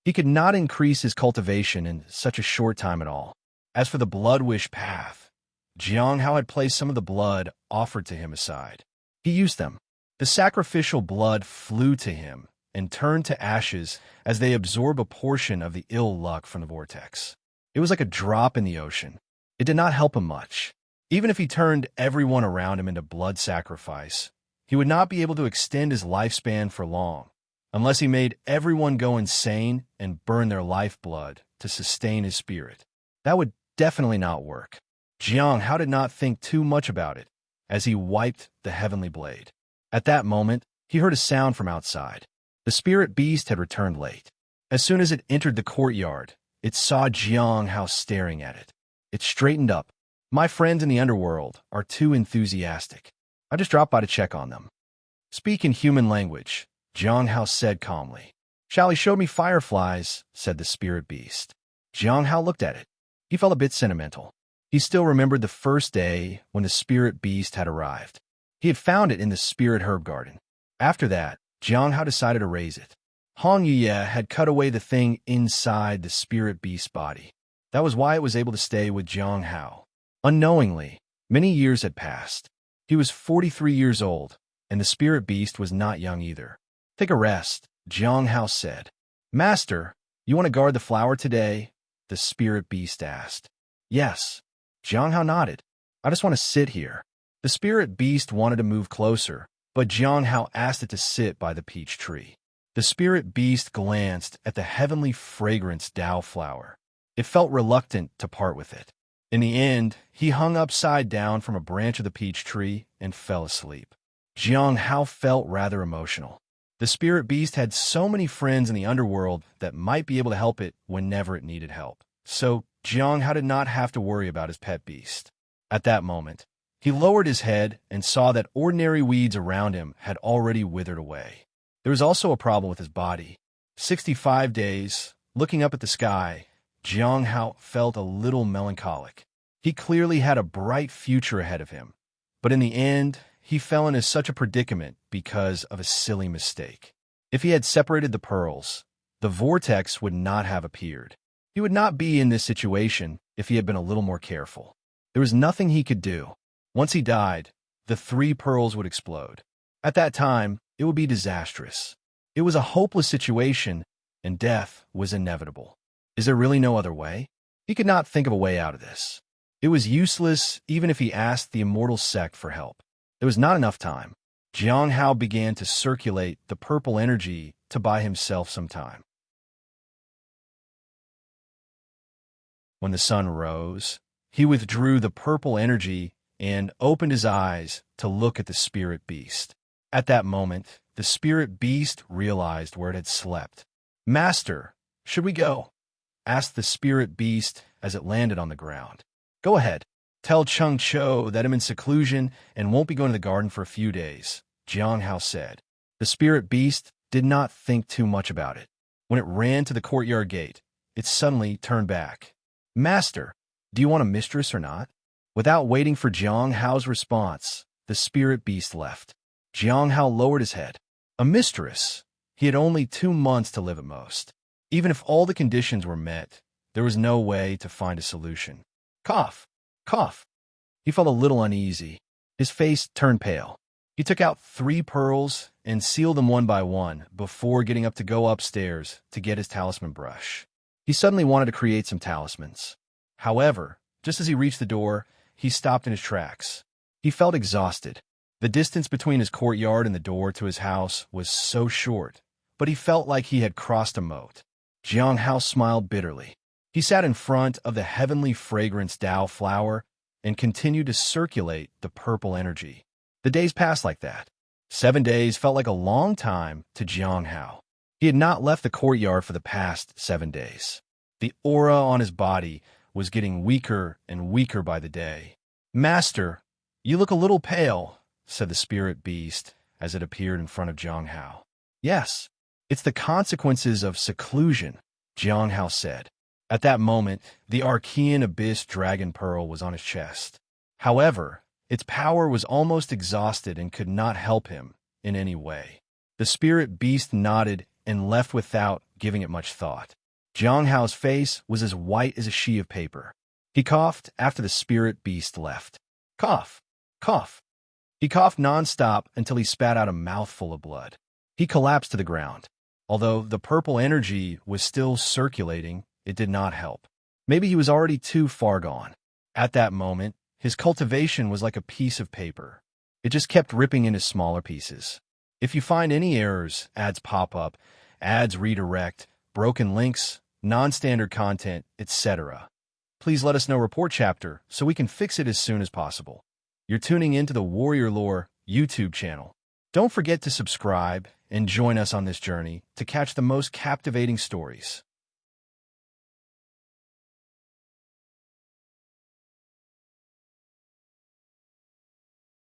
He could not increase his cultivation in such a short time at all. As for the blood wish path, Jiang Hao had placed some of the blood offered to him aside. He used them. The sacrificial blood flew to him and turned to ashes as they absorb a portion of the ill luck from the vortex. It was like a drop in the ocean. It did not help him much. Even if he turned everyone around him into blood sacrifice, he would not be able to extend his lifespan for long, unless he made everyone go insane and burn their lifeblood to sustain his spirit. That would definitely not work. Jiang Hao did not think too much about it as he wiped the heavenly blade. At that moment, he heard a sound from outside. The spirit beast had returned late. As soon as it entered the courtyard, it saw Jiang Hao staring at it. It straightened up. "My friends in the underworld are too enthusiastic. I just dropped by to check on them." "Speak in human language," Jiang Hao said calmly. "Shall he show me fireflies?" said the spirit beast. Jiang Hao looked at it. He felt a bit sentimental. He still remembered the first day when the spirit beast had arrived. He had found it in the spirit herb garden. After that, Jiang Hao decided to raise it. Hong Yuye had cut away the thing inside the spirit beast's body. That was why it was able to stay with Jiang Hao. Unknowingly, many years had passed. He was 43 years old, and the spirit beast was not young either. "Take a rest," Jiang Hao said. "Master, you want to guard the flower today?" the spirit beast asked. "Yes." Jiang Hao nodded. "I just want to sit here." The spirit beast wanted to move closer, but Jiang Hao asked it to sit by the peach tree. The spirit beast glanced at the heavenly fragrance Dao flower. It felt reluctant to part with it. In the end, he hung upside down from a branch of the peach tree and fell asleep. Jiang Hao felt rather emotional. The spirit beast had so many friends in the underworld that might be able to help it whenever it needed help. So Jiang Hao did not have to worry about his pet beast. At that moment, he lowered his head and saw that ordinary weeds around him had already withered away. There was also a problem with his body. 65 days, looking up at the sky, Jiang Hao felt a little melancholic. He clearly had a bright future ahead of him, but in the end, he fell into such a predicament because of a silly mistake. If he had separated the pearls, the vortex would not have appeared. He would not be in this situation if he had been a little more careful. There was nothing he could do. Once he died, the 3 pearls would explode. At that time, it would be disastrous. It was a hopeless situation, and death was inevitable. Is there really no other way? He could not think of a way out of this. It was useless even if he asked the immortal sect for help. There was not enough time. Jiang Hao began to circulate the purple energy to buy himself some time. When the sun rose, he withdrew the purple energy and opened his eyes to look at the spirit beast. At that moment, the spirit beast realized where it had slept. "Master, should we go?" asked the spirit beast as it landed on the ground. "Go ahead. Tell Chung Cho that I'm in seclusion and won't be going to the garden for a few days," Jiang Hao said. The spirit beast did not think too much about it. When it ran to the courtyard gate, it suddenly turned back. "Master, do you want a mistress or not?" Without waiting for Jiang Hao's response, the spirit beast left. Jiang Hao lowered his head. A mistress? He had only 2 months to live at most. Even if all the conditions were met, there was no way to find a solution. Cough, cough. He felt a little uneasy. His face turned pale. He took out 3 pearls and sealed them one by one before getting up to go upstairs to get his talisman brush. He suddenly wanted to create some talismans. However, just as he reached the door, he stopped in his tracks. He felt exhausted. The distance between his courtyard and the door to his house was so short, but he felt like he had crossed a moat. Jiang Hao smiled bitterly. He sat in front of the heavenly fragrance Dao flower and continued to circulate the purple energy. The days passed like that. 7 days felt like a long time to Jiang Hao. He had not left the courtyard for the past 7 days. The aura on his body was getting weaker and weaker by the day. "Master, you look a little pale," said the spirit beast as it appeared in front of Jiang Hao. "Yes, it's the consequences of seclusion," Jiang Hao said. At that moment, the Archean Abyss Dragon Pearl was on his chest. However, its power was almost exhausted and could not help him in any way. The spirit beast nodded and left without giving it much thought. Jiang Hao's face was as white as a sheet of paper. He coughed after the spirit beast left. Cough, cough. He coughed nonstop until he spat out a mouthful of blood. He collapsed to the ground. Although the purple energy was still circulating, it did not help. Maybe he was already too far gone. At that moment, his cultivation was like a piece of paper. It just kept ripping into smaller pieces. If you find any errors, ads pop up, ads redirect, broken links, non-standard content, etc., please let us know report chapter so we can fix it as soon as possible. You're tuning into the Warrior Lore YouTube channel. Don't forget to subscribe and join us on this journey to catch the most captivating stories.